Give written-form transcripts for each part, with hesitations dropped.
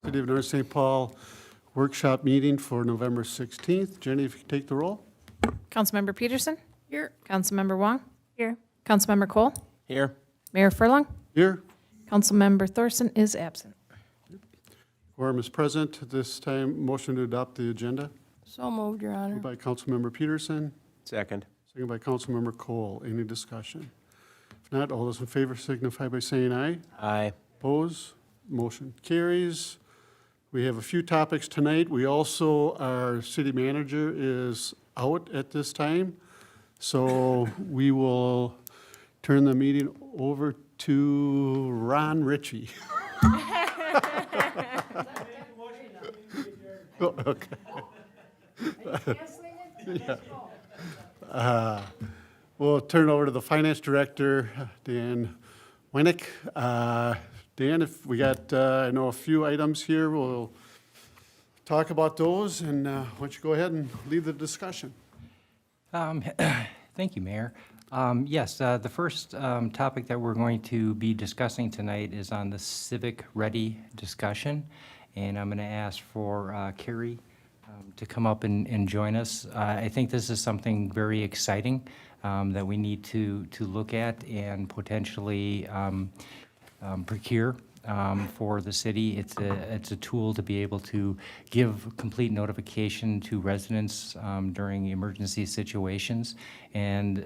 City of North St. Paul workshop meeting for November 16th. Jenny, if you could take the roll. Councilmember Peterson? Here. Councilmember Wong? Here. Councilmember Cole? Here. Mayor Furlong? Here, Councilmember Thorson is absent. quorum is present. At this time, motion to adopt the agenda. So moved, Your Honor. Moved by Councilmember Peterson, Second. second by Councilmember Cole. Any discussion? If not, all those in favor signify by saying aye. Aye. Oppose? Motion carries. We have a few topics tonight. We also, our city manager is out at this time, so we will turn the meeting over to Ron Ritchie. Oh, okay. We'll turn it over to the finance director, Dan Winnick. Dan, if we got, I know a few items here, we'll talk about those, and why don't you go ahead and lead the discussion? Thank you, Mayor. Yes, the first topic that we're going to be discussing tonight is on the Civic Ready discussion, and I'm going to ask for Carrie to come up and join us. I think this is something very exciting that we need to look at and potentially procure for the city. It's a tool to be able to give complete notification to residents during emergency situations, and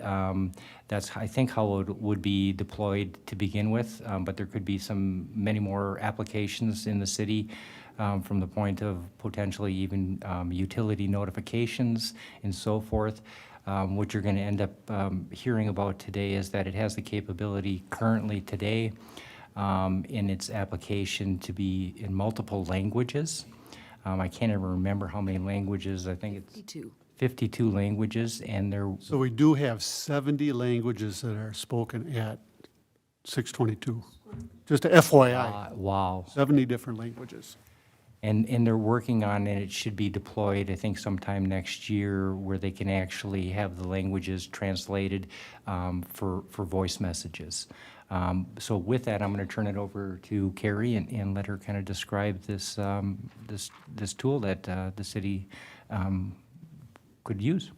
that's, I think, how it would be deployed to begin with, but there could be many more applications in the city from the point of potentially even utility notifications and so forth. What you're going to end up hearing about today is that it has the capability currently today in its application to be in multiple languages. I can't even remember how many languages. I think it's 52 languages, and they're So we do have 70 languages that are spoken at 622. Just a FYI, wow. 70 different languages. And they're working on it. It should be deployed, I think, sometime next year, where they can actually have the languages translated for voice messages. So with that, I'm going to turn it over to Carrie and let her kind of describe this this tool that the city could use.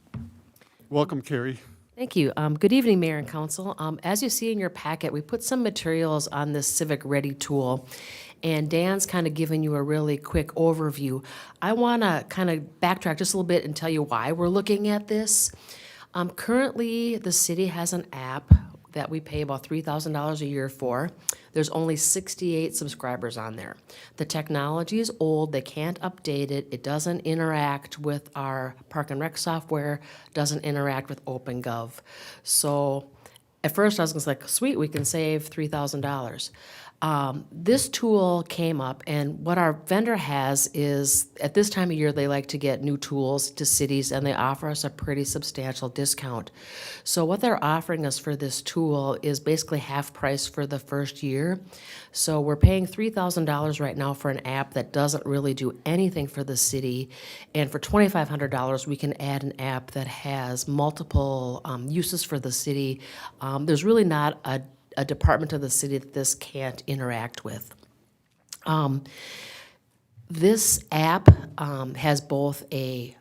Welcome, Carrie. Thank you. Good evening, Mayor and Council. As you see in your packet, we put some materials on this Civic Ready tool, and Dan's kind of given you a really quick overview. I want to kind of backtrack just a little bit and tell you why we're looking at this. Currently, the city has an app that we pay about $3,000 a year for. There's only 68 subscribers on there. The technology is old, they can't update it, it doesn't interact with our Park and Rec software, doesn't interact with OpenGov. So at first I was like, sweet, we can save $3,000. This tool came up, and what our vendor has is, at this time of year, they like to get new tools to cities, and they offer us a pretty substantial discount. So what they're offering us for this tool is basically half price for the first year. So we're paying $3,000 right now for an app that doesn't really do anything for the city, and for $2,500, we can add an app that has multiple uses for the city. There's really not a department of the city that this can't interact with. This app has both a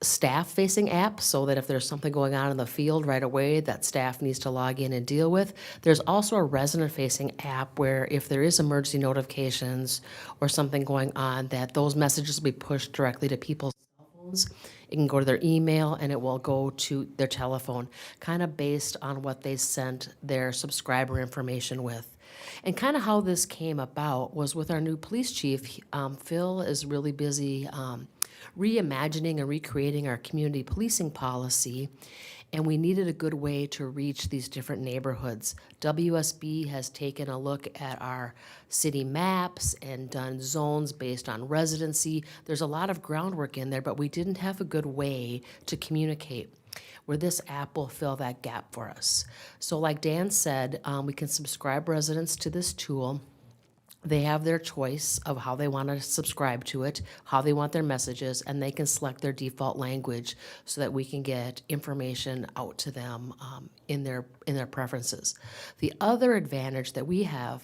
staff-facing app, so that if there's something going on in the field right away that staff needs to log in and deal with. There's also a resident-facing app where if there is emergency notifications or something going on, that those messages will be pushed directly to people's cell phones. It can go to their email, and it will go to their telephone, kind of based on what they sent their subscriber information with. And kind of how this came about was with our new police chief. Phil is really busy reimagining and recreating our community policing policy, and we needed a good way to reach these different neighborhoods. WSB has taken a look at our city maps and done zones based on residency. There's a lot of groundwork in there, but we didn't have a good way to communicate, where this app will fill that gap for us. So like Dan said, we can subscribe residents to this tool. They have their choice of how they want to subscribe to it, how they want their messages, and they can select their default language so that we can get information out to them in their preferences. The other advantage that we have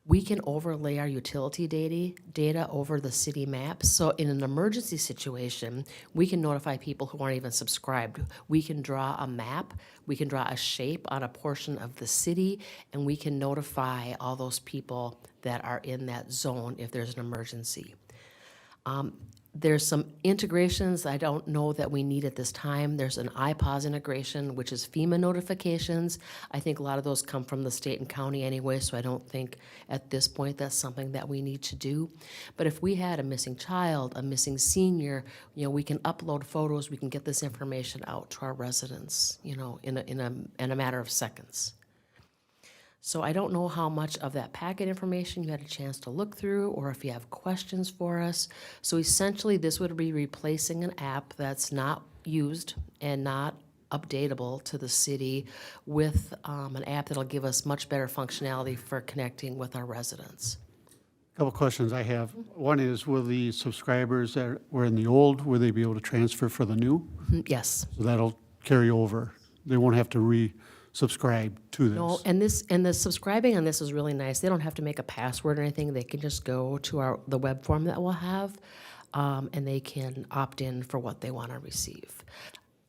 we can overlay our utility data over the city maps. So in an emergency situation, we can notify people who aren't even subscribed. We can draw a map, we can draw a shape on a portion of the city, and we can notify all those people that are in that zone if there's an emergency. There's some integrations I don't know that we need at this time. There's an IPAWS integration, which is FEMA notifications. I think a lot of those come from the state and county anyway, so I don't think at this point that's something that we need to do. But if we had a missing child, a missing senior, we can upload photos, we can get this information out to our residents, in a matter of seconds. So I don't know how much of that packet information you had a chance to look through, or if you have questions for us. So essentially, this would be replacing an app that's not used and not updatable to the city with an app that'll give us much better functionality for connecting with our residents. Couple questions I have. One is, will the subscribers that were in the old, will they be able to transfer for the new? Yes. So that'll carry over. They won't have to re-subscribe to this. No, and the subscribing on this is really nice. They don't have to make a password or anything. They can just go to the web form that we'll have, and they can opt in for what they want to receive.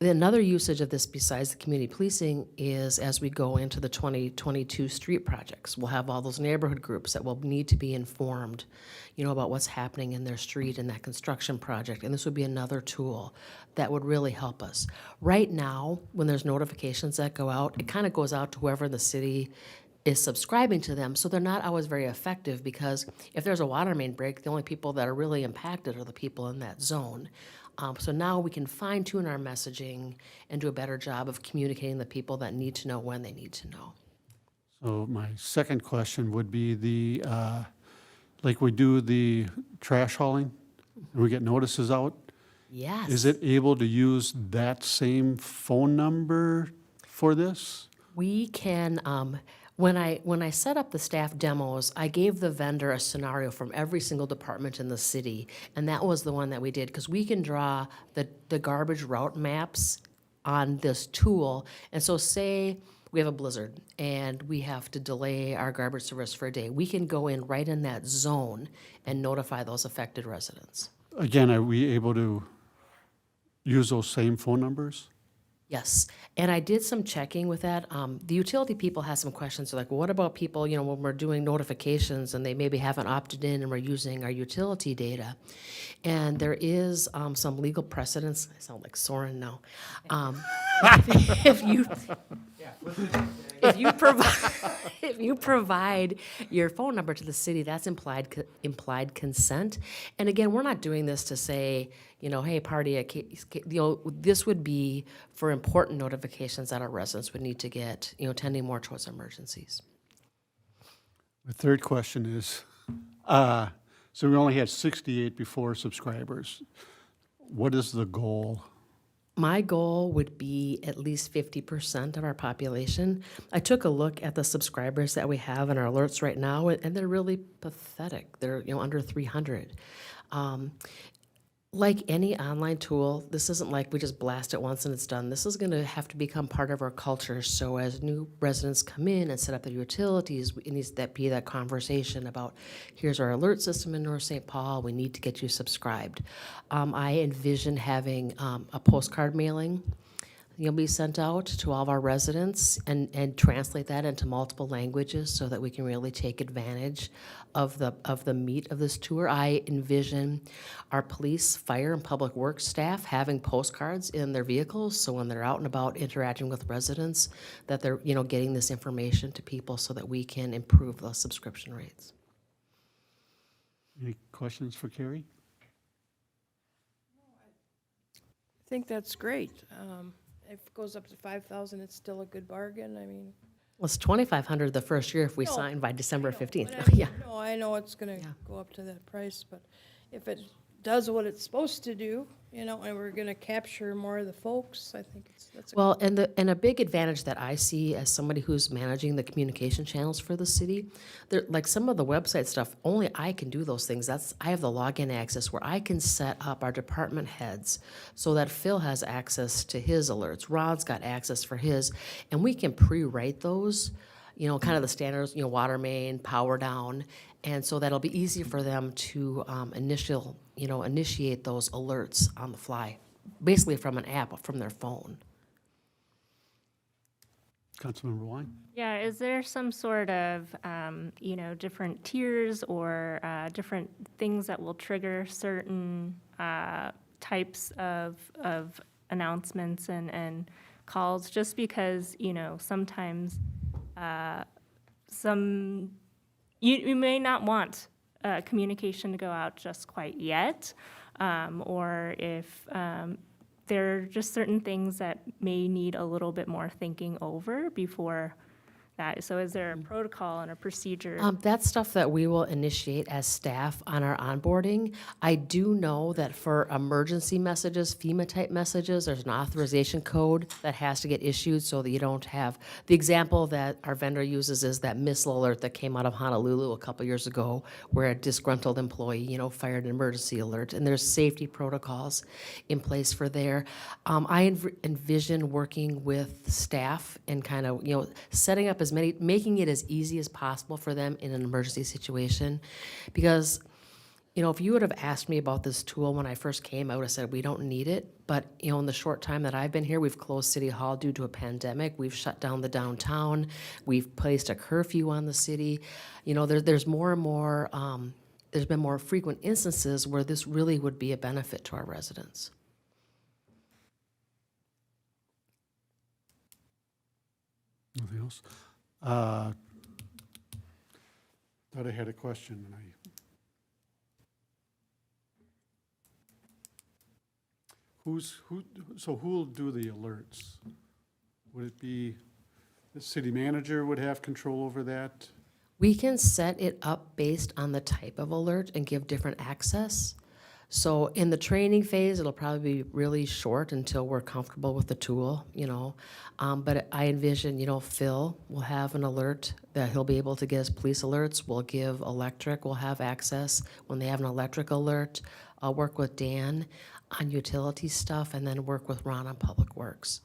Another usage of this besides the community policing is as we go into the 2022 street projects. We'll have all those neighborhood groups that will need to be informed, about what's happening in their street and that construction project. And this would be another tool that would really help us. Right now, when there's notifications that go out, it kind of goes out to whoever in the city is subscribing to them, so they're not always very effective, because if there's a water main break, the only people that are really impacted are the people in that zone. So now we can fine tune our messaging and do a better job of communicating the people that need to know when they need to know. So my second question would be like we do the trash hauling, and we get notices out. Yes. Is it able to use that same phone number for this? We can, when I set up the staff demos, I gave the vendor a scenario from every single department in the city, and that was the one that we did, because we can draw the garbage route maps on this tool. And so say we have a blizzard and we have to delay our garbage service for a day, we can go in right in that zone and notify those affected residents. Again, are we able to use those same phone numbers? Yes, and I did some checking with that. The utility people had some questions, like, well, what about people, when we're doing notifications and they maybe haven't opted in and we're using our utility data? And there is some legal precedents. I sound like Soren now. If you provide your phone number to the city, that's implied consent. And again, we're not doing this to say, hey, party, this would be for important notifications that our residents would need to get, tending more towards emergencies. The third question is, so we only had 68 before subscribers. What is the goal? My goal would be at least 50% of our population. I took a look at the subscribers that we have in our alerts right now, and they're really pathetic. They're under 300. Like any online tool, this isn't like we just blast it once and it's done. This is going to have to become part of our culture. So as new residents come in and set up their utilities, it needs to be that conversation about, here's our alert system in North St. Paul, we need to get you subscribed. I envision having a postcard mailing be sent out to all of our residents and translate that into multiple languages so that we can really take advantage of the meat of this tour. I envision our police, fire, and public works staff having postcards in their vehicles, so when they're out and about interacting with residents, that they're getting this information to people so that we can improve the subscription rates. Any questions for Carrie? I think that's great. If it goes up to 5,000, it's still a good bargain. I mean. Well, it's $2,500 the first year if we No, sign by December 15th. But I mean, Yeah. No, I know it's gonna Yeah. go up to that price, but if it does what it's supposed to do, and we're gonna capture more of the folks, I think that's a. Well, and a big advantage that I see as somebody who's managing the communication channels for the city, like some of the website stuff, only I can do those things. I have the login access where I can set up our department heads so that Phil has access to his alerts. Rod's got access for his, and we can pre-write those. kind of the standards, water main, power down. And so that'll be easy for them to initiate those alerts on the fly, basically from an app, from their phone. Councilmember Wine? Yeah, is there some sort of, different tiers or different things that will trigger certain types of announcements and calls? Just because, sometimes you may not want communication to go out just quite yet, or if there are just certain things that may need a little bit more thinking over before that. So is there a protocol and a procedure? That's stuff that we will initiate as staff on our onboarding. I do know that for emergency messages, FEMA-type messages, there's an authorization code that has to get issued so that you don't have, the example that our vendor uses is that missile alert that came out of Honolulu a couple years ago where a disgruntled employee, fired an emergency alert, and there's safety protocols in place for there. I envision working with staff and kind of, setting up making it as easy as possible for them in an emergency situation. Because, if you would have asked me about this tool when I first came, I would have said, we don't need it. But, in the short time that I've been here, we've closed City Hall due to a pandemic. We've shut down the downtown. We've placed a curfew on the city. There's more and more, there's been more frequent instances where this really would be a benefit to our residents. Nothing else? Thought I had a question, and so who'll do the alerts? Would it be the city manager would have control over that? We can set it up based on the type of alert and give different access. So in the training phase, it'll probably be really short until we're comfortable with the tool, But I envision, Phil will have an alert that he'll be able to get us police alerts. We'll give electric, we'll have access when they have an electric alert. I'll work with Dan on utility stuff and then work with Ron on Public Works.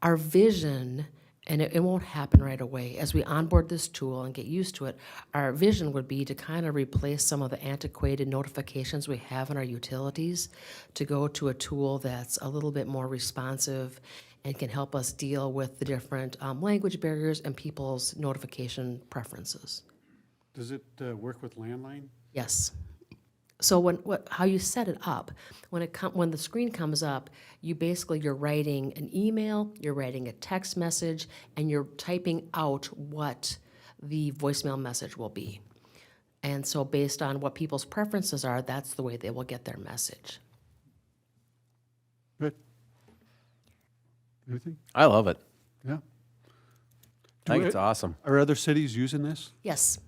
Our vision, and it won't happen right away, as we onboard this tool and get used to it, our vision would be to kind of replace some of the antiquated notifications we have in our utilities to go to a tool that's a little bit more responsive and can help us deal with the different language barriers and people's notification preferences. Does it work with landline? Yes. So how you set it up, when the screen comes up, you're writing an email, you're writing a text message, and you're typing out what the voicemail message will be. And so based on what people's preferences are, that's the way they will get their message. Good. Anything? I love it. Yeah. I think it's awesome. Are other cities using this? Yes.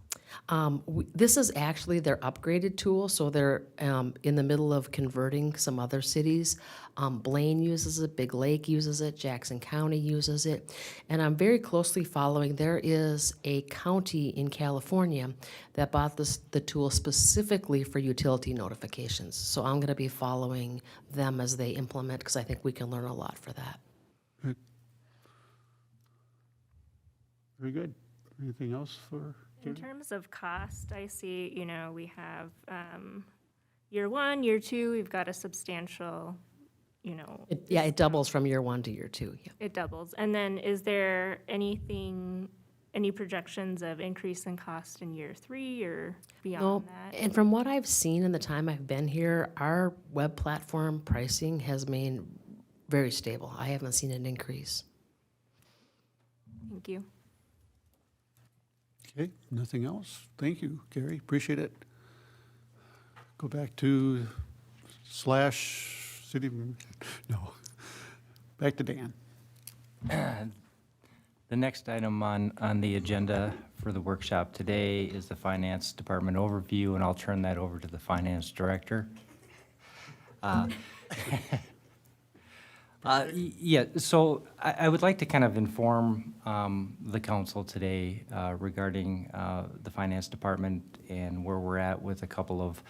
This is actually their upgraded tool, so they're in the middle of converting some other cities. Blaine uses it, Big Lake uses it, Jackson County uses it, and I'm very closely following. There is a county in California that bought the tool specifically for utility notifications. So I'm going to be following them as they implement, because I think we can learn a lot for that. Good. Very good. Anything else for? In terms of cost, I see, we have year one, year two, we've got a substantial, It doubles from year one to year two. Yeah. it doubles. And then is there any projections of increase in cost in year three or beyond No, that? and from what I've seen in the time I've been here, our web platform pricing has remained very stable. I haven't seen an increase. Thank you. Okay, nothing else? Thank you, Gary, appreciate it. Go back to /city, no, back to Dan. The next item on the agenda for the workshop today is the Finance Department overview, and I'll turn that over to the Finance Director. Yeah, so I would like to kind of inform the council today regarding the Finance Department and where we're at with a couple of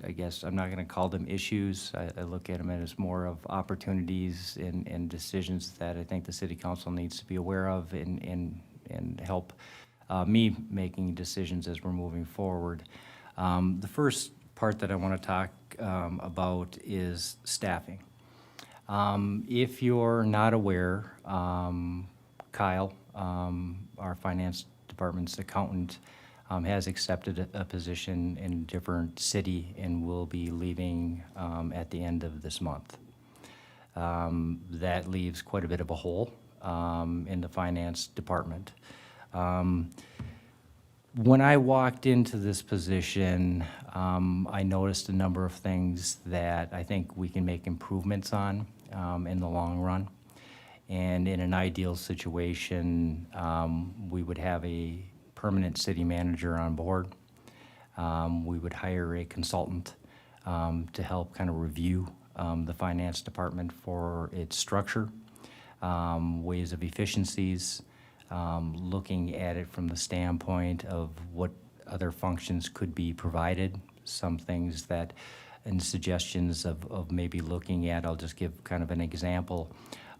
I guess I'm not going to call them issues. I look at them as more of opportunities and decisions that I think the city council needs to be aware of and help me making decisions as we're moving forward. The first part that I want to talk about is staffing. If you're not aware, Kyle, our finance department's accountant, has accepted a position in a different city and will be leaving at the end of this month. That leaves quite a bit of a hole in the finance department. When I walked into this position, I noticed a number of things that I think we can make improvements on in the long run. And in an ideal situation, we would have a permanent city manager on board. We would hire a consultant to help kind of review the finance department for its structure, ways of efficiencies, looking at it from the standpoint of what other functions could be provided, some things that, and suggestions of maybe looking at, I'll just give kind of an example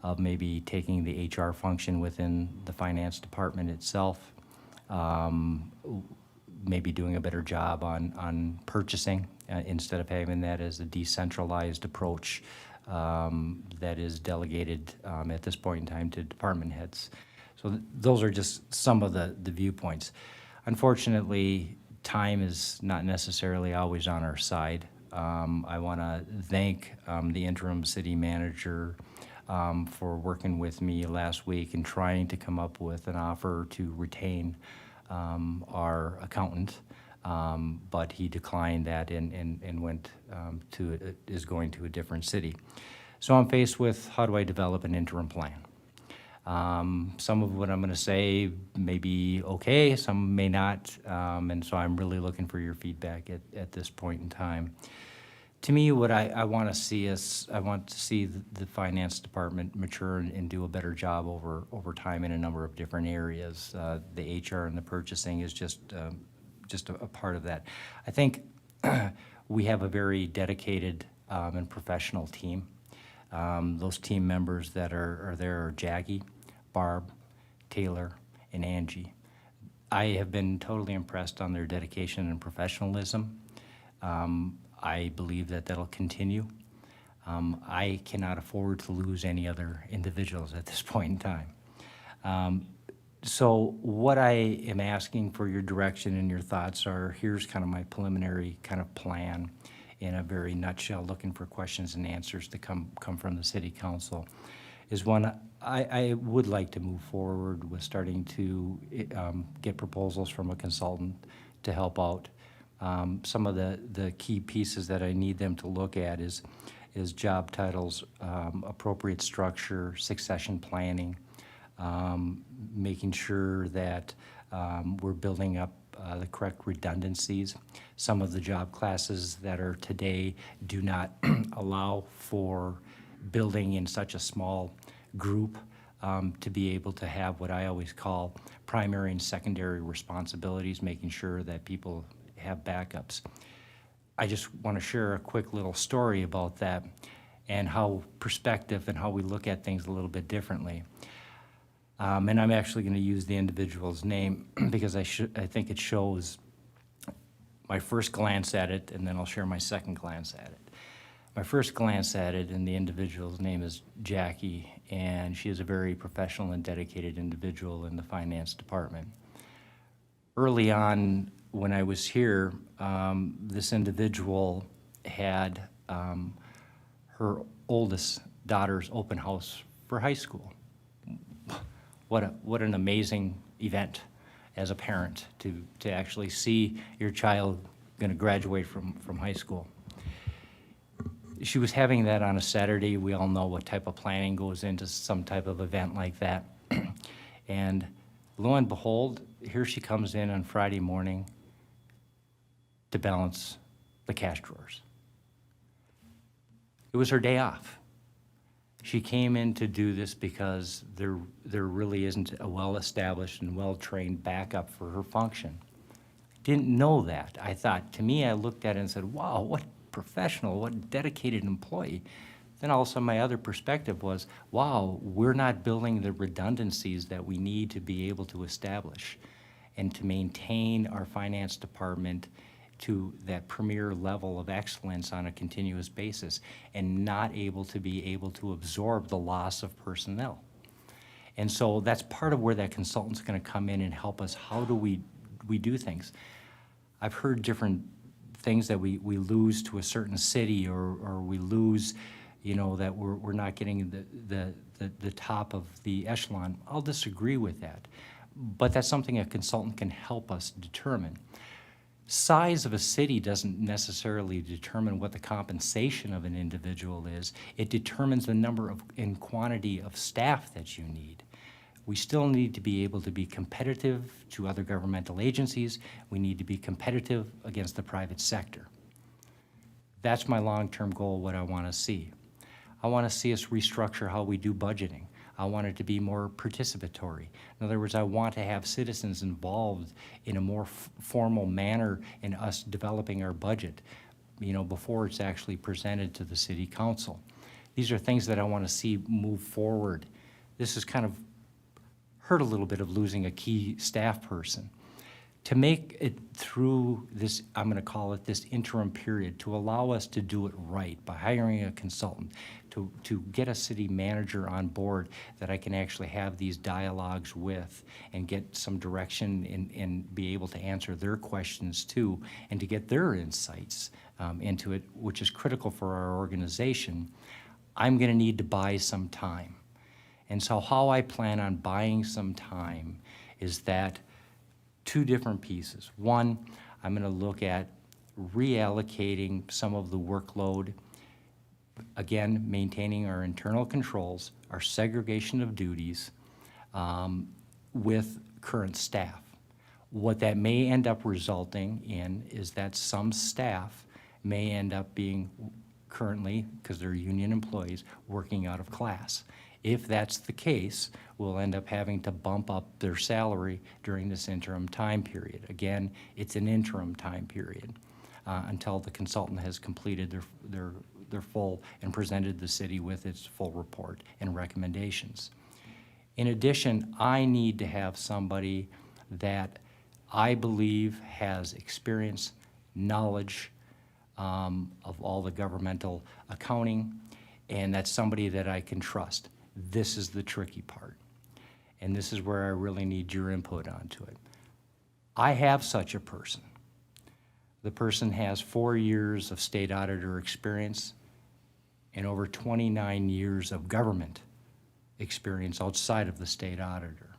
of maybe taking the HR function within the finance department itself, maybe doing a better job on purchasing instead of having that as a decentralized approach that is delegated at this point in time to department heads. So those are just some of the viewpoints. Unfortunately, time is not necessarily always on our side. I want to thank the interim city manager for working with me last week and trying to come up with an offer to retain our accountant, but he declined that and went is going to a different city. So I'm faced with, how do I develop an interim plan? Some of what I'm going to say may be okay, some may not, and so I'm really looking for your feedback at this point in time. To me, what I want to see is, I want to see the finance department mature and do a better job over time in a number of different areas. The HR and the purchasing is just a part of that. I think we have a very dedicated and professional team. Those team members that are there are Jackie, Barb, Taylor, and Angie. I have been totally impressed on their dedication and professionalism. I believe that that'll continue. I cannot afford to lose any other individuals at this point in time. So what I am asking for your direction and your thoughts are, here's kind of my preliminary kind of plan in a very nutshell, looking for questions and answers to come from the city council, is one, I would like to move forward with starting to get proposals from a consultant to help out. Some of the key pieces that I need them to look at is job titles, appropriate structure, succession planning, making sure that we're building up the correct redundancies. Some of the job classes that are today do not allow for building in such a small group to be able to have what I always call primary and secondary responsibilities, making sure that people have backups. I just want to share a quick little story about that and how perspective and how we look at things a little bit differently. And I'm actually going to use the individual's name because I think it shows my first glance at it, and then I'll share my second glance at it. My first glance at it, and the individual's name is Jackie, and she is a very professional and dedicated individual in the finance department. Early on, when I was here, this individual had her oldest daughter's open house for high school. What an amazing event as a parent to actually see your child going to graduate from high school. She was having that on a Saturday. We all know what type of planning goes into some type of event like that. And lo and behold, here she comes in on Friday morning to balance the cash drawers. It was her day off. She came in to do this because there really isn't a well-established and well-trained backup for her function. Didn't know that. I thought, to me, I looked at it and said, wow, what professional, what dedicated employee. Then all of a sudden, my other perspective was, wow, we're not building the redundancies that we need to be able to establish and to maintain our finance department to that premier level of excellence on a continuous basis, and not able to absorb the loss of personnel. And so that's part of where that consultant's gonna come in and help us. How do we do things? I've heard different things that we lose to a certain city, or we lose, you know, that we're not getting the top of the echelon. I'll disagree with that. But that's something a consultant can help us determine. Size of a city doesn't necessarily determine what the compensation of an individual is. It determines the number of and quantity of staff that you need. We still need to be able to be competitive to other governmental agencies. We need to be competitive against the private sector. That's my long-term goal, what I want to see. I want to see us restructure how we do budgeting. I want it to be more participatory. In other words, I want to have citizens involved in a more formal manner in us developing our budget, you know, before it's actually presented to the city council. These are things that I want to see move forward. This has kind of hurt a little bit of losing a key staff person. To make it through this, I'm going to call it this interim period, to allow us to do it right by hiring a consultant, to get a city manager on board that I can actually have these dialogues with and get some direction and be able to answer their questions too, and to get their insights into it, which is critical for our organization. I'm going to need to buy some time. And so how I plan on buying some time is that two different pieces. One, I'm going to look at reallocating some of the workload, again, maintaining our internal controls, our segregation of duties with current staff. What that may end up resulting in is that some staff may end up being currently, because they're union employees, working out of class. If that's the case, we'll end up having to bump up their salary during this interim time period. Again, it's an interim time period until the consultant has completed their full and presented the city with its full report and recommendations. In addition, I need to have somebody that I believe has experience, knowledge of all the governmental accounting, and that's somebody that I can trust. This is the tricky part, and this is where I really need your input onto it. I have such a person. The person has 4 years of state auditor experience and over 29 years of government experience outside of the state auditor.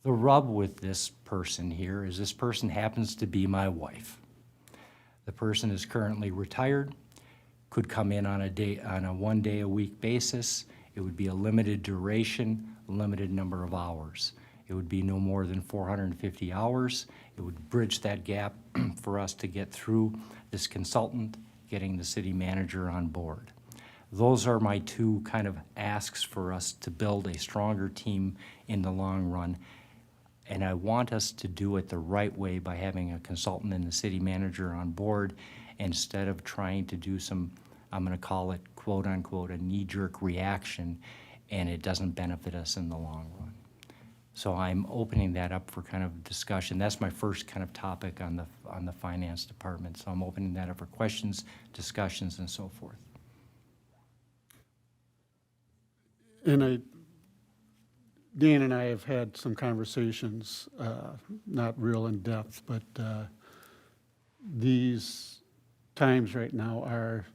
The rub with this person here is this person happens to be my wife. The person is currently retired, could come in on a 1 day a week basis. It would be a limited duration, limited number of hours. It would be no more than 450 hours. It would bridge that gap for us to get through this consultant, getting the city manager on board. Those are my two kind of asks for us to build a stronger team in the long run. And I want us to do it the right way by having a consultant and the city manager on board instead of trying to do some, I'm going to call it, quote unquote, a knee-jerk reaction, and it doesn't benefit us in the long run. So I'm opening that up for kind of discussion. That's my first kind of topic on the finance department. So I'm opening that up for questions, discussions, and so forth. And Dan and I have had some conversations, not real in depth, but these times right now are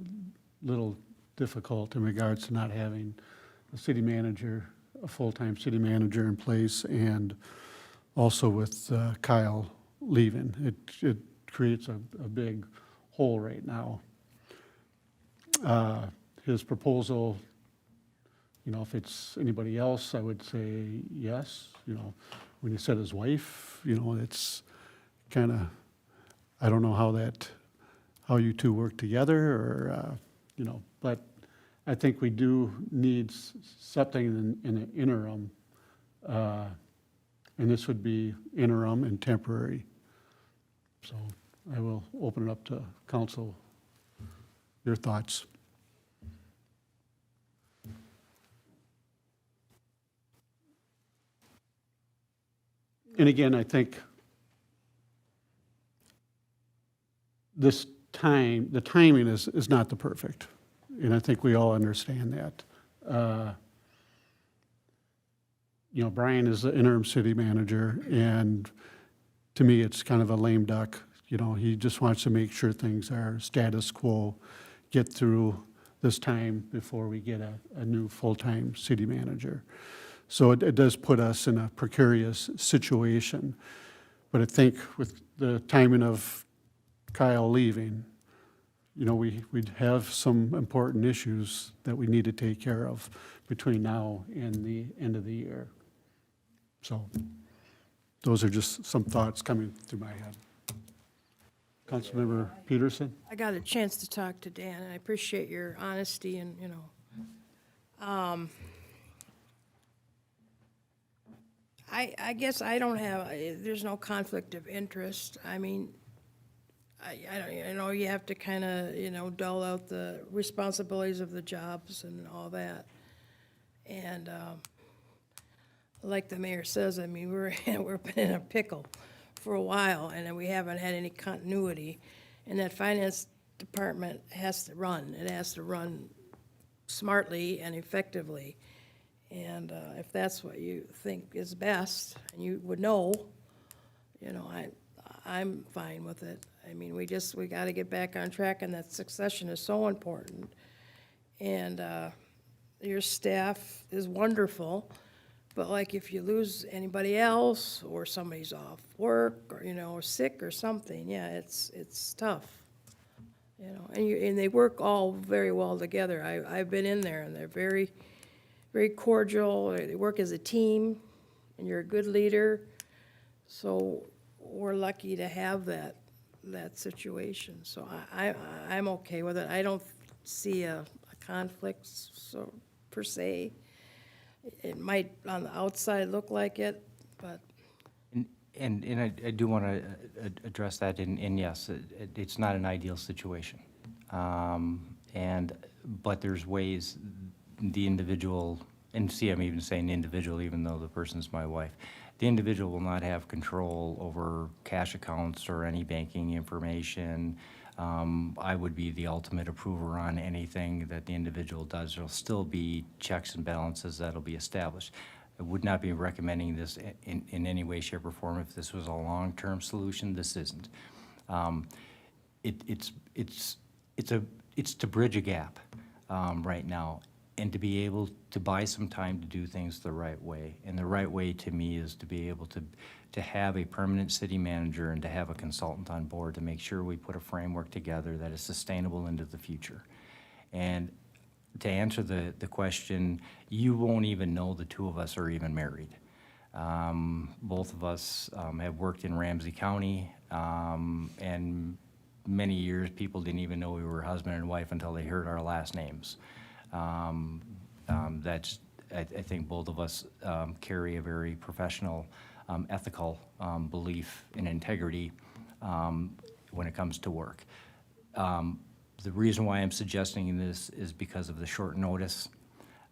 a little difficult in regards to not having a city manager, a full-time city manager in place, and also with Kyle leaving. It creates a big hole right now. His proposal, you know, if it's anybody else, I would say yes. You know, when you said his wife, you know, it's kind of, I don't know how you two work together, or, you know, but I think we do need something in an interim, and this would be interim and temporary. So I will open it up to council, your thoughts. And again, I think this time, the timing is not the perfect, and I think we all understand that. You know, Brian is the interim city manager, and to me, it's kind of a lame duck. You know, he just wants to make sure things are status quo, get through this time before we get a new full-time city manager. So it does put us in a precarious situation. But I think with the timing of Kyle leaving, you know, we'd have some important issues that we need to take care of between now and the end of the year. So those are just some thoughts coming through my head. Councilmember Peterson? I got a chance to talk to Dan, and I appreciate your honesty and, you know. I guess I don't have, there's no conflict of interest. I mean, I know you have to kind of, you know, dole out the responsibilities of the jobs and all that. And like the mayor says, I mean, we've been in a pickle for a while, and then we haven't had any continuity. And that finance department has to run. It has to run smartly and effectively. And if that's what you think is best, and you would know, you know, I'm fine with it. I mean, we got to get back on track, and that succession is so important. And your staff is wonderful, but like if you lose anybody else, or somebody's off work, or, you know, or sick or something, yeah, it's tough. You know, and they work all very well together. I've been in there, and they're very, very cordial. They work as a team, and you're a good leader. So we're lucky to have that situation. So I'm okay with it. I don't see a conflict, so, per se. It might on the outside look like it, but And I do want to address that, and yes, it's not an ideal situation. But there's ways the individual, and see, I'm even saying individual, even though the person's my wife, the individual will not have control over cash accounts or any banking information. I would be the ultimate approver on anything that the individual does. There'll still be checks and balances that'll be established. I would not be recommending this in any way, shape, or form. If this was a long-term solution, this isn't. It's to bridge a gap right now, and to be able to buy some time to do things the right way. And the right way to me is to be able to have a permanent city manager and to have a consultant on board to make sure we put a framework together that is sustainable into the future. And to answer the question, you won't even know the two of us are even married. Both of us have worked in Ramsey County, and many years people didn't even know we were husband and wife until they heard our last names. I think both of us carry a very professional, ethical belief in integrity when it comes to work. The reason why I'm suggesting this is because of the short notice,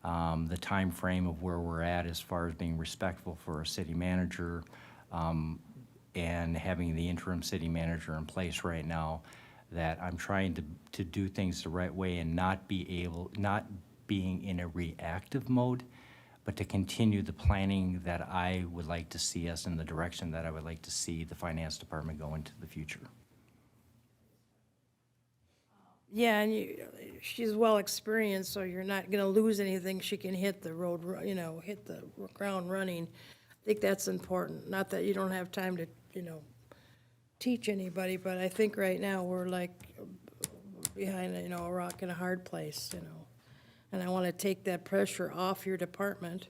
the time frame of where we're at as far as being respectful for a city manager, and having the interim city manager in place right now, that I'm trying to do things the right way and not being in a reactive mode, but to continue the planning that I would like to see us in, the direction that I would like to see the finance department go into the future. yeah, and she's well experienced, so you're not gonna lose anything. She can hit the road, you know, hit the ground running. I think that's important. Not that you don't have time to, you know, teach anybody, but I think right now we're like behind, you know, a rock and a hard place, you know. And I want to take that pressure off your department.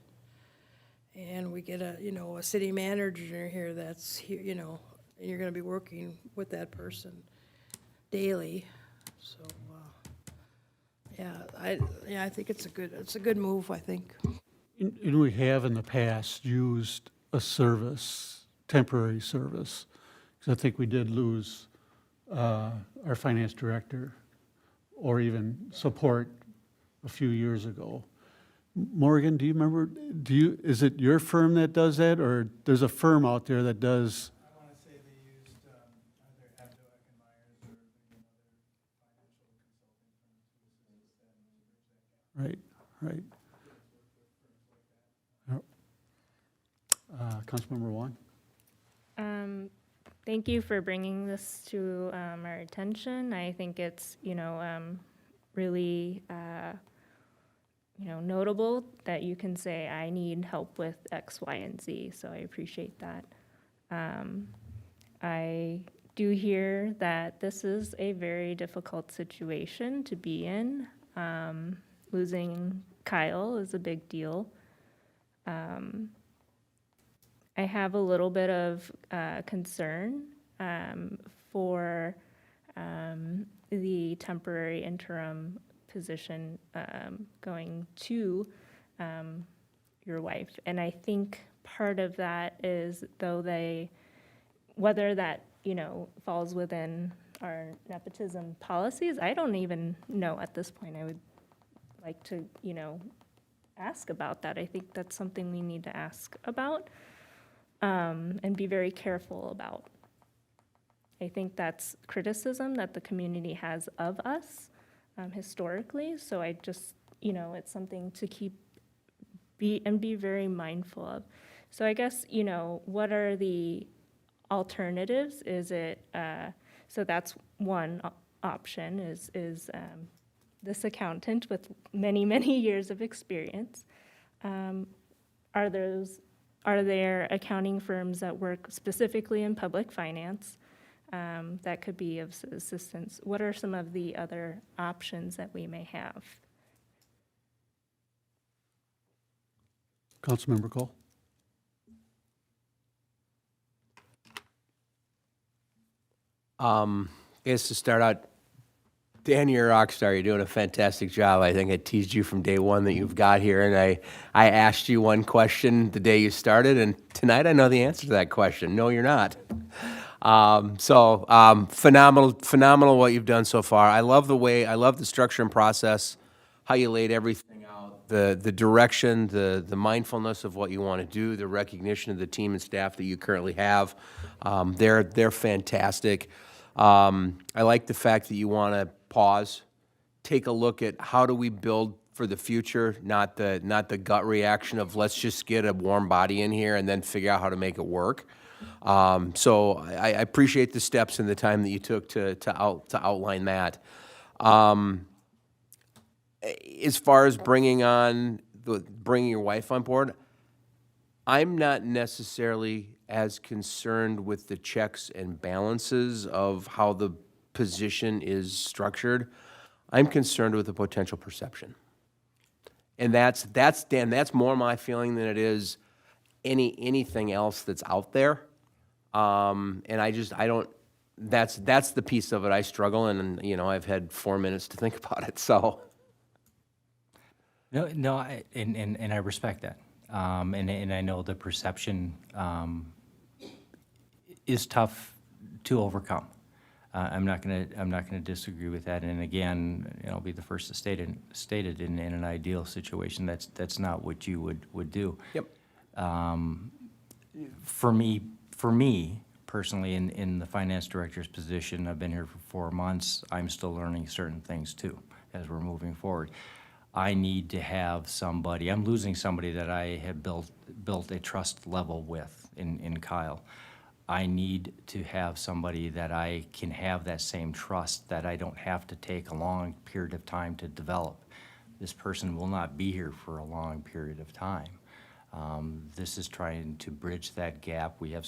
And we get a city manager here that's here, you know, and you're going to be working with that person daily. So, I think it's a good move, I think. And we have in the past used a service, temporary service, Because I think we did lose our finance director or even support a few years ago. Morgan, do you remember, is it your firm that does that, or there's a firm out there that does? I want to say they used either Abdoak and Myers or maybe another financial consulting firm to assist them to bridge that gap. Right, right. Councilmember Wong? Thank you for bringing this to our attention. I think it's, really, notable that you can say, I need help with X, Y, and Z, so I appreciate that. I do hear that this is a very difficult situation to be in. Losing Kyle is a big deal. I have a little bit of concern for the temporary interim position going to your wife. And I think part of that is, whether that, falls within our nepotism policies, I don't even know at this point. I would like to, ask about that. I think that's something we need to ask about. And be very careful about. I think that's criticism that the community has of us historically, so I just, it's something to be very mindful of. So I guess, what are the alternatives? Is it, so that's one option, is this accountant with many, many years of experience. Are there accounting firms that work specifically in public finance that could be of assistance? What are some of the other options that we may have? Councilmember Cole? I guess to start out, Dan, you're a rock star. You're doing a fantastic job. I think I teased you from day one that you've got here, and I asked you one question the day you started, and tonight I know the answer to that question. No, you're not. Phenomenal what you've done so far. I love the structure and process, how you laid everything out, the direction, the mindfulness of what you want to do, the recognition of the team and staff that you currently have. They're fantastic. I like the fact that you want to pause, take a look at how do we build for the future, not the gut reaction of let's just get a warm body in here and then figure out how to make it work. So I appreciate the steps and the time that you took to outline that. As far as bringing your wife on board, I'm not necessarily as concerned with the checks and balances of how the position is structured. I'm concerned with the potential perception. And that's Dan, that's more my feeling than it is anything else that's out there. And that's the piece of it I struggle, and I've had 4 minutes to think about it, so. No, and I respect that. And I know the perception is tough to overcome. I'm not gonna disagree with that. And again, I'll be the first to state it in an ideal situation, that's not what you would do. Yep. For me personally, in the finance director's position, I've been here for 4 months. I'm still learning certain things too as we're moving forward. I need to have somebody. I'm losing somebody that I have built a trust level with in Kyle. I need to have somebody that I can have that same trust, that I don't have to take a long period of time to develop. This person will not be here for a long period of time. This is trying to bridge that gap. We have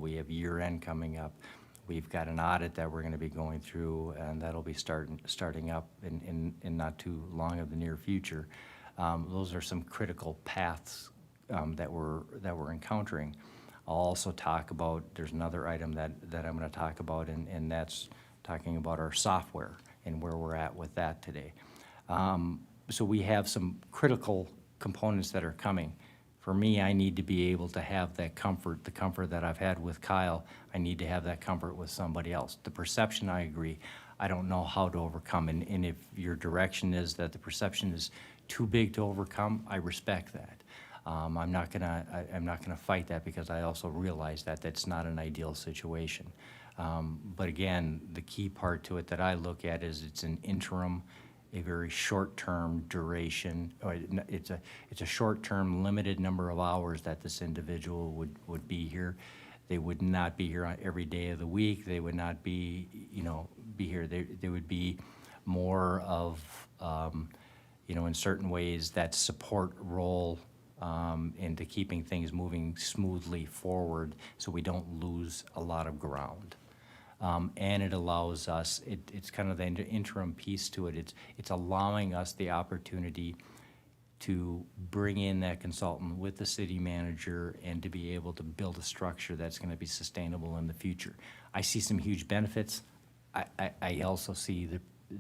we have year-end coming up. We've got an audit that we're gonna be going through, and that'll be starting up in not too long of the near future. Those are some critical paths that we're encountering. I'll also talk about, there's another item that I'm gonna talk about, and that's talking about our software and where we're at with that today. So we have some critical components that are coming For me, I need to be able to have that comfort, the comfort that I've had with Kyle, I need to have that comfort with somebody else. The perception, I agree, I don't know how to overcome, and if your direction is that the perception is too big to overcome, I respect that. I'm not gonna fight that, because I also realize that that's not an ideal situation. But again, the key part to it that I look at is it's an interim, a very short-term duration, or it's a short-term, limited number of hours that this individual would be here. They would not be here on every day of the week. They would not be, be here. They would be more of, in certain ways, that support role into keeping things moving smoothly forward so we don't lose a lot of ground. And it allows us, it's kind of the interim piece to it. It's allowing us the opportunity to bring in that consultant with the city manager and to be able to build a structure that's going to be sustainable in the future. I see some huge benefits. I also see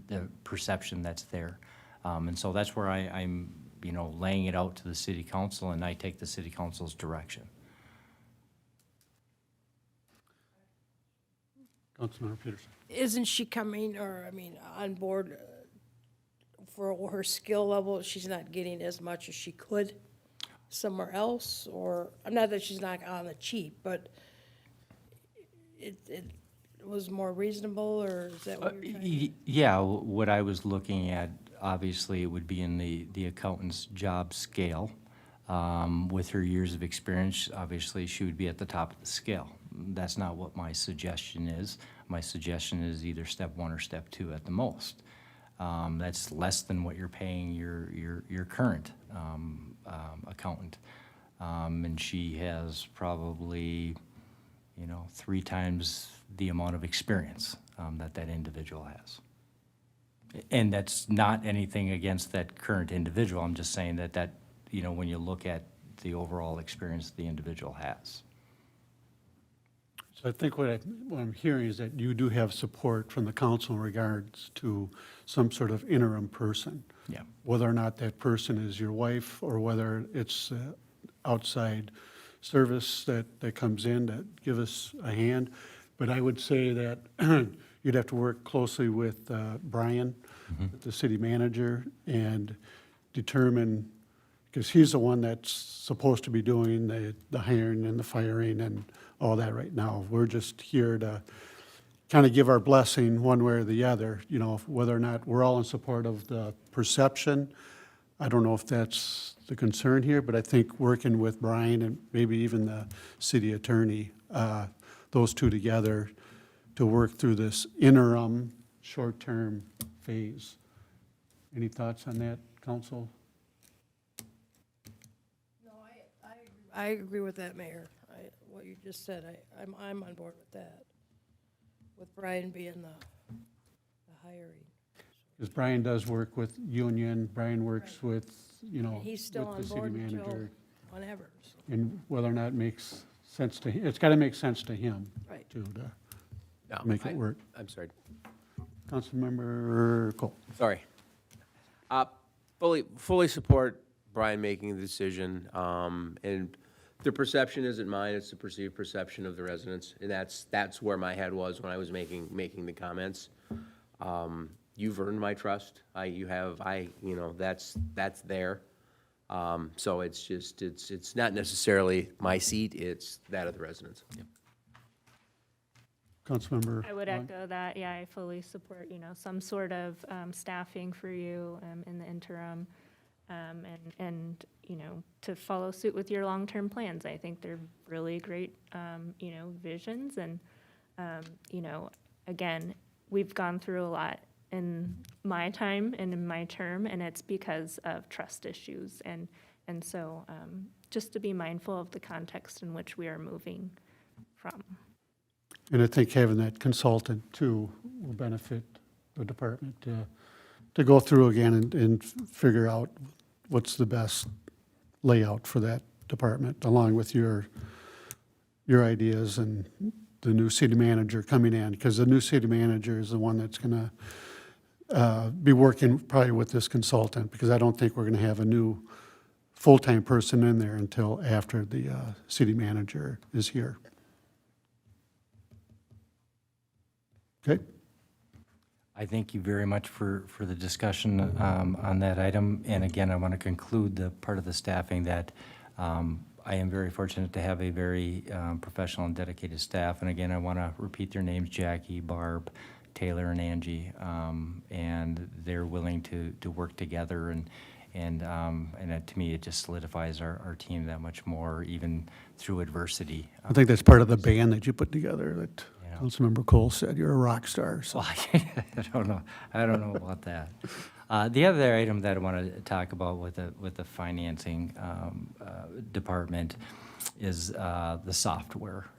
the perception that's there. And so that's where I'm laying it out to the city council, and I take the city council's direction. Councilmember Peterson. Isn't she coming, on board for her skill level? She's not getting as much as she could somewhere else? Or, not that she's not on the cheap, but it was more reasonable, or is that what you're trying to? Yeah, what I was looking at, obviously, it would be in the accountant's job scale. With her years of experience, obviously, she would be at the top of the scale. That's not what my suggestion is. My suggestion is either step 1 or step 2 at the most. That's less than what you're paying your current accountant. And she has probably, 3 times the amount of experience that individual has. And that's not anything against that current individual. I'm just saying that when you look at the overall experience the individual has. So I think what I'm hearing is that you do have support from the council in regards to some sort of interim person. Yeah. Whether or not that person is your wife, or whether it's outside service that comes in to give us a hand. But I would say that you'd have to work closely with Brian, the city manager, and determine, because he's the one that's supposed to be doing the hiring and the firing and all that right now. We're just here to kind of give our blessing one way or the other, whether or not we're all in support of the perception. I don't know if that's the concern here, but I think working with Brian and maybe even the city attorney, those two together to work through this interim, short-term phase. Any thoughts on that, council? No, I agree with that, Mayor. What you just said, I'm on board with that, with Brian being the hiring. Because Brian does work with union, Brian works with, And he's still on with the city board until manager. whenever, so. And whether or not it makes sense to him, it's got to make sense to him, Right. too, to No, make it work. I'm sorry. Councilmember Cole. Sorry. Fully support Brian making the decision, and the perception isn't mine, it's the perceived perception of the residents, and that's where my head was when I was making the comments. You've earned my trust, that's there. So it's just, it's not necessarily my seat, it's that of the residents. Councilmember. I would Wong? echo that. Yeah, I fully support, some sort of staffing for you in the interim, and to follow suit with your long-term plans. I think they're really great, visions. And, again, we've gone through a lot in my time and in my term, and it's because of trust issues. And so just to be mindful of the context in which we are moving from. And I think having that consultant too will benefit the department to go through again and figure out what's the best layout for that department, along with your ideas and the new city manager coming in, because the new city manager is the one that's going to be working probably with this consultant, because I don't think we're going to have a new full-time person in there until after the city manager is here. Okay? I thank you very much for the discussion on that item. And again, I want to conclude the part of the staffing that I am very fortunate to have a very professional and dedicated staff. And again, I want to repeat their names: Jackie, Barb, Taylor, and Angie. And they're willing to work together. And to me, it just solidifies our team that much more, even through adversity. I think that's part of the band that you put together that Yeah. Councilmember Cole said, you're a rock star, so. Well, I don't know. I don't know about that. The other item that I want to talk about with the financing department is the software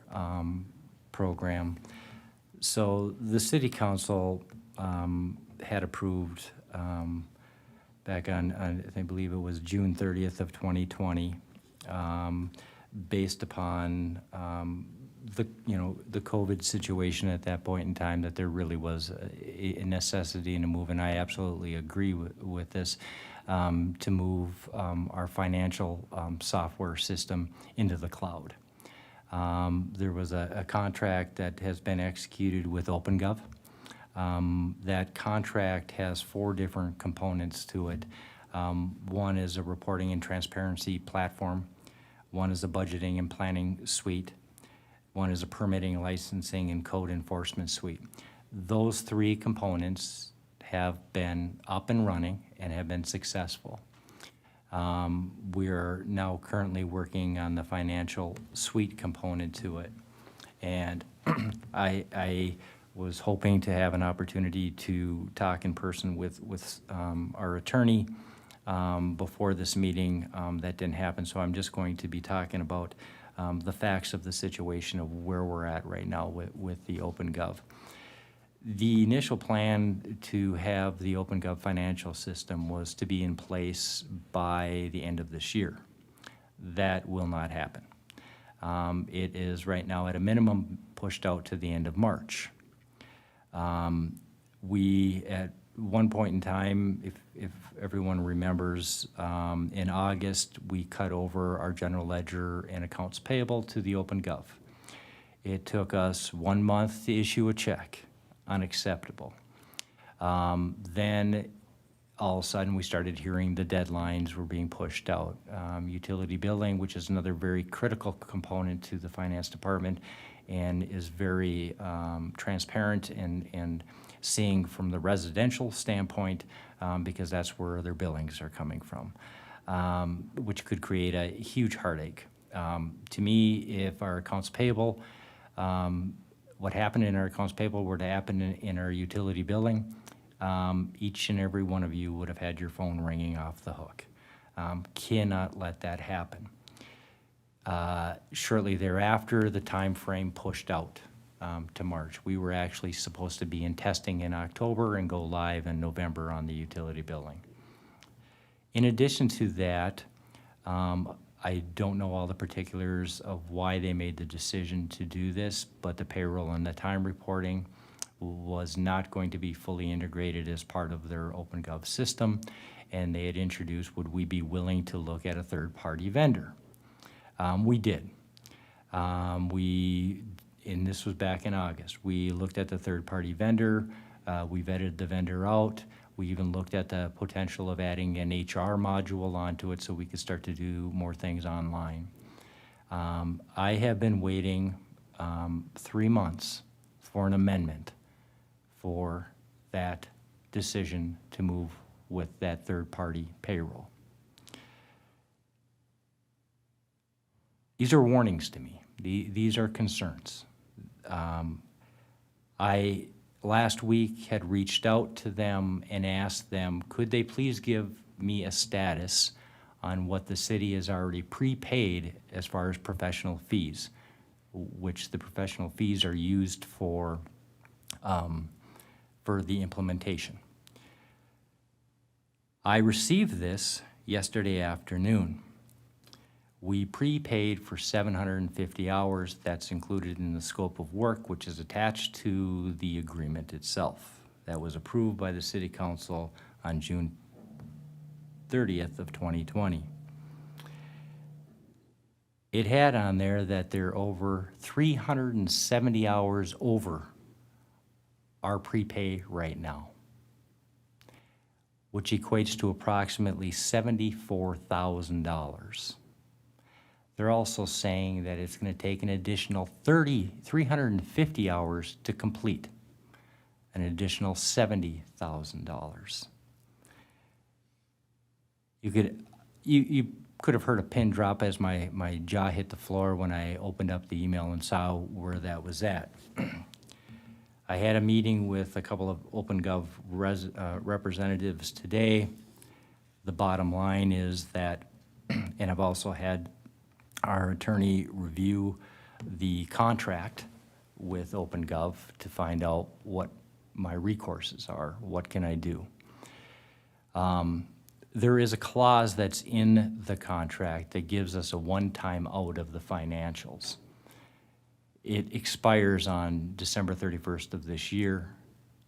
program. So the city council had approved back on, I believe it was June 30th of 2020, based upon the COVID situation at that point in time, that there really was a necessity and a move, and I absolutely agree with this, to move our financial software system into the cloud. There was a contract that has been executed with OpenGov. That contract has 4 different components to it. One is a reporting and transparency platform. One is a budgeting and planning suite. One is a permitting, licensing, and code enforcement suite. Those 3 components have been up and running and have been successful. We are now currently working on the financial suite component to it. And I was hoping to have an opportunity to talk in person with our attorney before this meeting. That didn't happen, so I'm just going to be talking about the facts of the situation of where we're at right now with the OpenGov. The initial plan to have the OpenGov financial system was to be in place by the end of this year. That will not happen. It is right now at a minimum pushed out to the end of March. We, at one point in time, if everyone remembers, in August, we cut over our general ledger and accounts payable to the OpenGov. It took us 1 month to issue a check. Unacceptable. Then all of a sudden we started hearing the deadlines were being pushed out. Utility billing, which is another very critical component to the finance department and is very transparent and seeing from the residential standpoint, because that's where their billings are coming from, which could create a huge heartache. To me, if our accounts payable, what happened in our accounts payable were to happen in our utility billing, each and every one of you would have had your phone ringing off the hook. Cannot let that happen. Shortly thereafter, the time frame pushed out to March. We were actually supposed to be in testing in October and go live in November on the utility billing. In addition to that, I don't know all the particulars of why they made the decision to do this, but the payroll and the time reporting was not going to be fully integrated as part of their OpenGov system, and they had introduced, would we be willing to look at a third-party vendor? We did. And this was back in August. We looked at the third-party vendor. We vetted the vendor out. We even looked at the potential of adding an HR module onto it so we could start to do more things online. I have been waiting 3 months for an amendment for that decision to move with that third-party payroll. These are warnings to me. These are concerns. I last week had reached out to them and asked them, could they please give me a status on what the city has already prepaid as far as professional fees, which the professional fees are used for the implementation. I received this yesterday afternoon. We prepaid for 750 hours. That's included in the scope of work, which is attached to the agreement itself. That was approved by the City Council on June 30th of 2020. It had on there that they're over 370 hours over our prepay right now, which equates to approximately $74,000. They're also saying that it's going to take an additional 350 hours to complete, an additional $70,000. You could have heard a pin drop as my jaw hit the floor when I opened up the email and saw where that was at. I had a meeting with a couple of OpenGov representatives today. The bottom line is that, and I've also had our attorney review the contract with OpenGov to find out what my recourses are, what can I do. There is a clause that's in the contract that gives us a one-time out of the financials. It expires on December 31st of this year.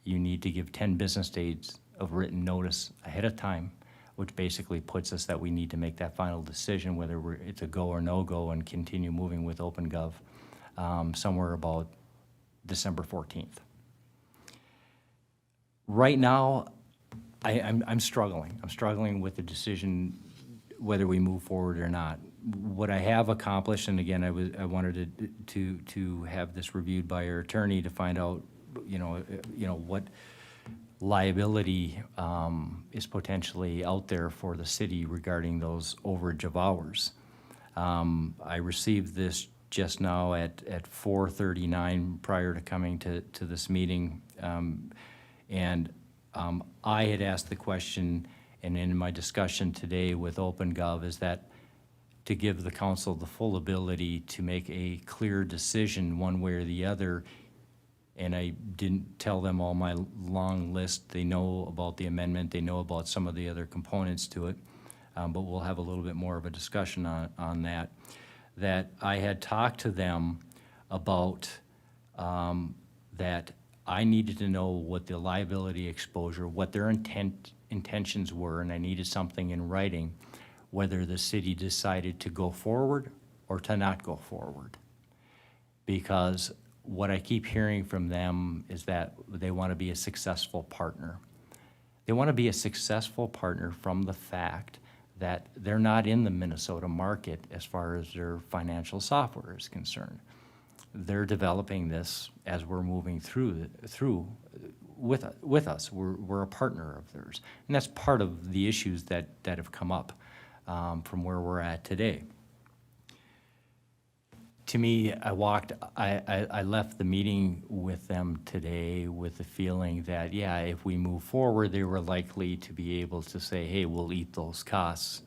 You need to give 10 business days of written notice ahead of time, which basically puts us that we need to make that final decision whether it's a go or no-go and continue moving with OpenGov somewhere about December 14th. Right now, I'm struggling. I'm struggling with the decision whether we move forward or not. What I have accomplished, and again, I wanted to have this reviewed by our attorney to find out, what liability is potentially out there for the city regarding those overage of hours. I received this just now at 4:39 prior to coming to this meeting, and I had asked the question, and in my discussion today with OpenGov, is that to give the council the full ability to make a clear decision one way or the other. And I didn't tell them all my long list. They know about the amendment. They know about some of the other components to it. But we'll have a little bit more of a discussion on that. That I had talked to them about that I needed to know what the liability exposure, what their intentions were, and I needed something in writing, whether the city decided to go forward or to not go forward. Because what I keep hearing from them is that they want to be a successful partner. They want to be a successful partner from the fact that they're not in the Minnesota market as far as their financial software is concerned. They're developing this as we're moving through with us. We're a partner of theirs. And that's part of the issues that have come up from where we're at today. To me, I left the meeting with them today with the feeling that, yeah, if we move forward, they were likely to be able to say, hey, we'll eat those costs.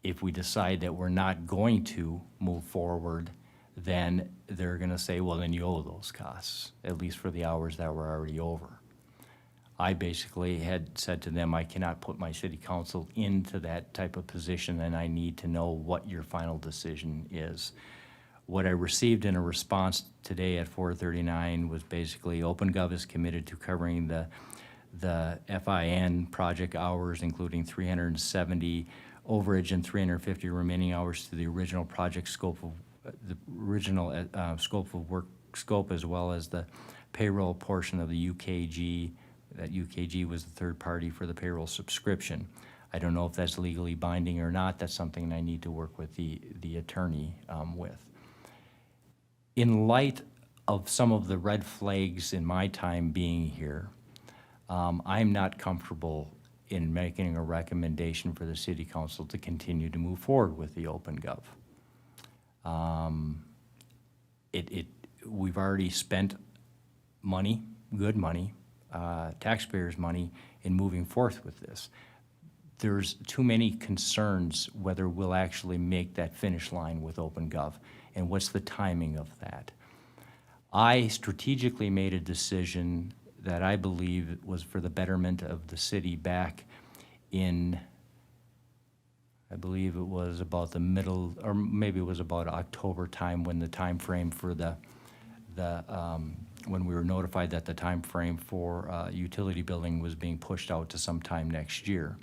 If we decide that we're not going to move forward, then they're gonna say, well, then you owe those costs, at least for the hours that were already over. I basically had said to them, I cannot put my city council into that type of position, and I need to know what your final decision is. What I received in a response today at 4:39 was basically OpenGov is committed to covering the FIN project hours, including 370 overage and 350 remaining hours to the original project scope of scope of work scope, as well as the payroll portion of the UKG. That UKG was the third party for the payroll subscription. I don't know if that's legally binding or not. That's something I need to work with the attorney with. In light of some of the red flags in my time being here, I'm not comfortable in making a recommendation for the city council to continue to move forward with the OpenGov. We've already spent money, good money, taxpayers' money in moving forth with this. There's too many concerns whether we'll actually make that finish line with OpenGov and what's the timing of that. I strategically made a decision that I believe was for the betterment of the city back in, I believe it was about the middle, or maybe it was about October time when the time frame for when we were notified that the time frame for utility billing was being pushed out to sometime next year.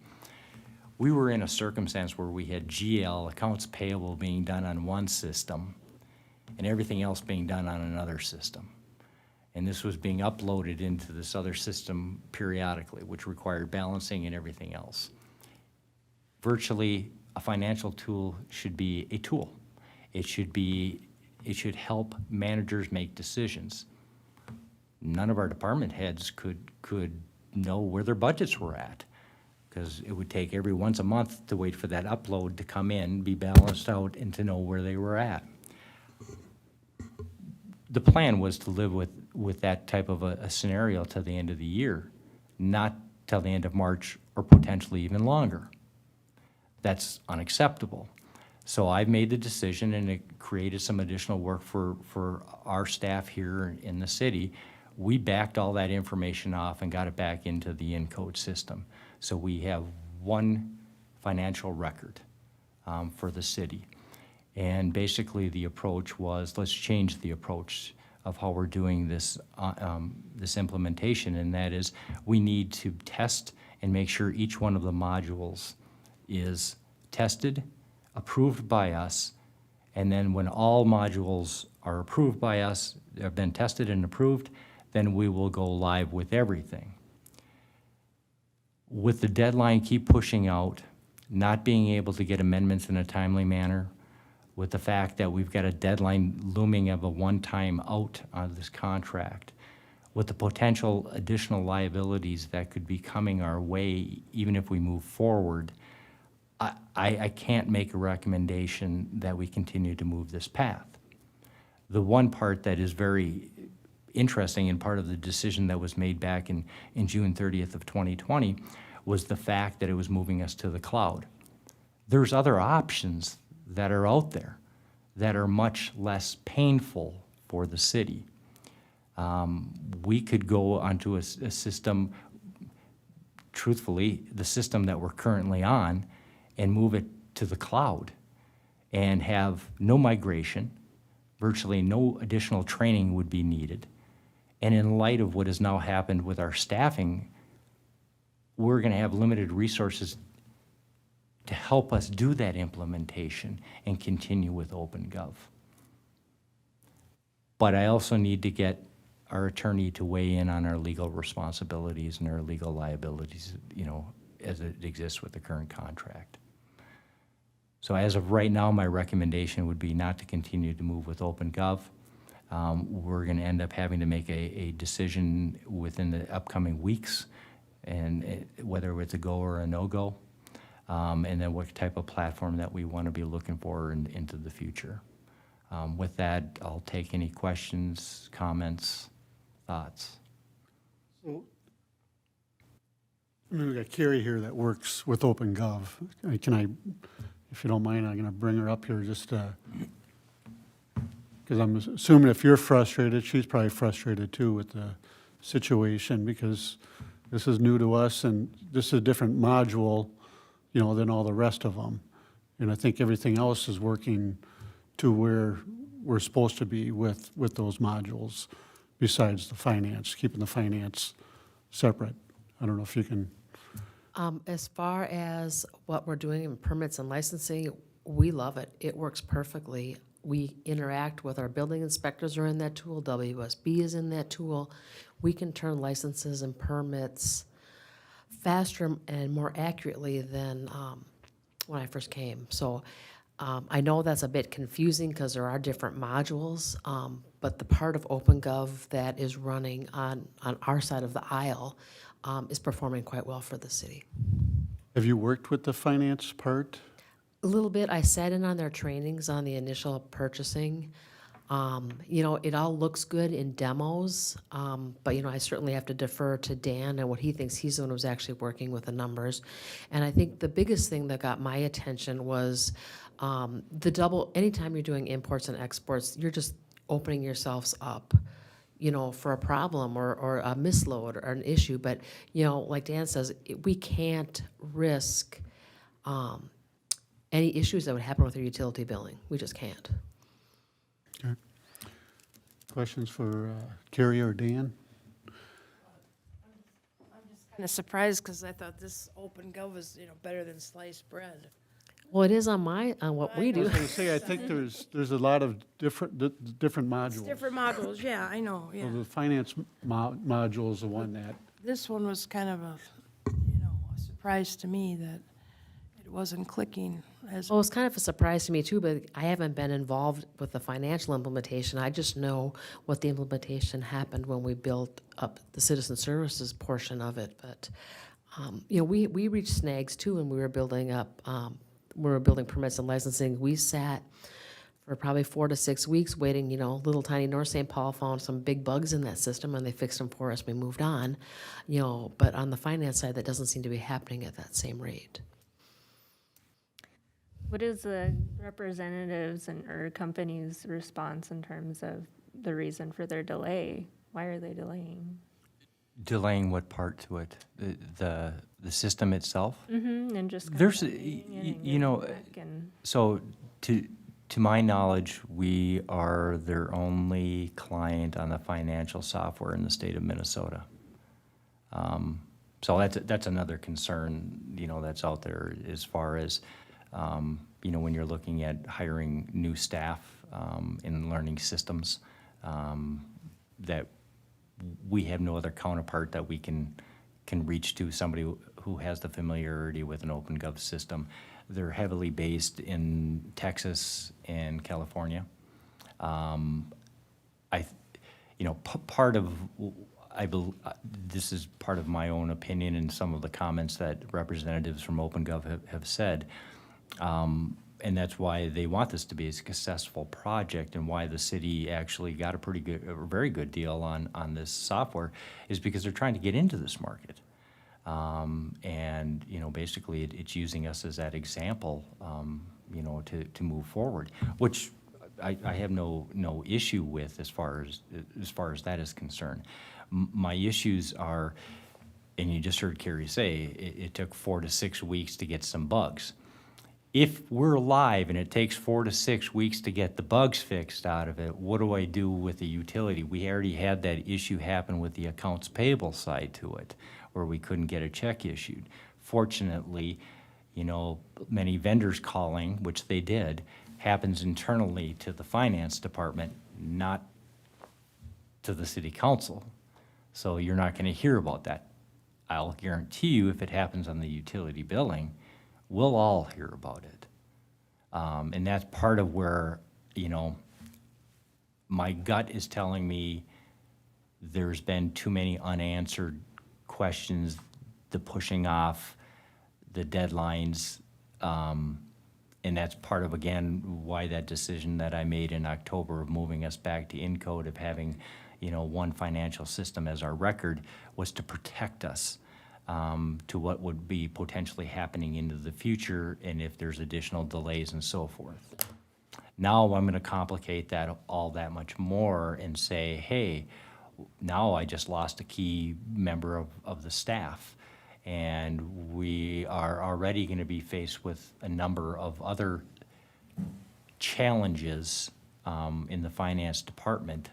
we were in a circumstance where we had GL, accounts payable, being done on one system and everything else being done on another system. And this was being uploaded into this other system periodically, which required balancing and everything else. Virtually, a financial tool should be a tool. It should help managers make decisions. None of our department heads could know where their budgets were at, because it would take every once a month to wait for that upload to come in, be balanced out, and to know where they were at. The plan was to live with that type of a scenario till the end of the year, not till the end of March or potentially even longer. That's unacceptable. So I've made the decision, and it created some additional work for our staff here in the city. We backed all that information off and got it back into the Encode system. So we have one financial record for the city. And basically the approach was, let's change the approach of how we're doing this, this implementation, and that is we need to test and make sure each one of the modules is tested, approved by us, and then when all modules are approved by us, have been tested and approved, then we will go live with everything. With the deadline keep pushing out, not being able to get amendments in a timely manner, with the fact that we've got a deadline looming of a one-time out on this contract, with the potential additional liabilities that could be coming our way even if we move forward, I can't make a recommendation that we continue to move this path. The one part that is very interesting and part of the decision that was made back in June 30th of 2020 was the fact that it was moving us to the cloud. There's other options that are out there that are much less painful for the city. We could go onto a system, truthfully, the system that we're currently on, and move it to the cloud and have no migration, virtually no additional training would be needed. And in light of what has now happened with our staffing, we're gonna have limited resources to help us do that implementation and continue with OpenGov. But I also need to get our attorney to weigh in on our legal responsibilities and our legal liabilities, you know, as it exists with the current contract. So as of right now, my recommendation would be not to continue to move with OpenGov. We're gonna end up having to make a decision within the upcoming weeks, and whether it's a go or a no-go, and then what type of platform that we wanna be looking for into the future. With that, I'll take any questions, comments, thoughts. So, I mean, we got Carrie here that works with OpenGov. Can I, if you don't mind, I'm gonna bring her up here just because I'm assuming if you're frustrated, she's probably frustrated too with the situation, because this is new to us and this is a different module, you know, than all the rest of them. And I think everything else is working to where we're supposed to be with those modules, besides the finance, keeping the finance separate. I don't know if you can. As far as what we're doing in permits and licensing, we love it. It works perfectly. We interact with our building inspectors are in that tool, WSB is in that tool. We can turn licenses and permits faster and more accurately than when I first came. So I know that's a bit confusing because there are different modules, but the part of OpenGov that is running on our side of the aisle is performing quite well for the city. Have you worked with the finance part? A little bit. I sat in on their trainings on the initial purchasing. You know, it all looks good in demos, but, you know, I certainly have to defer to Dan and what he thinks. He's the one who's actually working with the numbers. And I think the biggest thing that got my attention was anytime you're doing imports and exports, you're just opening yourselves up, you know, for a problem or a misload or an issue. But, you know, like Dan says, we can't risk any issues that would happen with our utility billing. We just can't. Okay. Questions for Carrie or Dan? I'm just Kind of surprised because I thought this open gov was, better than sliced bread. Well, it is on what we I do. was going to say, I think there's a lot of different modules. It's different modules, yeah, I know, yeah. So the finance module is the one that, This one was kind of a surprise to me that it wasn't clicking as, Well, it's kind of a surprise to me too, but I haven't been involved with the financial implementation. I just know what the implementation happened when we built up the citizen services portion of it. But, we reached snags too when we were building up, we were building permits and licensing. We sat for probably 4 to 6 weeks waiting, little tiny North St. Paul found some big bugs in that system and they fixed them for us. We moved on, but on the finance side, that doesn't seem to be happening at that same rate. What is the representatives or company's response in terms of the reason for their delay? Why are they delaying? Delaying what part to it? The system itself? Mm-hmm, and just kind There's, of a- waiting y- it y- and you know, getting back and- So to my knowledge, we are their only client on the financial software in the state of Minnesota. So that's another concern, that's out there as far as, when you're looking at hiring new staff in learning systems, that we have no other counterpart that we can reach to, somebody who has the familiarity with an open gov system. They're heavily based in Texas and California. Part of, this is part of my own opinion and some of the comments that representatives from OpenGov have said. And that's why they want this to be a successful project and why the city actually got a very good deal on this software is because they're trying to get into this market. And, basically it's using us as that example, to move forward, which I have no issue with as far as that is concerned. My issues are, and you just heard Carrie say, it took 4 to 6 weeks to get some bugs. If we're live and it takes 4 to 6 weeks to get the bugs fixed out of it, what do I do with the utility? We already had that issue happen with the accounts payable side to it, where we couldn't get a check issued. Fortunately, many vendors calling, which they did, happens internally to the finance department, not to the city council. So you're not gonna hear about that. I'll guarantee you if it happens on the utility billing, we'll all hear about it. And that's part of where, my gut is telling me there's been too many unanswered questions, the pushing off, the deadlines, and that's part of, again, why that decision that I made in October of moving us back to Encode, of having, one financial system as our record, was to protect us to what would be potentially happening into the future and if there's additional delays and so forth. Now I'm gonna complicate that all that much more and say, hey, now I just lost a key member of the staff. And we are already gonna be faced with a number of other challenges in the finance department.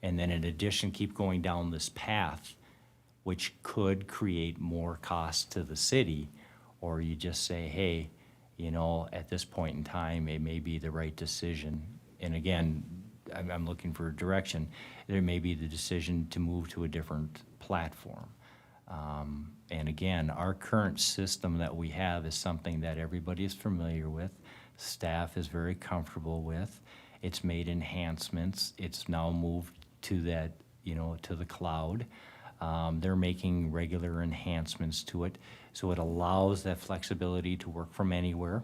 And then in addition, keep going down this path, which could create more costs to the city. Or you just say, hey, at this point in time, it may be the right decision. And again, I'm looking for direction. There may be the decision to move to a different platform. And again, our current system that we have is something that everybody is familiar with, staff is very comfortable with. It's made enhancements. It's now moved to that, to the cloud. They're making regular enhancements to it, so it allows that flexibility to work from anywhere.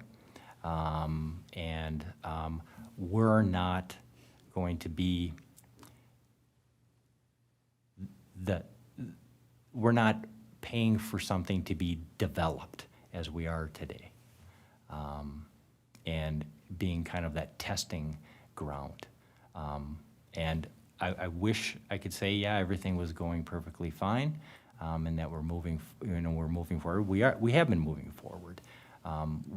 We're not going to be we're not paying for something to be developed as we are today, and being kind of that testing ground. And I wish I could say, yeah, everything was going perfectly fine, and that we're moving forward. We have been moving forward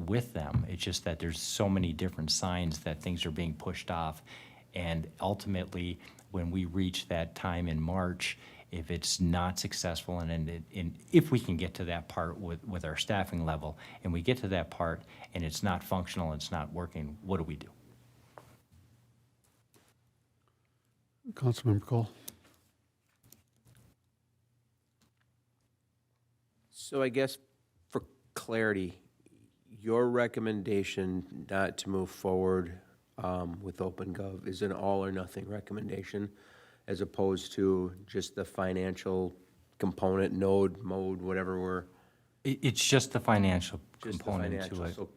with them. It's just that there's so many different signs that things are being pushed off, and ultimately, when we reach that time in March, If it's not successful, and if we can get to that part with our staffing level, and we get to that part and it's not functional, it's not working, what do we do? Councilmember Cole? So I guess for clarity, your recommendation not to move forward with OpenGov is an all or nothing recommendation as opposed to just the financial component, node, mode, whatever we're, It's just the financial just the component to financial. it. So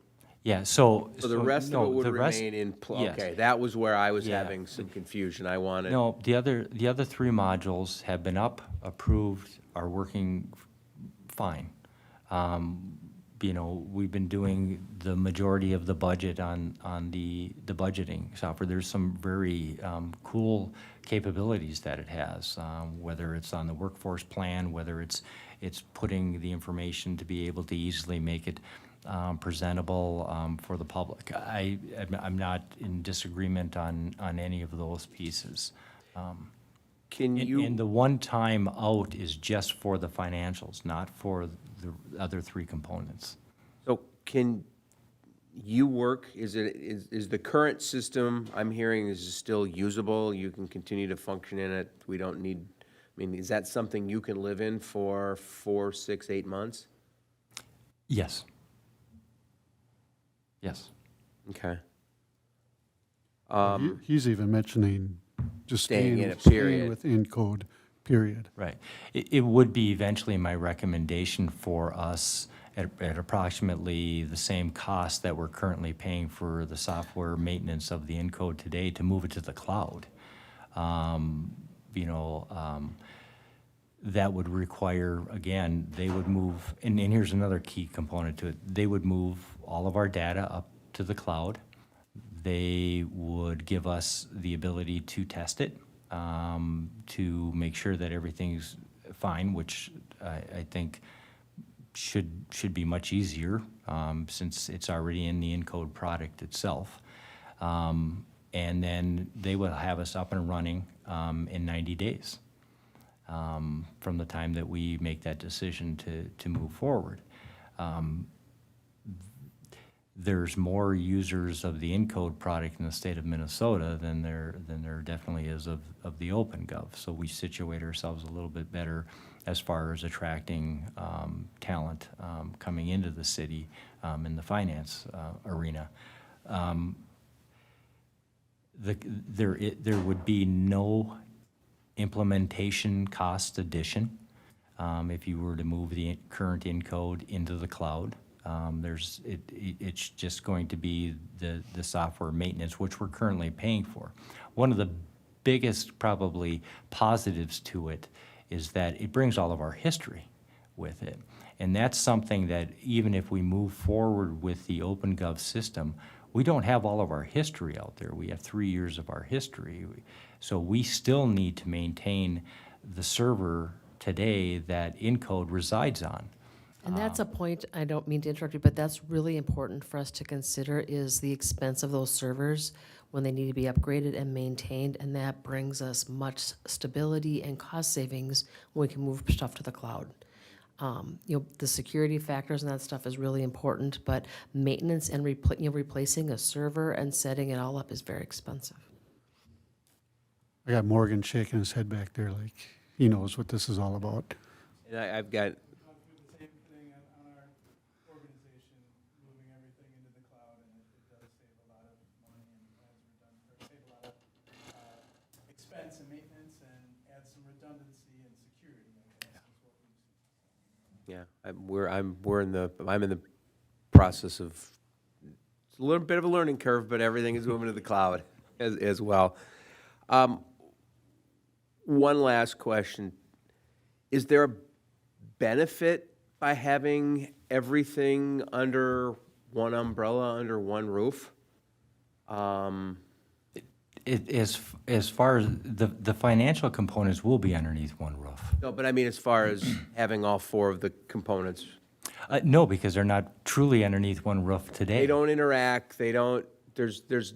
Yeah, so. so the rest of no, it would the rest- remain in, yes. okay, that was where I was Yeah. having some confusion. I wanted. No, the other three modules have been approved, are working fine. You know, we've been doing the majority of the budget on the budgeting software. There's some very cool capabilities that it has, whether it's on the workforce plan, whether it's putting the information to be able to easily make it presentable for the public. I'm not in disagreement on any of those pieces. Can you? And the one-time out is just for the financials, not for the other three components. So can you work, is the current system, I'm hearing, is still usable? You can continue to function in it? We don't need, I mean, is that something you can live in for 4, 6, 8 months? Yes. Yes. Okay. He's even mentioning just Staying staying in it, period. within code, period. Right. It would be eventually my recommendation for us at approximately the same cost that we're currently paying for the software maintenance of the Encode today to move it to the cloud. That would require, again, they would move, and here's another key component to it, they would move all of our data up to the cloud. They would give us the ability to test it, to make sure that everything's fine, which I think should be much easier, since it's already in the Encode product itself. And then they will have us up and running in 90 days from the time that we make that decision to move forward. There's more users of the Encode product in the state of Minnesota than there definitely is of the OpenGov. So we situate ourselves a little bit better as far as attracting talent coming into the city in the finance arena. There would be no implementation cost addition if you were to move the current Encode into the cloud. It's just going to be the software maintenance, which we're currently paying for. One of the biggest probably positives to it is that it brings all of our history with it. And that's something that even if we move forward with the OpenGov system, we don't have all of our history out there. We have 3 years of our history. So we still need to maintain the server today that Encode resides on. And that's a point, I don't mean to interrupt you, but that's really important for us to consider is the expense of those servers when they need to be upgraded and maintained, and that brings us much stability and cost savings when we can move stuff to the cloud. The security factors and that stuff is really important, but maintenance and replacing a server and setting it all up is very expensive. I got Morgan shaking his head back there like he knows what this is all about. And I've got, Gone through the same thing on our organization, moving everything into the cloud, and it does save a lot of money and save a lot of expense and maintenance and add some redundancy and security, I guess, is what we've seen. yeah, I'm in the process of, it's a little bit of a learning curve, but everything is moving to the cloud as well. One last question. Is there a benefit by having everything under one umbrella, under one roof? As far as the financial components will be underneath one roof. No, but I mean, as far as having all 4 of the components. No, because they're not truly underneath one roof today. They don't interact, they don't, there's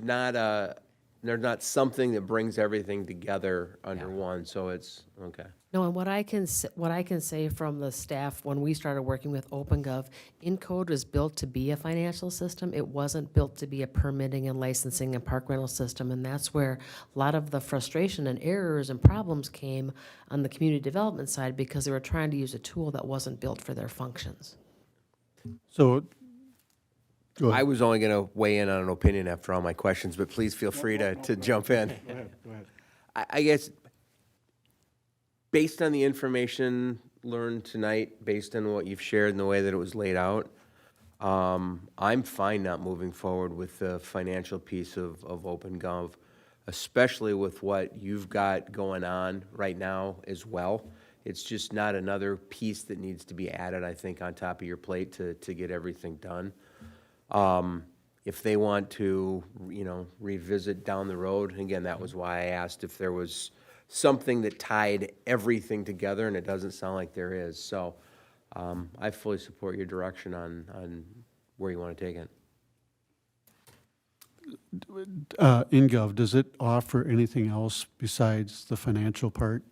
They're not something that brings everything together under one, so it's, okay. No, and what I can say from the staff, when we started working with OpenGov, Encode was built to be a financial system. It wasn't built to be a permitting and licensing and park rental system, and that's where a lot of the frustration and errors and problems came on the community development side, because they were trying to use a tool that wasn't built for their functions. So, go I ahead. was only going to weigh in on an opinion after all my questions, but please feel free to jump in. Go ahead, go ahead. I guess, based on the information learned tonight, based on what you've shared and the way that it was laid out, I'm fine not moving forward with the financial piece of OpenGov, especially with what you've got going on right now as well. It's just not another piece that needs to be added, I think, on top of your plate to get everything done. If they want to, revisit down the road, and again, that was why I asked if there was something that tied everything together, and it doesn't sound like there is. So I fully support your direction on where you want to take it. InGov, does it offer anything else besides the financial part?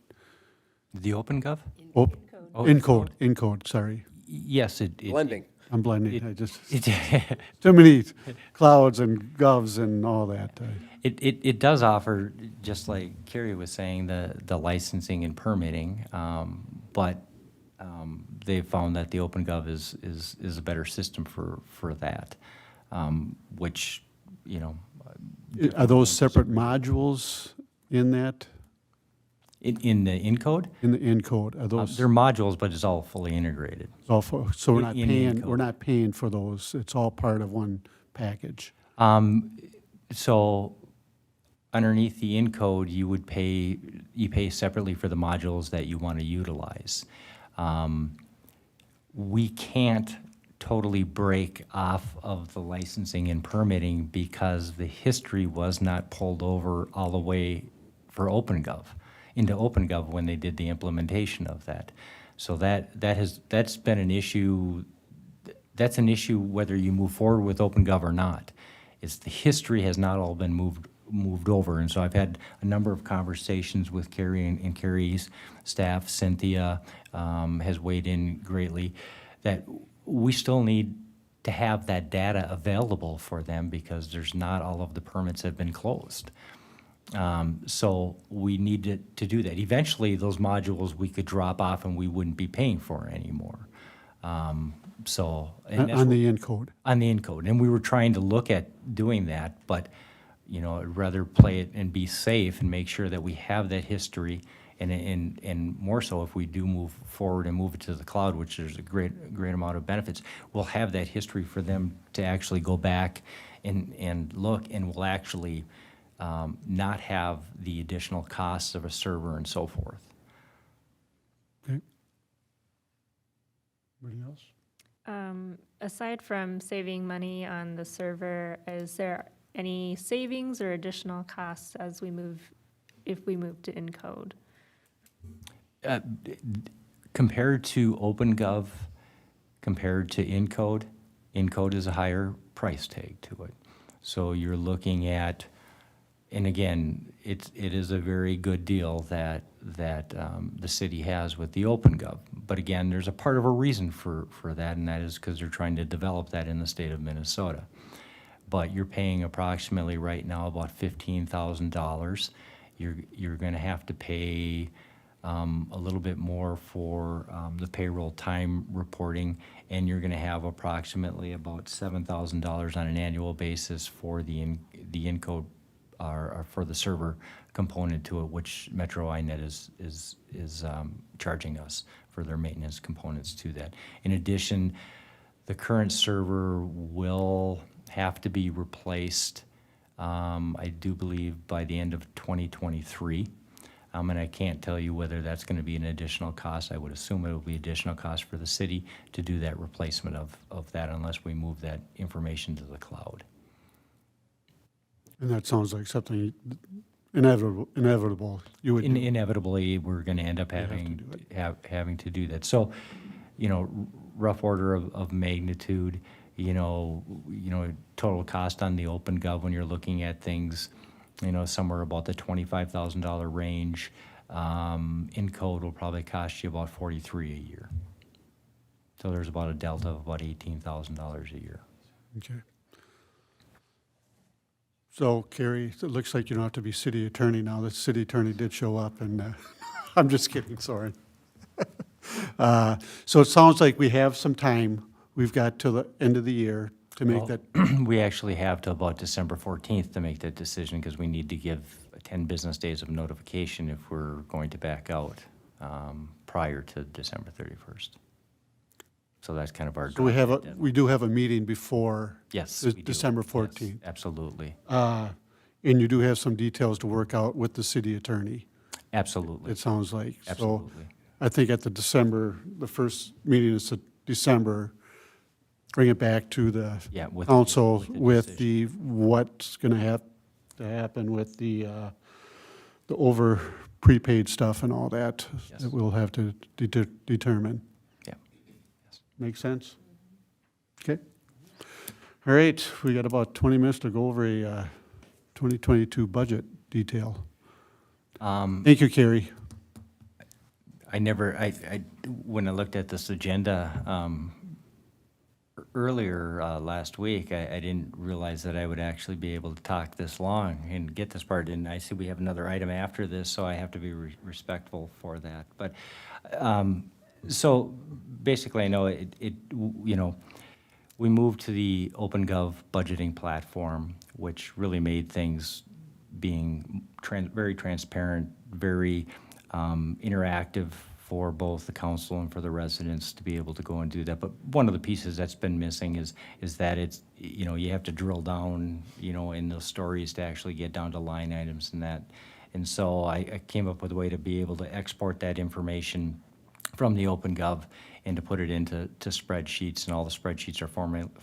The OpenGov? Oh, Oh, Encode, sorry. Yes, it. Blending. I'm blending, It- I just, It, too many clouds and govs and all that. it does offer, just like Carrie was saying, the licensing and permitting, but they've found that the OpenGov is a better system for that, which, Are those separate modules in that, in the Encode, in the Encode? Are those, they're modules, but it's all fully integrated. so we're not in paying, Encode. we're not paying for those, it's all part of one package? So underneath the Encode, you pay separately for the modules that you want to utilize. We can't totally break off of the licensing and permitting because the history was not pulled over all the way for OpenGov, into OpenGov when they did the implementation of that. So that's been an issue. That's an issue whether you move forward with OpenGov or not. It's the history has not all been moved over. And so I've had a number of conversations with Carrie and Carrie's staff. Cynthia has weighed in greatly that we still need to have that data available for them because there's not all of the permits have been closed. So we need to do that. Eventually, those modules we could drop off and we wouldn't be paying for anymore. And that's On the Encode? on the Encode. And we were trying to look at doing that, but, I'd rather play it and be safe and make sure that we have that history. And more so if we do move forward and move it to the cloud, which there's a great amount of benefits, we'll have that history for them to actually go back and look, and we'll actually not have the additional costs of a server and so forth. Okay. Anybody else? Aside from saving money on the server, is there any savings or additional costs as if we move to Encode? Compared to OpenGov, compared to Encode, Encode is a higher price tag to it. So you're looking at, and again, it is a very good deal that the city has with the OpenGov. But again, there's a part of a reason for that, and that is because they're trying to develop that in the state of Minnesota. But you're paying approximately right now about $15,000. You're going to have to pay a little bit more for the payroll time reporting, and you're going to have approximately about $7,000 on an annual basis for the Encode or for the server component to it, which Metro INET is charging us for their maintenance components to that. In addition, the current server will have to be replaced, I do believe, by the end of 2023. And I can't tell you whether that's going to be an additional cost. I would assume it will be additional cost for the city to do that replacement of that unless we move that information to the cloud. And that sounds like something inevitable. You would do. Inevitably, we're going to end up have to having do having to do that. So, rough order of magnitude, total cost on the OpenGov when you're looking at things somewhere about the $25,000 range. In code will probably cost you about 43 a year. So there's about a delta of about $18,000 a year. Okay. So Carrie, it looks like you don't have to be city attorney now. The city attorney did show up and, I'm just kidding, sorry. So it sounds like we have some time. We've got till the end of the year to make Well, that. We actually have till about December 14th to make that decision because we need to give 10 business days of notification if we're going to back out prior to December 31st. So that's kind of our. So deadline. we do have a meeting before Yes, the we do. December Yes, 14th. absolutely. And you do have some details to work out with the city attorney, Absolutely. it sounds like. So Absolutely. I think at the first meeting is December, bring it back to the Yeah, with council with the with decision. the, what's gonna have to happen with the over prepaid stuff and all that. Yes. That we'll have to determine. Yeah. Make sense? Okay. All right, we got about 20 minutes to go over a 2022 budget detail. Thank you, Carrie. When I looked at this agenda earlier last week, I didn't realize that I would actually be able to talk this long and get this part. And I see we have another item after this, so I have to be respectful for that. But, so basically, I know we moved to the OpenGov budgeting platform, which really made things being very transparent, very interactive for both the council and for the residents to be able to go and do that. But one of the pieces that's been missing is that it's, you have to drill down, in those stories to actually get down to line items and that. And so I came up with a way to be able to export that information from the OpenGov and to put it into spreadsheets, and all the spreadsheets are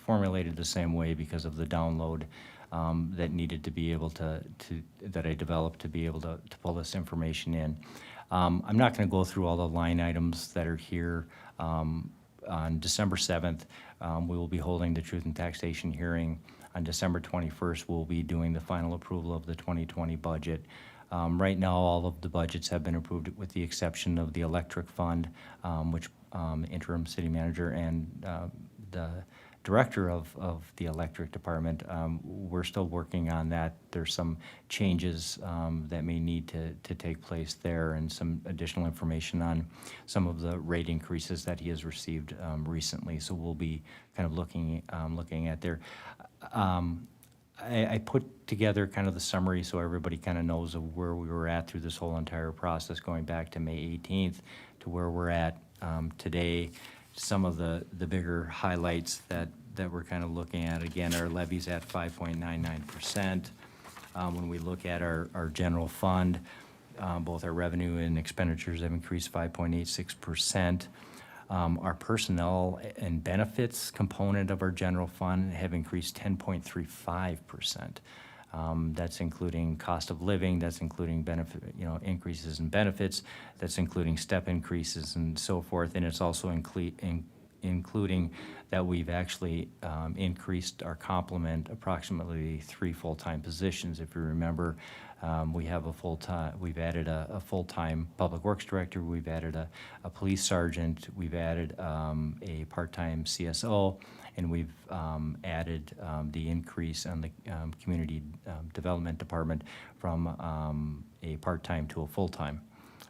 formulated the same way because of the download that needed to be able that I developed to be able to pull this information in. I'm not going to go through all the line items that are here. On December 7th, we will be holding the Truth and Taxation hearing. On December 21st, we'll be doing the final approval of the 2020 budget. Right now, all of the budgets have been approved with the exception of the electric fund, which interim city manager and the director of the electric department, we're still working on that. There's some changes that may need to take place there and some additional information on some of the rate increases that he has received recently. So we'll be kind of looking at there. I put together kind of the summary so everybody kind of knows of where we were at through this whole entire process, going back to May 18th to where we're at today. Some of the bigger highlights that we're kind of looking at, again, our levies at 5.99%. When we look at our general fund, both our revenue and expenditures have increased 5.86%. Our personnel and benefits component of our general fund have increased 10.35%. That's including cost of living, that's including benefit, increases in benefits, that's including step increases and so forth, and it's also including that we've actually increased our complement approximately 3 full-time positions. If you remember, we've added a full-time public works director, we've added a police sergeant, we've added a part-time CSO, and we've added the increase on the community development department from a part-time to a full-time.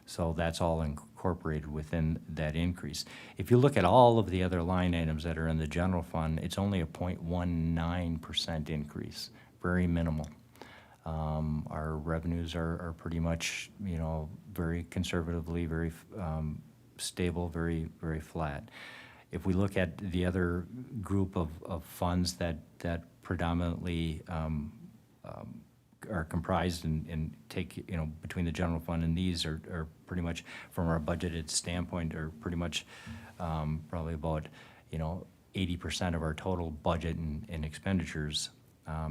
So that's all incorporated within that increase. If you look at all of the other line items that are in the general fund, it's only a 0.19% increase, very minimal. Our revenues are pretty much, very conservatively, very stable, very, very flat. If we look at the other group of funds that predominantly are comprised and take, between the general fund and these are pretty much, from our budgeted standpoint, are pretty much probably about, 80% of our total budget and expenditures,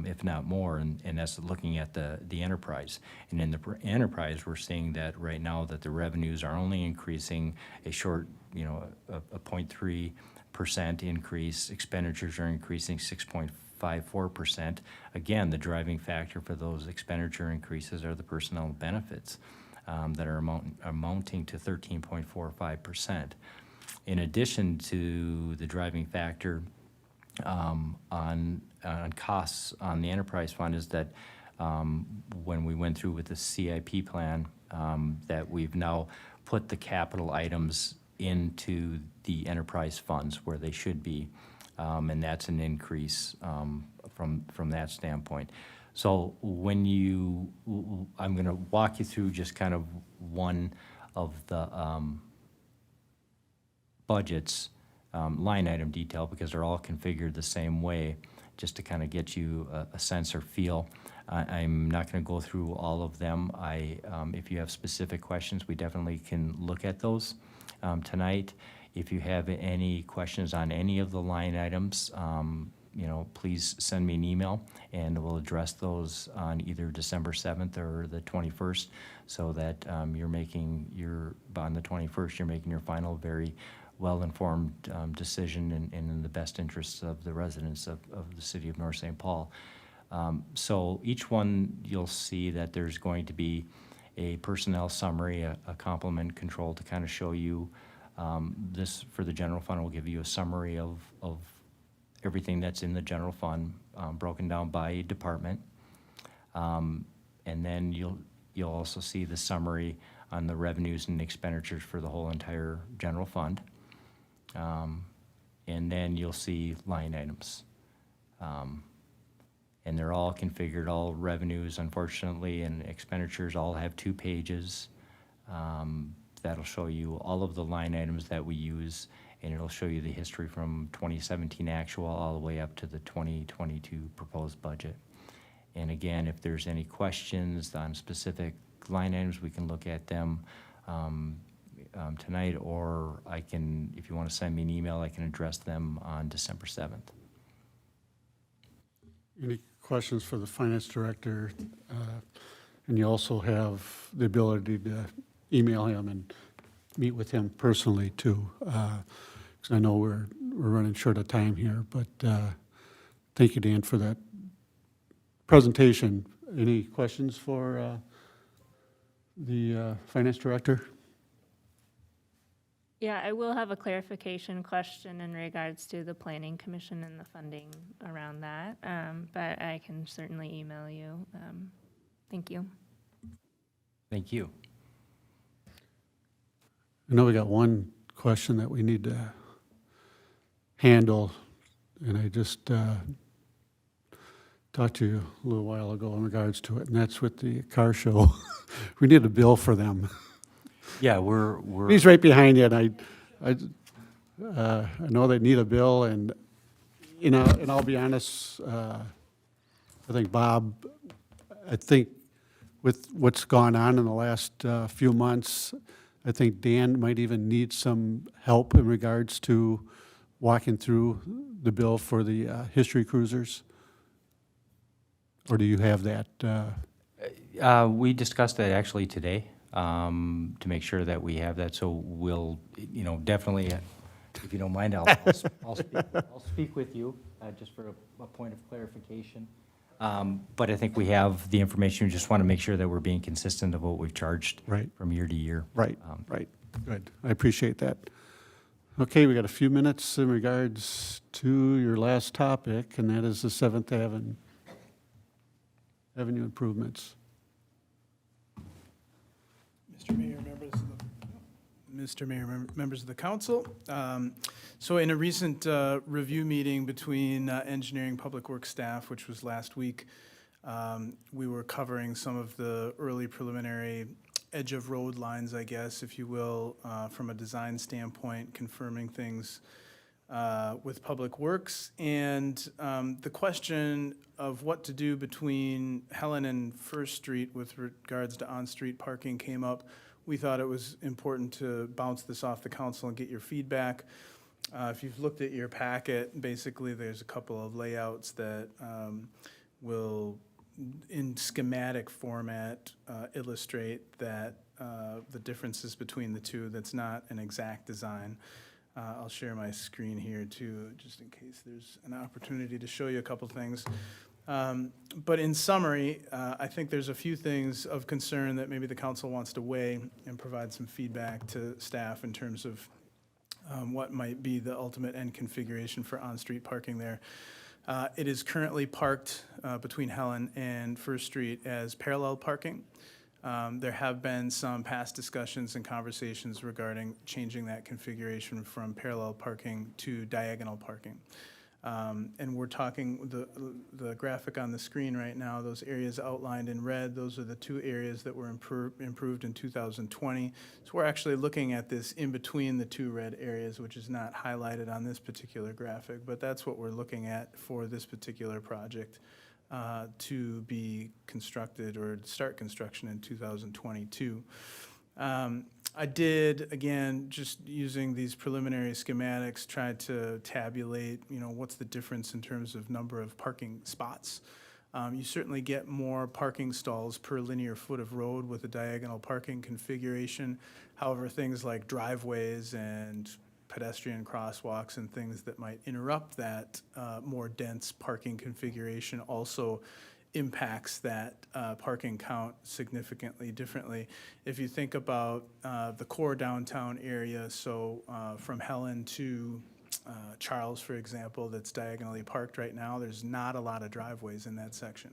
if not more, and that's looking at the enterprise. And in the enterprise, we're seeing that right now that the revenues are only increasing a short, a 0.3% increase. Expenditures are increasing 6.4%. 2.54%. Again, the driving factor for those expenditure increases are the personnel benefits that are amounting to 13.45%. In addition to the driving factor on costs on the enterprise fund is that when we went through with the CIP plan, that we've now put the capital items into the enterprise funds where they should be, and that's an increase from that standpoint. So when I'm going to walk you through just kind of one of the budgets, line item detail, because they're all configured the same way, just to kind of get you a sense or feel. I'm not going to go through all of them. If you have specific questions, we definitely can look at those tonight. If you have any questions on any of the line items, please send me an email, and we'll address those on either December 7th or the 21st, so that on the 21st, you're making your final, very well-informed decision and in the best interests of the residents of the city of North St. Paul. So each one, you'll see that there's going to be a personnel summary, a complement control to kind of show you this. For the general fund, will give you a summary of everything that's in the general fund, broken down by department. And then you'll also see the summary on the revenues and expenditures for the whole entire general fund. And then you'll see line items. And they're all configured, all revenues, unfortunately, and expenditures all have 2 pages. That'll show you all of the line items that we use, and it'll show you the history from 2017 actual all the way up to the 2022 proposed budget. And again, if there's any questions on specific line items, we can look at them tonight, or if you want to send me an email, I can address them on December 7th. Any questions for the finance director? And you also have the ability to email him and meet with him personally too, because I know we're running short of time here. But thank you, Dan, for that presentation. Any questions for the finance director? Yeah, I will have a clarification question in regards to the planning commission and the funding around that, but I can certainly email you. Thank you. Thank you. I know we got one question that we need to handle, and I just talked to you a little while ago in regards to it, and that's with the car show. We need a bill for them. Yeah, we're. He's right behind you, and I know they need a bill, and and I'll be honest, I think Bob, with what's gone on in the last few months, I think Dan might even need some help in regards to walking through the bill for the history cruisers. Or do you have that? We discussed that actually today, to make sure that we have that. So we'll, definitely, if you don't mind, I'll speak with you just for a point of clarification. But I think we have the information. We just want to make sure that we're being consistent of what we've charged from year to year. Right. Good. I appreciate that. Okay, we got a few minutes in regards to your last topic, and that is the 7th Avenue improvements. Mr. Mayor, members of the council. So in a recent review meeting between engineering public works staff, which was last week, we were covering some of the early preliminary edge of road lines, I guess, if you will, from a design standpoint, confirming things with Public Works. And the question of what to do between Helen and First Street with regards to on-street parking came up. We thought it was important to bounce this off the council and get your feedback. If you've looked at your packet, basically there's a couple of layouts that will, in schematic format, illustrate that the differences between the two. That's not an exact design. I'll share my screen here too, just in case there's an opportunity to show you a couple things. But in summary, I think there's a few things of concern that maybe the council wants to weigh and provide some feedback to staff in terms of what might be the ultimate end configuration for on-street parking there. It is currently parked between Helen and First Street as parallel parking. There have been some past discussions and conversations regarding changing that configuration from parallel parking to diagonal parking. And we're talking, the graphic on the screen right now, those areas outlined in red, those are the two areas that were improved in 2020. So we're actually looking at this in between the two red areas, which is not highlighted on this particular graphic, but that's what we're looking at for this particular project to be constructed or start construction in 2022. I did, again, just using these preliminary schematics, try to tabulate, what's the difference in terms of number of parking spots. You certainly get more parking stalls per linear foot of road with a diagonal parking configuration. However, things like driveways and pedestrian crosswalks and things that might interrupt that more dense parking configuration also impacts that parking count significantly differently. If you think about the core downtown area, so from Helen to Charles, for example, that's diagonally parked right now, there's not a lot of driveways in that section.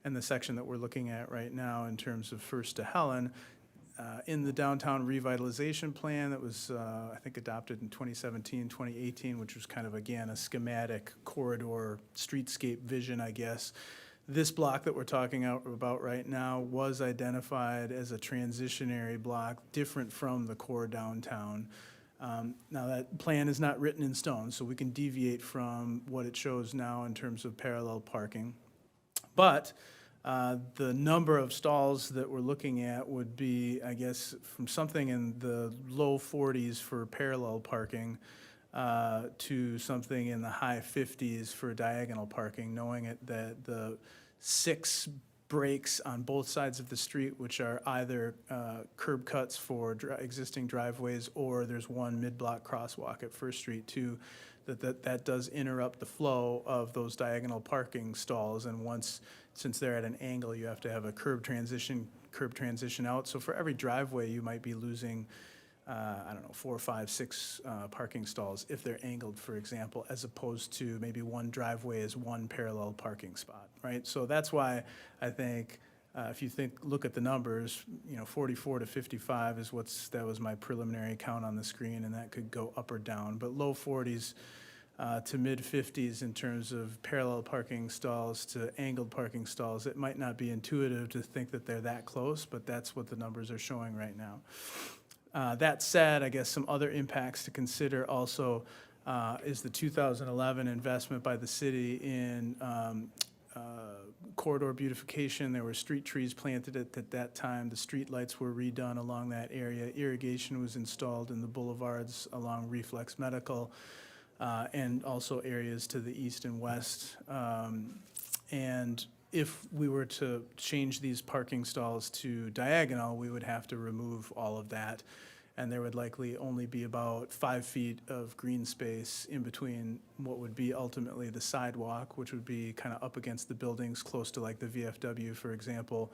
And the section that we're looking at right now in terms of First to Helen, in the downtown revitalization plan that was, I think, adopted in 2017, 2018, which was kind of, again, a schematic corridor streetscape vision, I guess. This block that we're talking about right now was identified as a transitionary block, different from the core downtown. Now, that plan is not written in stone, so we can deviate from what it shows now in terms of parallel parking. But the number of stalls that we're looking at would be, I guess, from something in the low 40s for parallel parking to something in the high 50s for diagonal parking, knowing that the 6 breaks on both sides of the street, which are either curb cuts for existing driveways, or there's one mid-block crosswalk at First Street too, that does interrupt the flow of those diagonal parking stalls. And since they're at an angle, you have to have a curb transition out. So for every driveway, you might be losing 4, 5, 6 parking stalls if they're angled, for example, as opposed to maybe one driveway is one parallel parking spot, right? So that's why I think if you look at the numbers, 44 to 55 is that was my preliminary count on the screen, and that could go up or down, but low 40s to mid 50s in terms of parallel parking stalls to angled parking stalls. It might not be intuitive to think that they're that close, but that's what the numbers are showing right now. That said, I guess some other impacts to consider also is the 2011 investment by the city in corridor beautification. There were street trees planted at that time. The street lights were redone along that area. Irrigation was installed in the boulevards along Reflex Medical and also areas to the east and west. And if we were to change these parking stalls to diagonal, we would have to remove all of that. And there would likely only be about 5 feet of green space in between what would be ultimately the sidewalk, which would be kind of up against the buildings close to like the VFW, for example,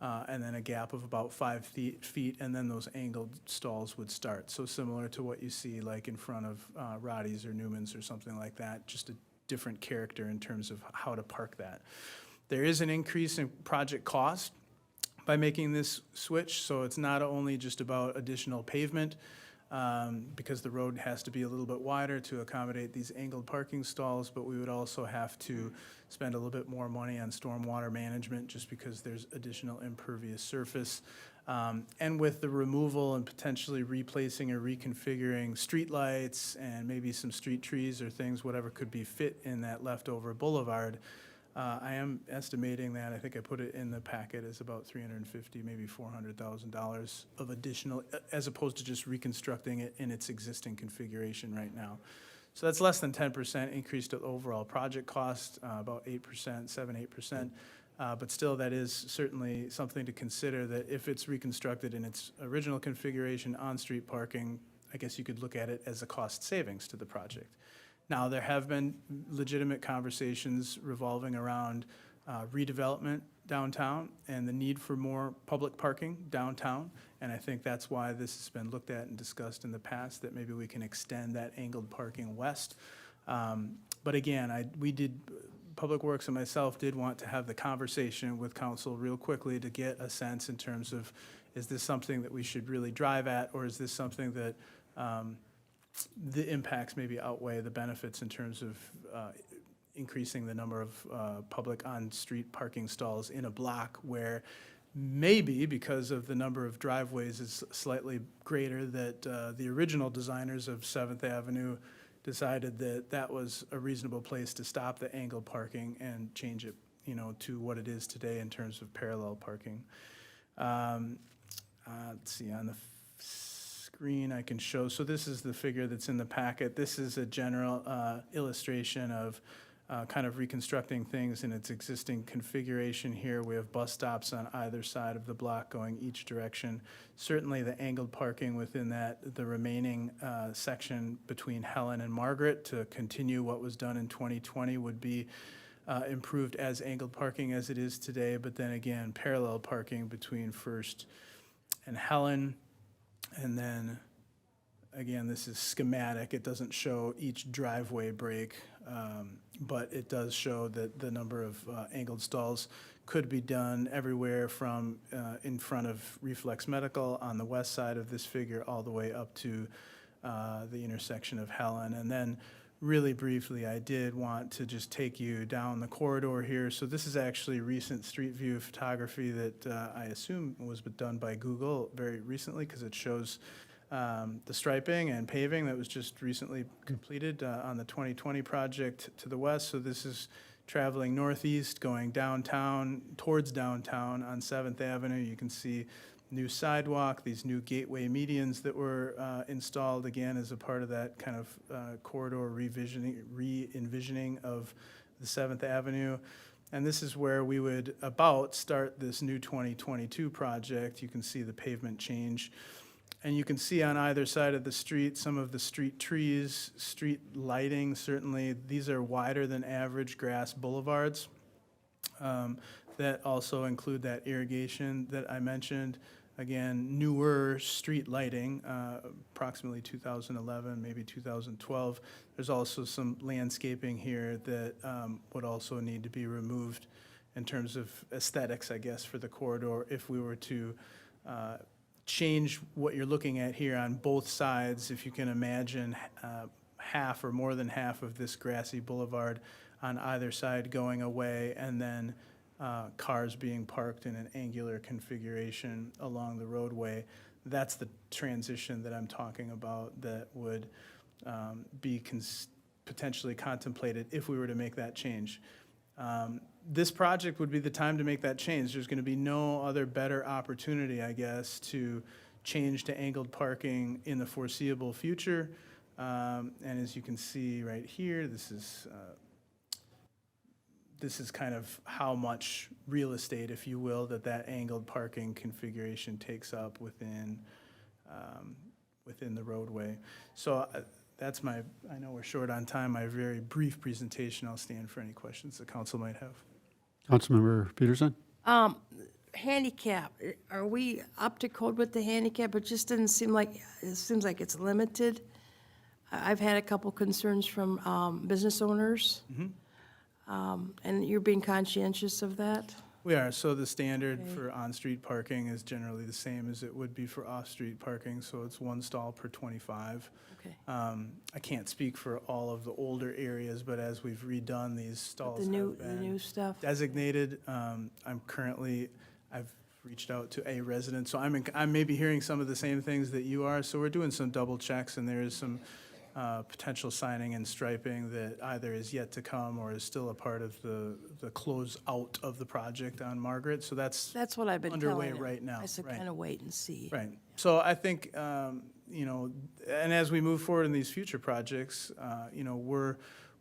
and then a gap of about 5 feet, and then those angled stalls would start. So similar to what you see like in front of Roddy's or Newman's or something like that, just a different character in terms of how to park that. There is an increase in project cost by making this switch, so it's not only just about additional pavement, because the road has to be a little bit wider to accommodate these angled parking stalls, but we would also have to spend a little bit more money on stormwater management just because there's additional impervious surface. And with the removal and potentially replacing or reconfiguring streetlights and maybe some street trees or things, whatever could be fit in that leftover boulevard, I am estimating that, I think I put it in the packet, as about $350,000, maybe $400,000 of additional, as opposed to just reconstructing it in its existing configuration right now. So that's less than 10% increase to overall project cost, about 8%, 7-8%. But still, that is certainly something to consider, that if it's reconstructed in its original configuration, on-street parking, I guess you could look at it as a cost savings to the project. Now, there have been legitimate conversations revolving around redevelopment downtown and the need for more public parking downtown. And I think that's why this has been looked at and discussed in the past, that maybe we can extend that angled parking west. But again, Public Works and myself did want to have the conversation with council real quickly to get a sense in terms of, is this something that we should really drive at, or is this something that the impacts maybe outweigh the benefits in terms of increasing the number of public on-street parking stalls in a block where maybe because of the number of driveways is slightly greater, that the original designers of 7th Avenue decided that that was a reasonable place to stop the angled parking and change it, to what it is today in terms of parallel parking. Let's see, on the screen I can show, so this is the figure that's in the packet. This is a general illustration of kind of reconstructing things in its existing configuration here. We have bus stops on either side of the block going each direction. Certainly the angled parking within that, the remaining section between Helen and Margaret to continue what was done in 2020 would be improved as angled parking as it is today, but then again, parallel parking between First and Helen. And then, again, this is schematic. It doesn't show each driveway break, but it does show that the number of angled stalls could be done everywhere from in front of Reflex Medical on the west side of this figure all the way up to the intersection of Helen. And then really briefly, I did want to just take you down the corridor here. So this is actually recent street view photography that I assume was done by Google very recently, because it shows the striping and paving that was just recently completed on the 2020 project to the west. So this is traveling northeast, going downtown, towards downtown on 7th Avenue. You can see new sidewalk, these new gateway medians that were installed again as a part of that kind of corridor re-envisioning of the 7th Avenue. And this is where we would about start this new 2022 project. You can see the pavement change. And you can see on either side of the street some of the street trees, street lighting. Certainly, these are wider than average grass boulevards that also include that irrigation that I mentioned. Again, newer street lighting, approximately 2011, maybe 2012. There's also some landscaping here that would also need to be removed in terms of aesthetics, I guess, for the corridor if we were to change what you're looking at here on both sides. If you can imagine half or more than half of this grassy boulevard on either side going away, and then cars being parked in an angular configuration along the roadway. That's the transition that I'm talking about that would be potentially contemplated if we were to make that change. This project would be the time to make that change. There's going to be no other better opportunity, I guess, to change to angled parking in the foreseeable future. And as you can see right here, this is kind of how much real estate, if you will, that angled parking configuration takes up within the roadway. So that's I know we're short on time, my very brief presentation. I'll stand for any questions the council might have. Councilmember Peterson? Handicap, are we up to code with the handicap? It just doesn't seem like, it seems like it's limited. I've had a couple concerns from business owners. And you're being conscientious of that? We are. So the standard for on-street parking is generally the same as it would be for off-street parking, so it's 1 stall per 25. Okay. I can't speak for all of the older areas, but as we've redone, these stalls The have new been stuff? designated. I've reached out to a resident, so I'm maybe hearing some of the same things that you are. So we're doing some double checks, and there is some potential signing and striping that either is yet to come or is still a part of the close out of the project on Margaret. So that's That's what I've been telling underway him. right now. I said, Right. kind of wait and see. Right. So I think, and as we move forward in these future projects,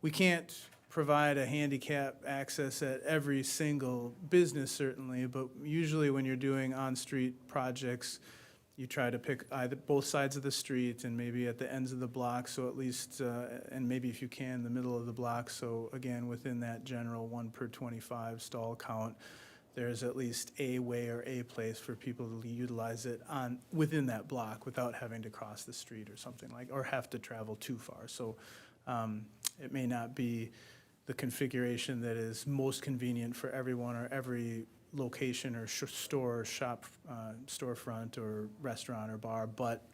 we can't provide a handicap access at every single business, certainly, but usually when you're doing on-street projects, you try to pick either, both sides of the street and maybe at the ends of the block, so at least, and maybe if you can, the middle of the block, so again, within that general 1 per 25 stall count, there's at least a way or a place for people to utilize it within that block without having to cross the street or something like, or have to travel too far. So it may not be the configuration that is most convenient for everyone or every location or store, shop, storefront or restaurant or bar, but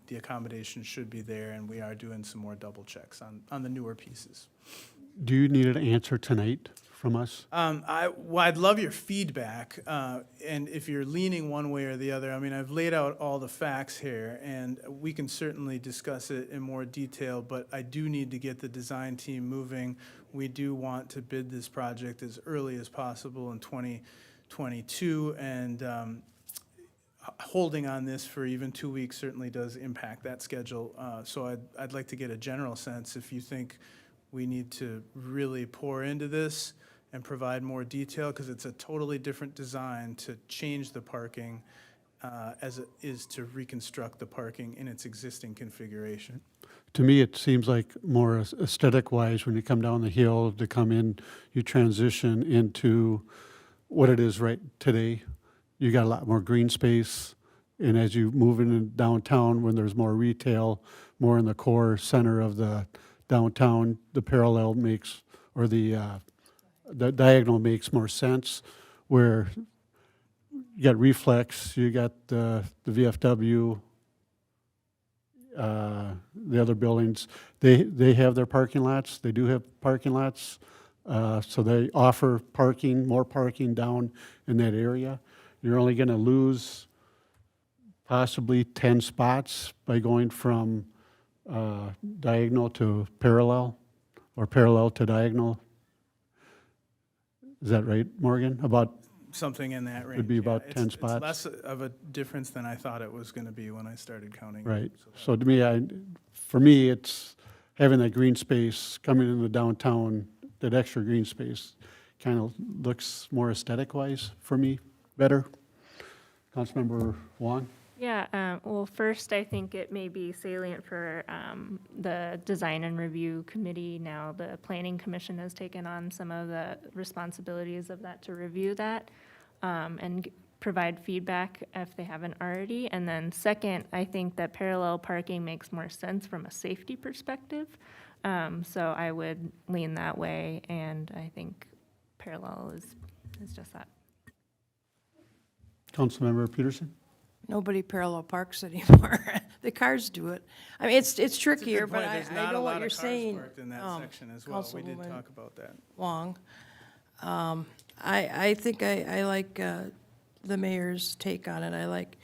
the accommodation should be there, and we are doing some more double checks on the newer pieces. Do you need an answer tonight from us? I'd love your feedback, and if you're leaning one way or the other, I mean, I've laid out all the facts here, and we can certainly discuss it in more detail, but I do need to get the design team moving. We do want to bid this project as early as possible in 2022, and holding on this for even 2 weeks certainly does impact that schedule. So I'd like to get a general sense if you think we need to really pour into this and provide more detail, because it's a totally different design to change the parking as it is to reconstruct the parking in its existing configuration. To me, it seems like more aesthetic-wise, when you come down the hill to come in, you transition into what it is right today. You got a lot more green space, and as you move in downtown, when there's more retail, more in the core center of the downtown, the parallel makes, or the diagonal makes more sense, where you got Reflex, you got the VFW, the other buildings, they have their parking lots. They do have parking lots, so they offer parking, more parking down in that area. You're only going to lose possibly 10 spots by going from diagonal to parallel, or parallel to diagonal. Is that right, Morgan? About Something in that range. Would be yeah. about 10 It's spots. less of a difference than I thought it was going to be when I started counting. right. So So to me, for me, it's having that green space coming into downtown, that extra green space kind of looks more aesthetic-wise for me better. Councilmember Wong? Yeah, well, first, I think it may be salient for the Design and Review Committee. Now, the Planning Commission has taken on some of the responsibilities of that to review that and provide feedback if they haven't already. And then second, I think that parallel parking makes more sense from a safety perspective. So I would lean that way, and I think parallel is just that. Councilmember Peterson? Nobody parallel parks anymore. The cars do it. I mean, it's It's a trickier, good but point. I There's not a know lot what of you're cars saying. parked in that section as well. We did Councilwoman talk about that. Wong. I think I like the mayor's take on it. I like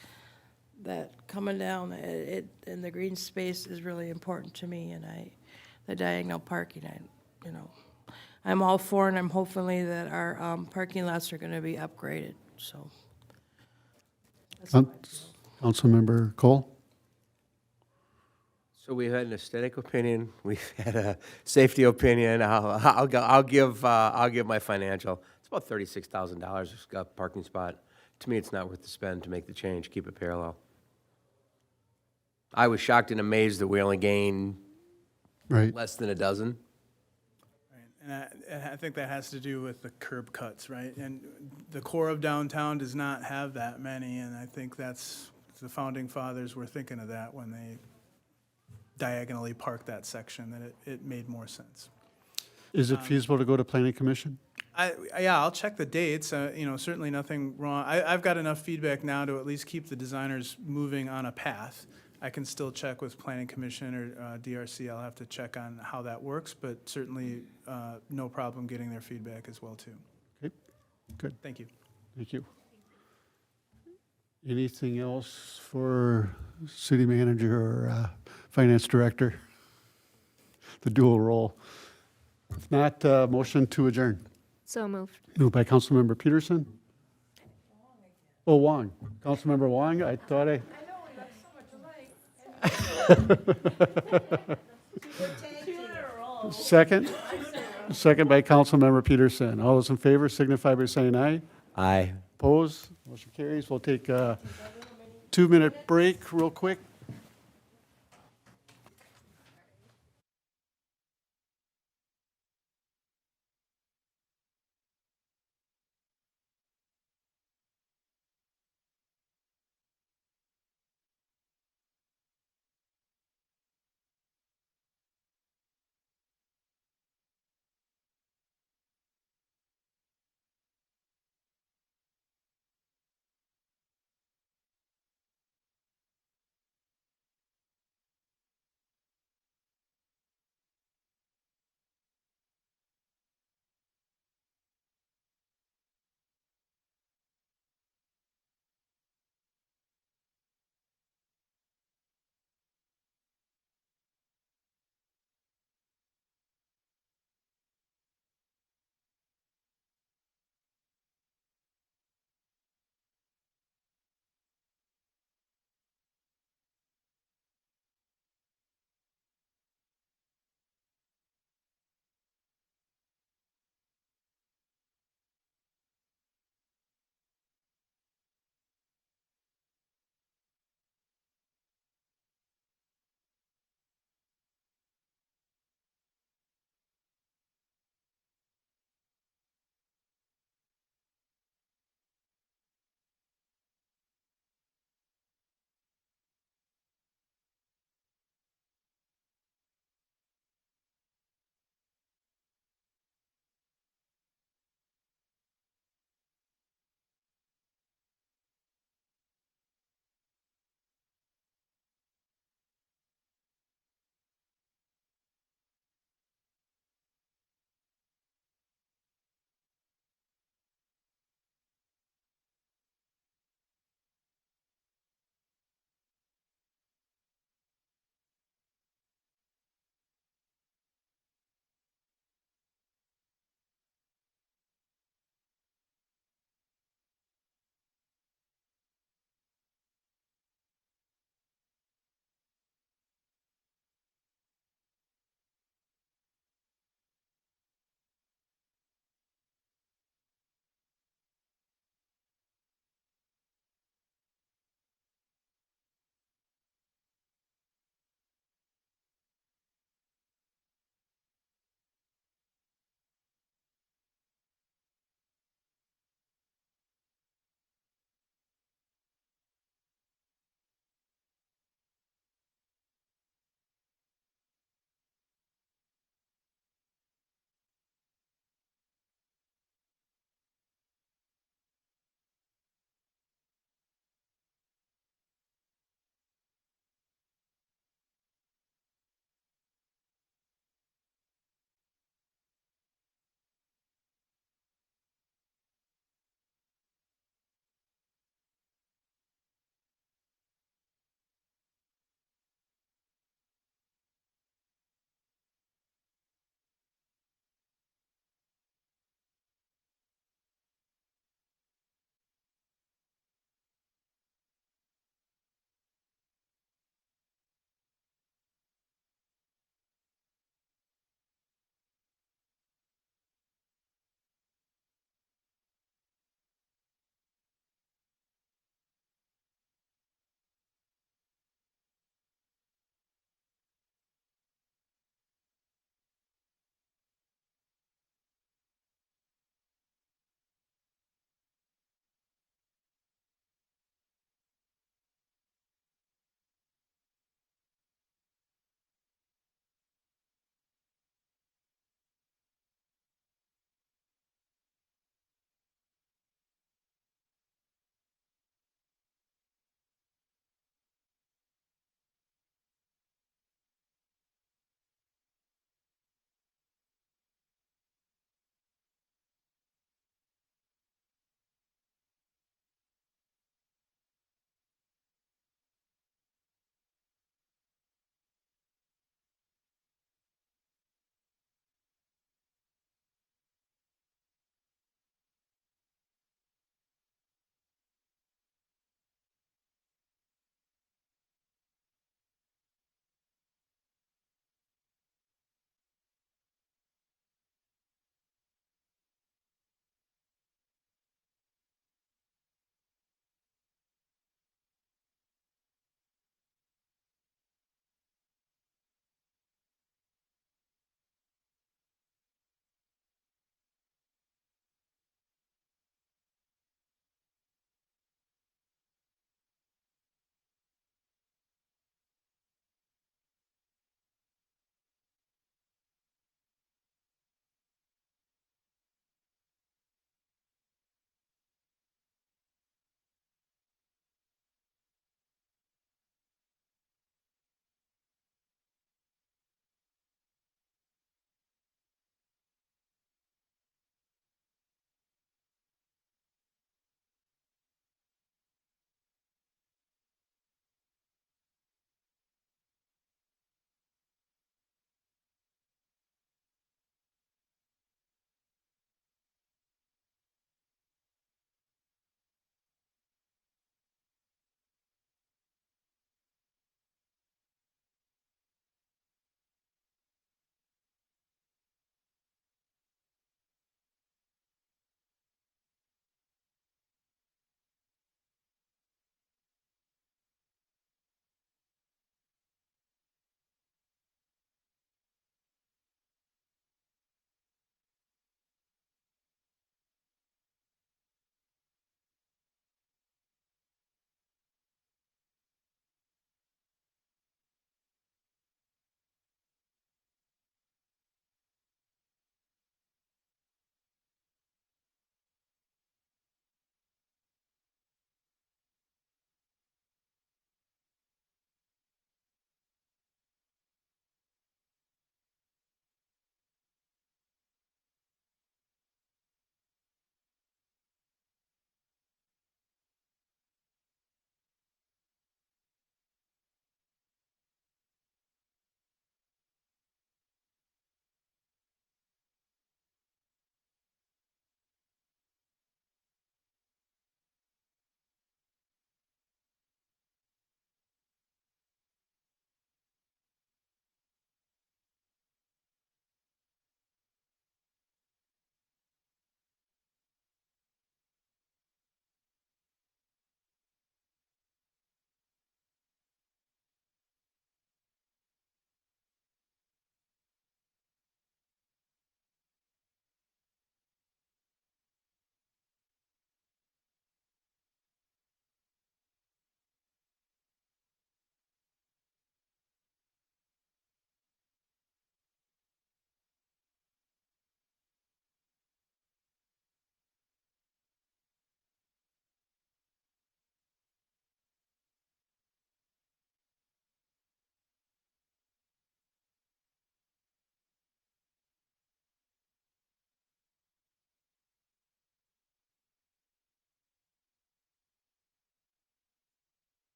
that coming down, and the green space is really important to me, and the diagonal parking, I'm all for, and I'm hopefully that our parking lots are gonna be upgraded, so. Councilmember Cole? So we've had an aesthetic opinion, we've had a safety opinion, I'll give my financial. It's about $36,000 a parking spot. To me, it's not worth the spend to make the change, keep it parallel. I was shocked and amazed that we only gained Right. less than a dozen. Right, and I think that has to do with the curb cuts, right? And the core of downtown does not have that many, and I think that's, the founding fathers were thinking of that when they diagonally parked that section, that it made more sense. Is it feasible to go to planning commission? Yeah, I'll check the dates, certainly nothing wrong. I've got enough feedback now to at least keep the designers moving on a path. I can still check with planning commission or DRC. I'll have to check on how that works, but certainly no problem getting their feedback as well, too. Okay, good, Thank you. thank you. Anything else for city manager or finance director? The dual role. If not, motion to adjourn. So moved. Moved by Councilmember Peterson. Oh, Wong. Councilmember Wong, I thought I. Second? Second by Councilmember Peterson. All those in favor signify by saying aye. Aye. Opposed? Motion carries. We'll take 2-minute break real quick.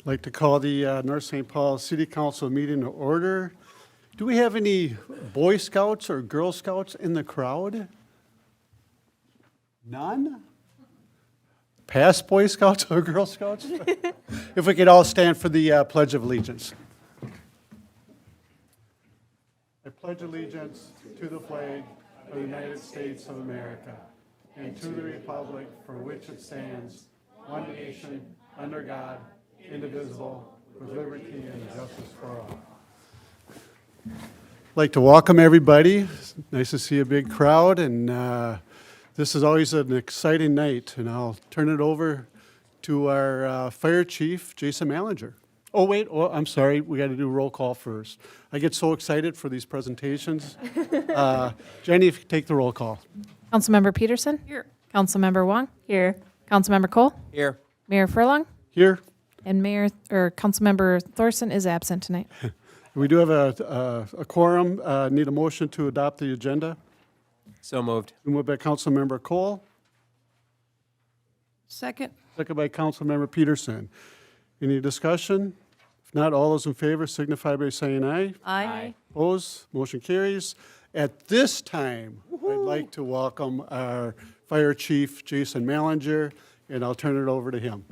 I'd like to call the North St. Paul City Council meeting to order. Do we have any Boy Scouts or Girl Scouts in the crowd? None? Past Boy Scouts or Girl Scouts? If we could all stand for the Pledge of Allegiance. I pledge allegiance to the flag of the United States of America and to the republic for which it stands, one nation, under God, indivisible, with liberty and justice for all. I'd like to welcome everybody. It's nice to see a big crowd, and this is always an exciting night, and I'll turn it over to our Fire Chief, Jason Malinger. Oh, wait, I'm sorry, we got to do roll call first. I get so excited for these presentations. Jenny, if you take the roll call. Councilmember Peterson? Here. Councilmember Wong? Here. Councilmember Cole? Here. Mayor Furlong? Here, And Councilmember Thorson is absent tonight. we do have a quorum. Need a motion to adopt the agenda. So moved. Moved by Councilmember Cole, Second? second by Councilmember Peterson. Any discussion? If not, all those in favor signify by saying aye. Aye. Opposed? Motion carries. At this time, I'd like to welcome our Fire Chief, Jason Malinger, and I'll turn it over to him.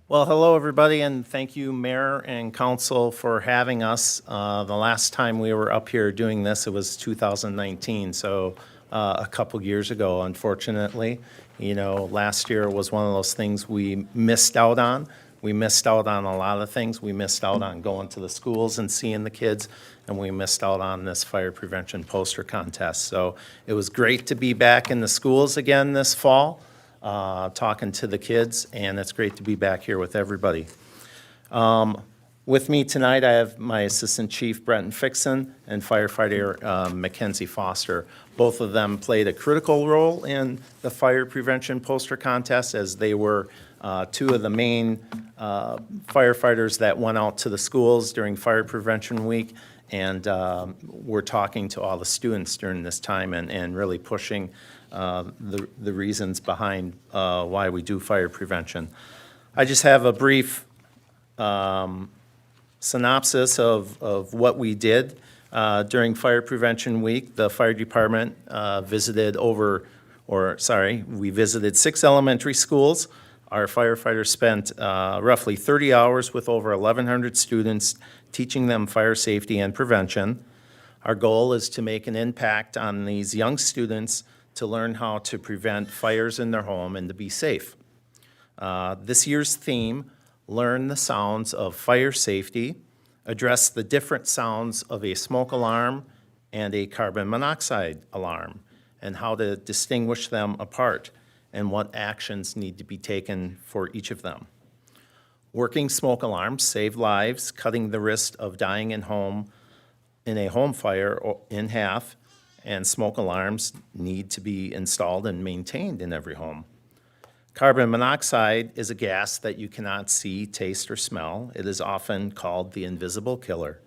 Well, hello, everybody, and thank you, Mayor and Council, for having us. The last time we were up here doing this, it was 2019, so a couple years ago, unfortunately. You know, last year was one of those things we missed out on. We missed out on a lot of things. We missed out on going to the schools and seeing the kids, and we missed out on this fire prevention poster contest. So it was great to be back in the schools again this fall, talking to the kids, and it's great to be back here with everybody. With me tonight, I have my Assistant Chief, Brenton Fixon, and firefighter Mackenzie Foster. Both of them played a critical role in the fire prevention poster contest, as they were two of the main firefighters that went out to the schools during Fire Prevention Week, and were talking to all the students during this time and really pushing the reasons behind why we do fire prevention. I just have a brief synopsis of what we did during Fire Prevention Week. The fire department we visited 6 elementary schools. Our firefighters spent roughly 30 hours with over 1,100 students, teaching them fire safety and prevention. Our goal is to make an impact on these young students to learn how to prevent fires in their home and to be safe. This year's theme, Learn the Sounds of Fire Safety, address the different sounds of a smoke alarm and a carbon monoxide alarm, and how to distinguish them apart, and what actions need to be taken for each of them. Working smoke alarms save lives, cutting the risk of dying in a home fire in half, and smoke alarms need to be installed and maintained in every home. Carbon monoxide is a gas that you cannot see, taste, or smell. It is often called the invisible killer.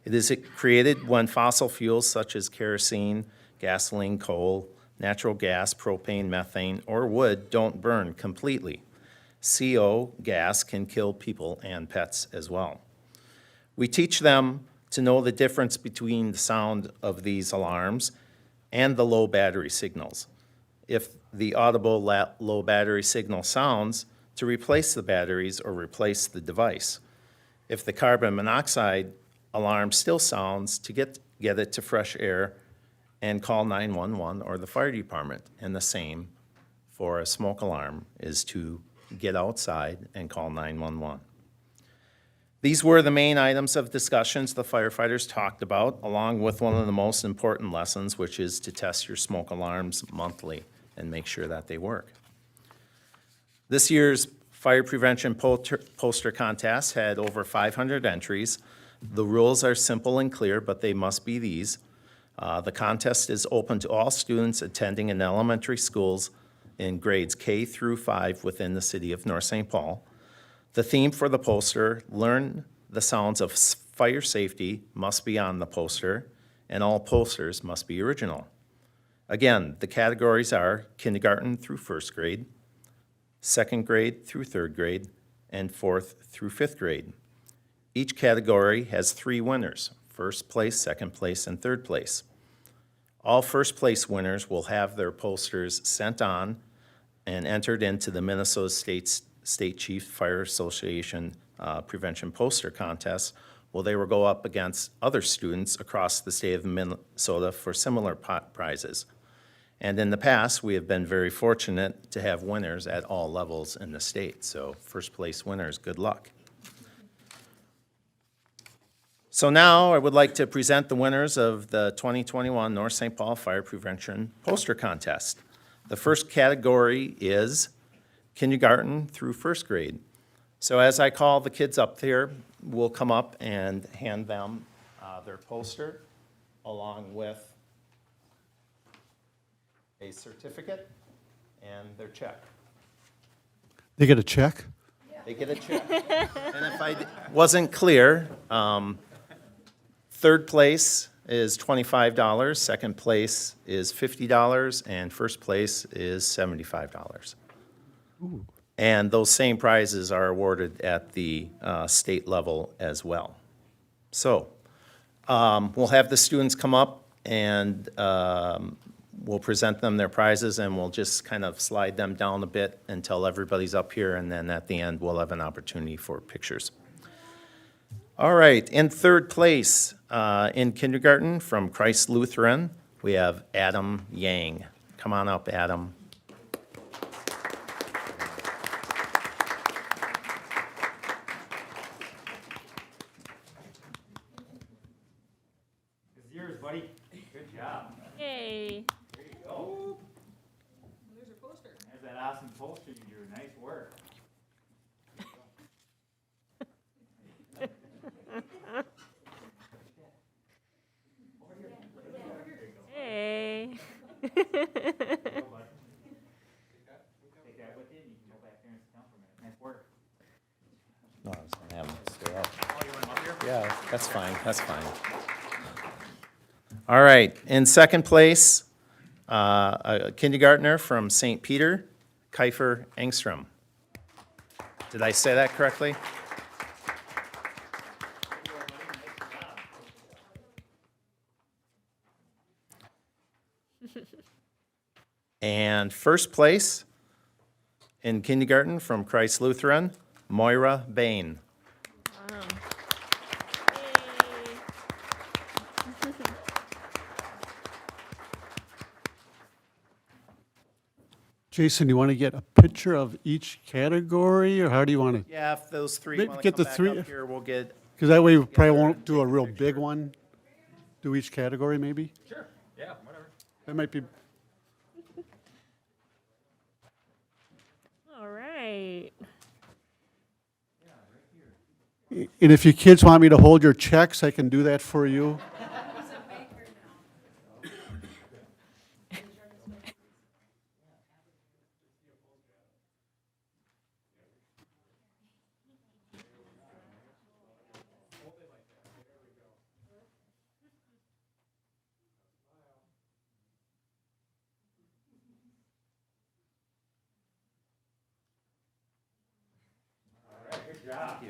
It is created when fossil fuels such as kerosene, gasoline, coal, natural gas, propane, methane, or wood don't burn completely. CO gas can kill people and pets as well. We teach them to know the difference between the sound of these alarms and the low battery signals. If the audible low battery signal sounds, to replace the batteries or replace the device. If the carbon monoxide alarm still sounds, to get it to fresh air and call 911 or the fire department. And the same for a smoke alarm is to get outside and call 911. These were the main items of discussions the firefighters talked about, along with one of the most important lessons, which is to test your smoke alarms monthly and make sure that they work. This year's fire prevention poster contest had over 500 entries. The rules are simple and clear, but they must be these. The contest is open to all students attending in elementary schools in grades K through 5 within the city of North St. Paul. The theme for the poster, Learn the Sounds of Fire Safety, must be on the poster, and all posters must be original. Again, the categories are kindergarten through 1st grade, 2nd grade through 3rd grade, and 4th through 5th grade. Each category has 3 winners: first place, second place, and third place. All first place winners will have their posters sent on and entered into the Minnesota State Chief Fire Association Prevention Poster Contest, where they will go up against other students across the state of Minnesota for similar prizes. And in the past, we have been very fortunate to have winners at all levels in the state. So first place winners, good luck. So now I would like to present the winners of the 2021 North St. Paul Fire Prevention Poster Contest. The first category is kindergarten through 1st grade. So as I call the kids up there, we'll come up and hand them their poster along with a certificate and their check. They get a check? They get a check. And if I wasn't clear, 3rd place is $25, second place is $50, and first place is $75. And those same prizes are awarded at the state level as well. So we'll have the students come up and we'll present them their prizes, and we'll just kind of slide them down a bit until everybody's up here, and then at the end, we'll have an opportunity for pictures. All right, in 3rd place in kindergarten from Christ Lutheran, we have Adam Yang. Come on up, Adam. It's yours, buddy. Good job. Yay. There you go. There's your poster. There's that awesome poster you drew. Nice work. Hey. Take that with you, and you can go back there and sit down for a minute. Nice work. No, I was gonna have them stay up. Oh, you want them up here? Yeah, that's fine, that's fine. All right, in 2nd place, a kindergartner from St. Peter, Kiefer Engstrom. Did I say that correctly? And 1st place in kindergarten from Christ Lutheran, Moira Bain. Jason, you want to get a picture of each category, or how do you want to? Yeah, if those 3 Maybe want to get come the back 3 up here, we'll get, Because that way we probably won't do a real big one. Do each category, maybe? Sure. Yeah, whatever. That might be, All right. and if you kids want me to hold your checks, I can do that for you. Good job.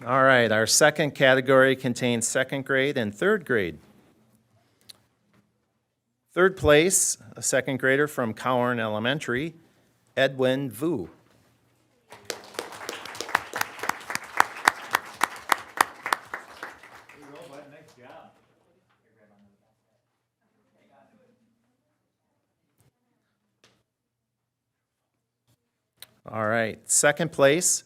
all right, our second category contains 2nd grade and 3rd grade. 3rd place, a 2nd grader from Cowan Elementary, Edwin Vu. There you go, bud. Nice job. All right, 2nd place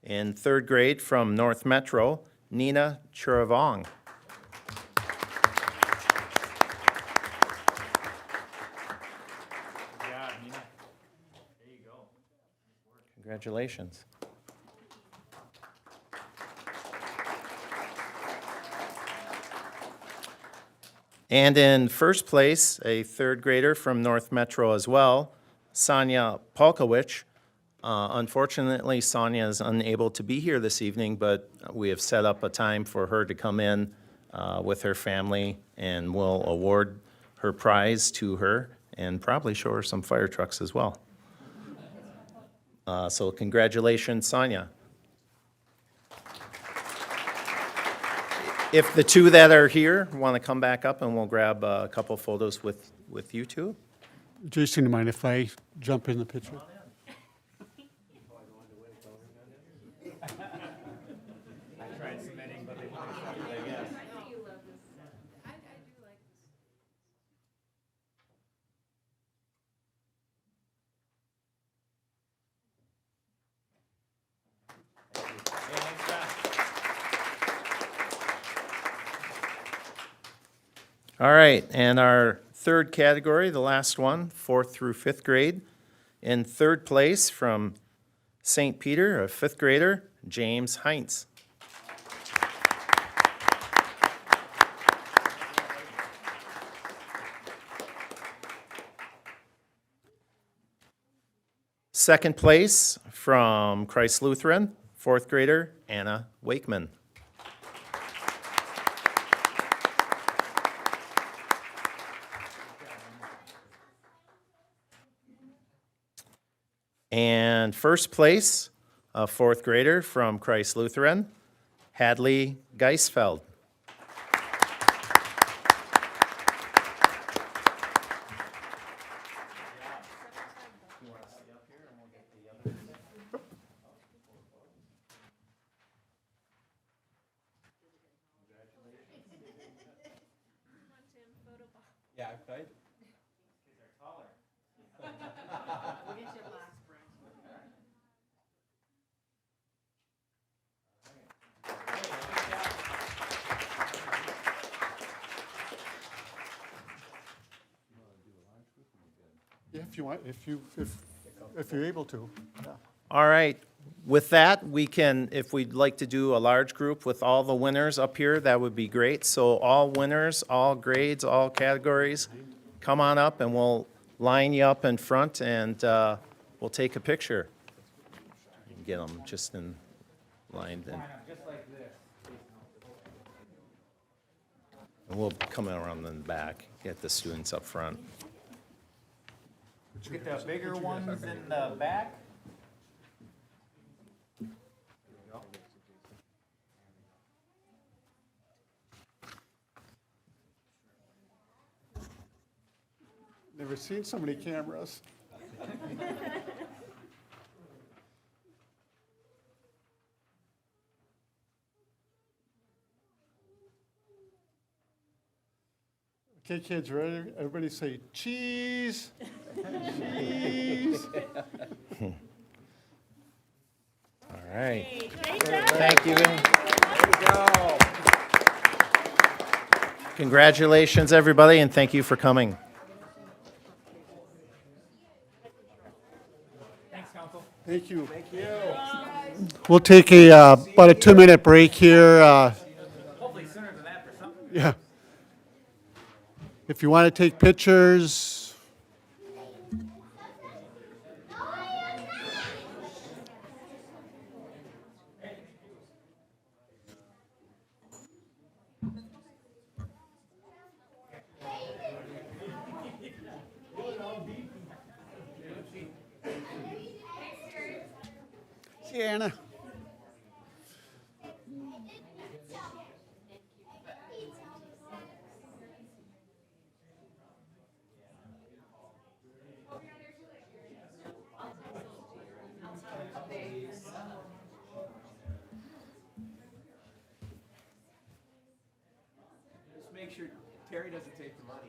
in 3rd grade from North Metro, Nina Churavong. Good job, Nina. There you go. Congratulations. And in 1st place, a 3rd grader from North Metro as well, Sonia Polkowicz. Unfortunately, Sonia is unable to be here this evening, but we have set up a time for her to come in with her family, and we'll award her prize to her. and probably show her some fire trucks as well. So congratulations, Sonia. If the two that are here want to come back up, and we'll grab a couple photos with you two. Jason, you mind if I jump in the picture? All right, and our third category, the last one, 4th through 5th grade. In third place from St. Peter, a 5th grader, James Heinz. Second place from Christ Lutheran, 4th grader, Anna Wakeman. And first place, a 4th grader from Christ Lutheran, Hadley Geisfeld. Yeah, if you want, if you're able to. Yeah. All right, with that, we can, if we'd like to do a large group with all the winners up here, that would be great. So all winners, all grades, all categories, come on up and we'll line you up in front and we'll take a picture. Get them just in line then. And we'll come around in the back, get the students up front. Get the bigger ones in the back. Never seen so many cameras. Okay, kids, ready? Everybody say cheese. Cheese. All right. Great job. Thank you. Congratulations, everybody, and thank you for coming. Thank you. Thank you. We'll take a about a 2-minute break here. Hopefully sooner than that for something. Yeah. If you want to take pictures. See you, Anna. Just make sure Terry doesn't take the money.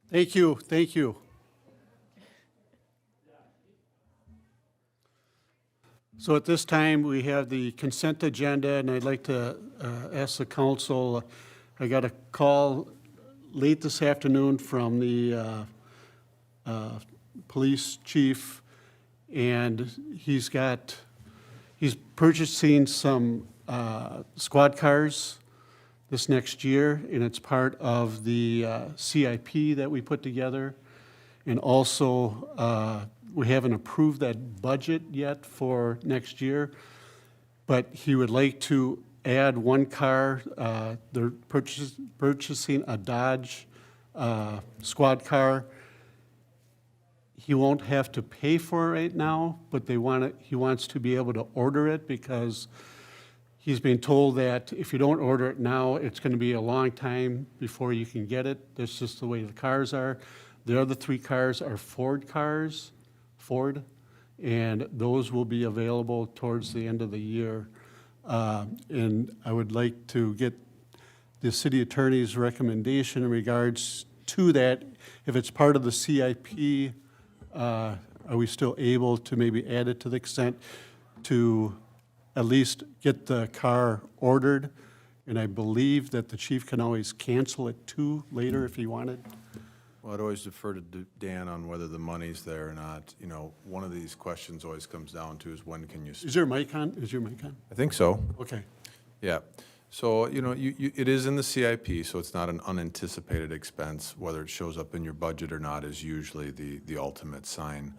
Thank you, thank you. So at this time, we have the consent agenda, and I'd like to ask the council, I got a call late this afternoon from the police chief, and he's purchasing some squad cars this next year, and it's part of the CIP that we put together. And also, we haven't approved that budget yet for next year, but he would like to add one car. They're purchasing a Dodge squad car. He won't have to pay for it right now, but he wants to be able to order it because he's been told that if you don't order it now, it's going to be a long time before you can get it. That's just the way the cars are. The other 3 cars are Ford cars, and those will be available towards the end of the year. And I would like to get the city attorney's recommendation in regards to that. If it's part of the CIP, are we still able to maybe add it to the consent to at least get the car ordered? And I believe that the chief can always cancel it too later if he wanted. Well, I'd always defer to Dan on whether the money's there or not. You know, one of these questions always comes down to is when can you, Is there a mic on? Is your mic on? I think so, Okay. yeah. So, you know, it is in the CIP, so it's not an unanticipated expense. Whether it shows up in your budget or not is usually the ultimate sign.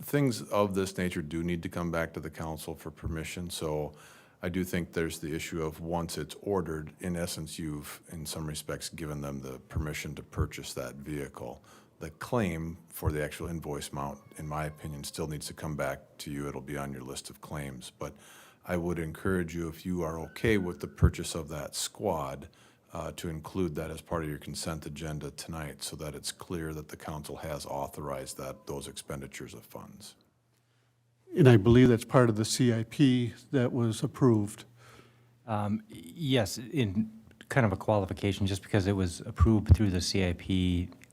Things of this nature do need to come back to the council for permission, so I do think there's the issue of once it's ordered, in essence, you've, in some respects, given them the permission to purchase that vehicle. The claim for the actual invoice amount, in my opinion, still needs to come back to you. It'll be on your list of claims. But I would encourage you, if you are okay with the purchase of that squad, to include that as part of your consent agenda tonight so that it's clear that the council has authorized those expenditures of funds. And I believe that's part of the CIP that was approved. Yes, in kind of a qualification, just because it was approved through the CIP,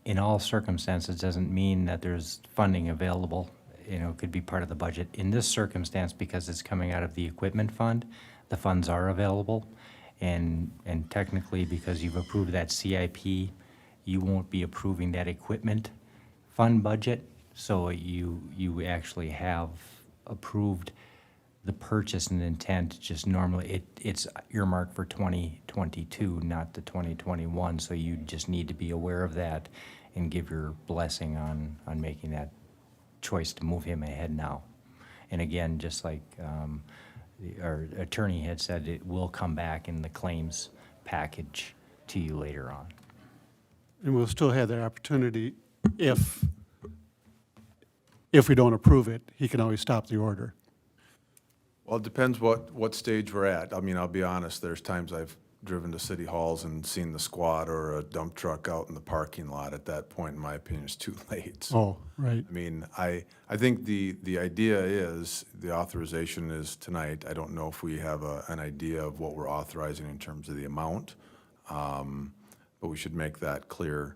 in all circumstances, doesn't mean that there's funding available. You know, it could be part of the budget. In this circumstance, because it's coming out of the equipment fund, the funds are available. And technically, because you've approved that CIP, you won't be approving that equipment fund budget. So you actually have approved the purchase and intent. Just normally, it's earmarked for 2022, not the 2021. So you just need to be aware of that and give your blessing on making that choice to move him ahead now. And again, just like our attorney had said, it will come back in the claims package to you later on. And we'll still have the opportunity, if we don't approve it, he can always stop the order. Well, it depends what stage we're at. I mean, I'll be honest, there's times I've driven to city halls and seen the squad or a dump truck out in the parking lot. At that point, in my opinion, it's too late. So, Oh, right. I mean, I think the idea is, the authorization is tonight. I don't know if we have an idea of what we're authorizing in terms of the amount, but we should make that clear.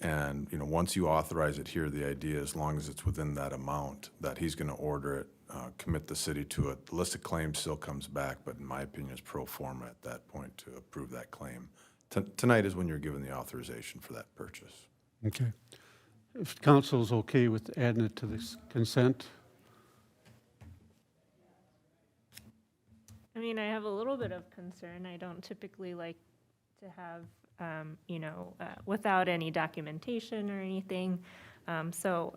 And, you know, once you authorize it here, the idea, as long as it's within that amount, that he's going to order it, commit the city to it. The list of claims still comes back, but in my opinion, it's pro forma at that point to approve that claim. Tonight is when you're given the authorization for that purchase. Okay. If council's okay with adding it to this consent? I mean, I have a little bit of concern. I don't typically like to have, without any documentation or anything. So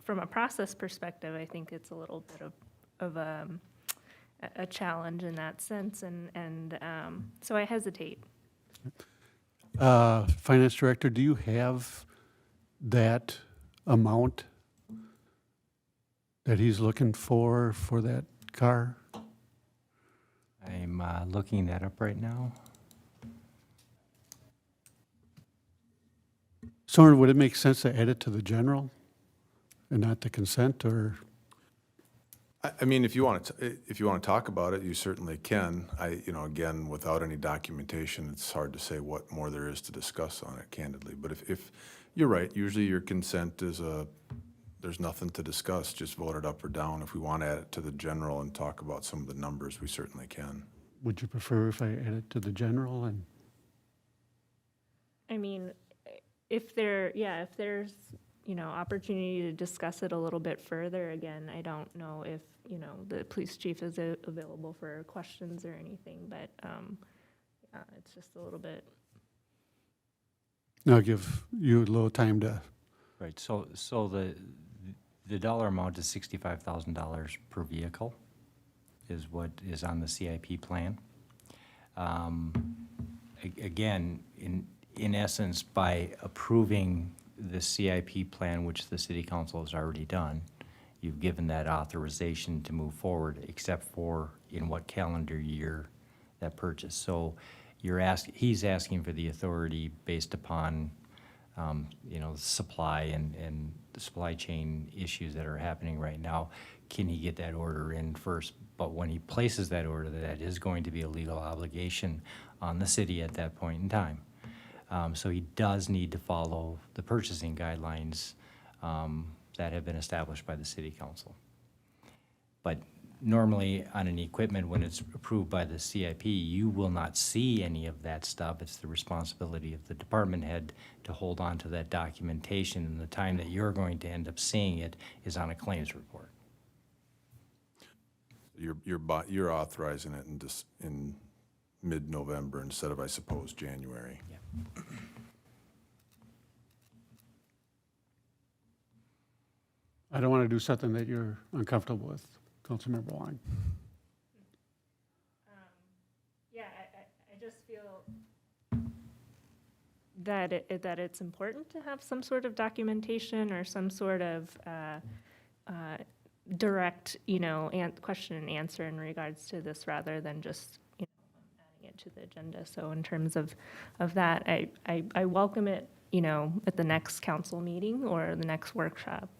from a process perspective, I think it's a little bit of a challenge in that sense, and so I hesitate. Finance Director, do you have that amount that he's looking for that car? I'm looking that up right now. So would it make sense to add it to the general and not the consent, or? I mean, if you want to talk about it, you certainly can. Again, without any documentation, it's hard to say what more there is to discuss on it, candidly. But if you're right, usually your consent is there's nothing to discuss, just vote it up or down. If we want to add it to the general and talk about some of the numbers, we certainly can. Would you prefer if I add it to the general? And I mean, if there's, opportunity to discuss it a little bit further, again, I don't know if, the police chief is available for questions or anything, but It's just a little bit, I'll give you a little time to, Right, so the dollar amount is $65,000 per vehicle is what is on the CIP plan. Again, in essence, by approving the CIP plan, which the city council has already done, you've given that authorization to move forward, except for in what calendar year that purchase. So he's asking for the authority based upon, supply and the supply chain issues that are happening right now. Can he get that order in first? But when he places that order, that is going to be a legal obligation on the city at that point in time. So he does need to follow the purchasing guidelines that have been established by the city council. But normally on an equipment, when it's approved by the CIP, you will not see any of that stuff. It's the responsibility of the department head to hold on to that documentation, and the time that you're going to end up seeing it is on a claims report. You're authorizing it in mid-November instead of, I suppose, January. Yeah. I don't want to do something that you're uncomfortable with, Councilmember Wong. yeah, I just feel that it's important to have some sort of documentation or some sort of direct, question and answer in regards to this rather than just, adding it to the agenda. So in terms of that, I welcome it, at the next council meeting or the next workshop.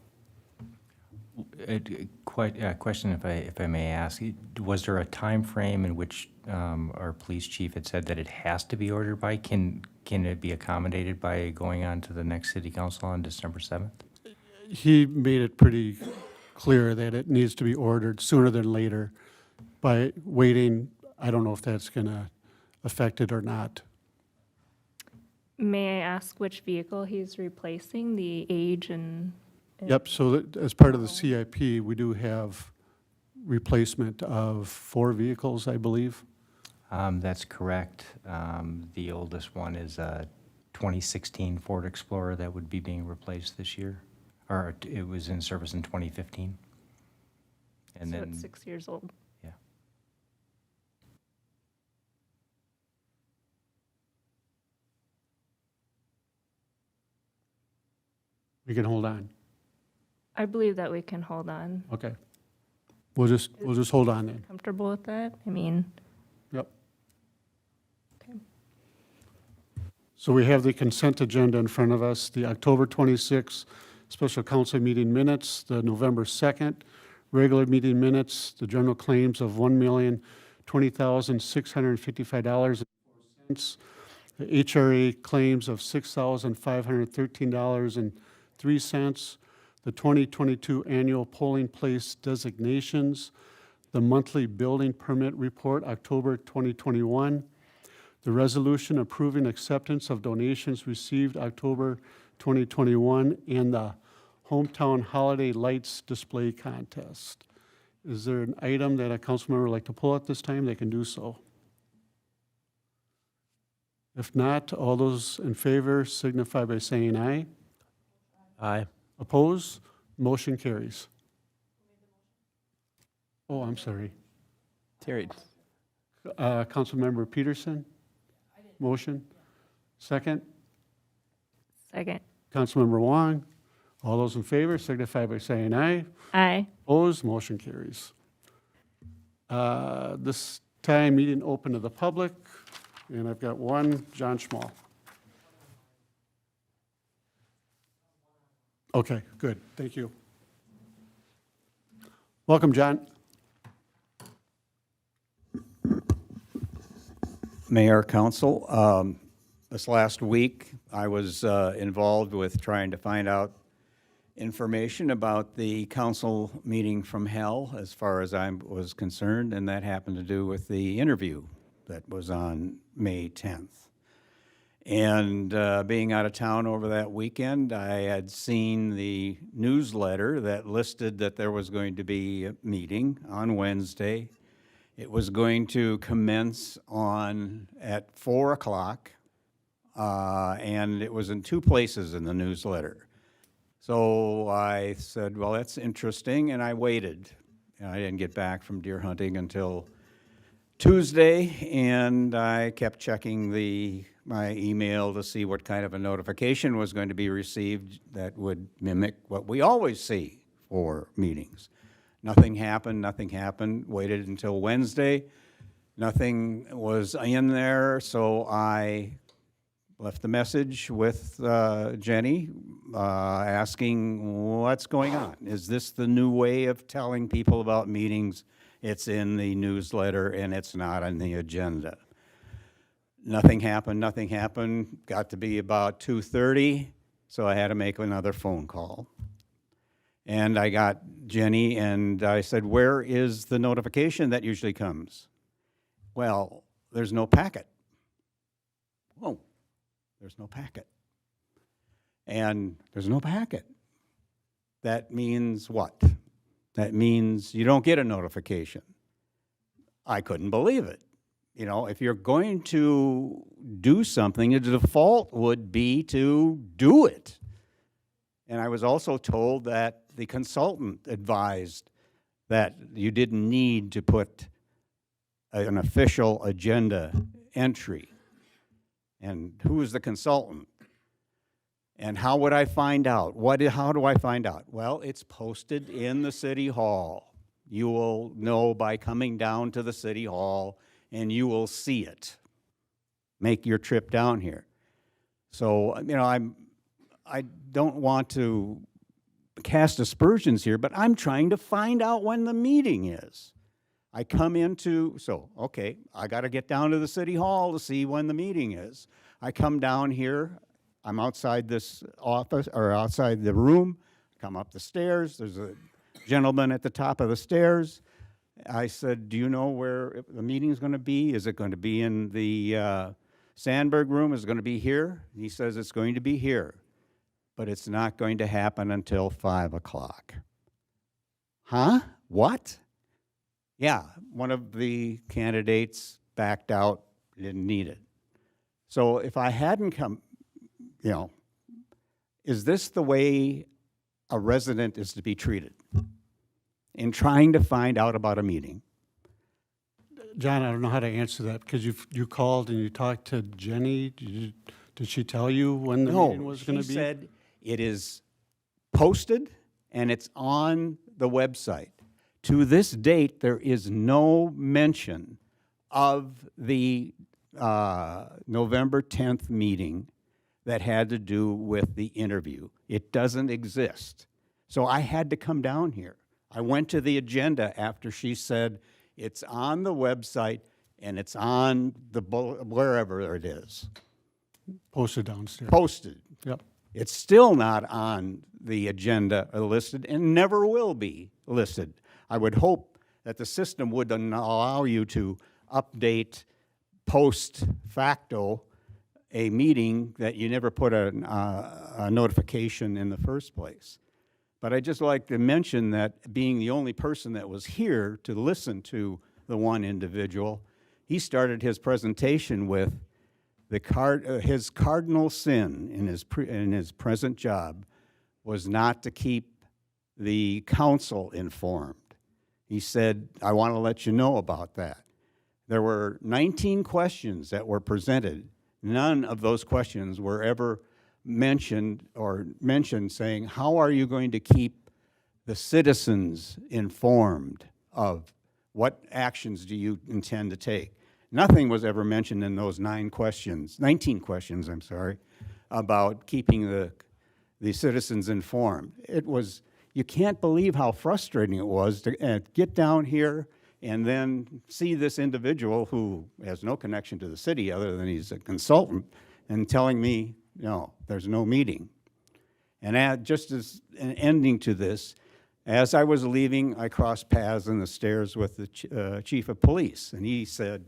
Quite a question, if I may ask. Was there a time frame in which our police chief had said that it has to be ordered by? Can it be accommodated by going on to the next city council on December 7th? He made it pretty clear that it needs to be ordered sooner than later. By waiting, I don't know if that's going to affect it or not. May I ask which vehicle he's replacing, the age and? Yep, so that, as part of the CIP, we do have replacement of 4 vehicles, I believe. That's correct. The oldest one is a 2016 Ford Explorer that would be being replaced this year, or it was in service in 2015. And So then, it's 6 years old. yeah. We can hold on. I believe that we can hold on. Okay. We'll just hold on then. Comfortable with that? I mean, Yep. okay. So we have the consent agenda in front of us, the October 26th special council meeting minutes, the November 2nd regular meeting minutes, the general claims of $1,020,655.04, the HRA claims of $6,513.03, the 2022 annual polling place designations, the monthly building permit report, October 2021, the resolution approving acceptance of donations received October 2021, and the hometown holiday lights display contest. Is there an item that a council member would like to pull at this time? They can do so. If not, all those in favor signify by saying aye. Aye. Oppose? Motion carries. Oh, I'm sorry. Terry, Councilmember Peterson? Motion? Second? Second. Councilmember Wong? All those in favor signify by saying aye. Aye. Opposed? Motion carries. This time, meeting open to the public, and I've got one, John Schmall. Okay, good, thank you. Welcome, John. Mayor, Council, this last week, I was involved with trying to find out information about the council meeting from hell, as far as I was concerned, and that happened to do with the interview that was on May 10th. And being out of town over that weekend, I had seen the newsletter that listed that there was going to be a meeting on Wednesday It was going to commence at 4 o'clock, and it was in 2 places in the newsletter. So I said, well, that's interesting, and I waited. And I didn't get back from deer hunting until Tuesday, and I kept checking my email to see what kind of a notification was going to be received that would mimic what we always see for meetings. Nothing happened, waited until Wednesday. Nothing was in there, so I left a message with Jenny asking what's going on. Is this the new way of telling people about meetings? It's in the newsletter and it's not on the agenda. Nothing happened. Got to be about 2:30, so I had to make another phone call. And I got Jenny and I said, where is the notification that usually comes? Well, there's no packet. Whoa, there's no packet. And there's no packet. That means what? That means you don't get a notification. I couldn't believe it. You know, if you're going to do something, the default would be to do it. And I was also told that the consultant advised that you didn't need to put an official agenda entry. And who is the consultant? And how would I find out? How do I find out? Well, it's posted in the city hall. You will know by coming down to the city hall and you will see it. Make your trip down here. So, you know, I don't want to cast aspersions here, but I'm trying to find out when the meeting is. I come okay, I got to get down to the city hall to see when the meeting is. I come down here, I'm outside this office, or outside the room, come up the stairs, there's a gentleman at the top of the stairs. I said, do you know where the meeting's going to be? Is it going to be in the Sandberg room? Is it going to be here? He says it's going to be here, but it's not going to happen until 5 o'clock. Huh? What? Yeah, one of the candidates backed out, didn't need it. So if I hadn't come, you know, is this the way a resident is to be treated in trying to find out about a meeting? John, I don't know how to answer that, because you called and you talked to Jenny. Did she tell you when the meeting was going to be? She said it is posted and it's on the website. To this date, there is no mention of the November 10th meeting that had to do with the interview. It doesn't exist. So I had to come down here. I went to the agenda after she said it's on the website and it's on the wherever it is. Posted downstairs. Posted. Yep. It's still not on the agenda or listed and never will be listed. I would hope that the system would allow you to update post facto a meeting that you never put a notification in the first place. But I'd just like to mention that being the only person that was here to listen to the one individual, he started his presentation with his cardinal sin in his present job was not to keep the council informed. He said, I want to let you know about that. There were 19 questions that were presented. None of those questions were ever mentioned saying, how are you going to keep the citizens informed of what actions do you intend to take? Nothing was ever mentioned in those 19 questions, about keeping the citizens informed. It was, you can't believe how frustrating it was to get down here and then see this individual who has no connection to the city other than he's a consultant and telling me, no, there's no meeting. And just as an ending to this, as I was leaving, I crossed paths in the stairs with the chief of police, and he said,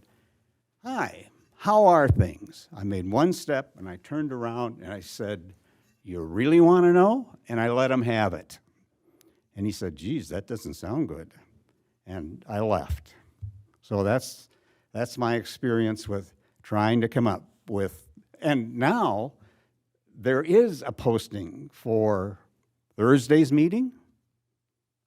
hi, how are things? I made one step, and I turned around, and I said, you really want to know? And I let him have it. And he said, geez, that doesn't sound good. And I left. So that's my experience with trying to come up with, and now there is a posting for Thursday's meeting.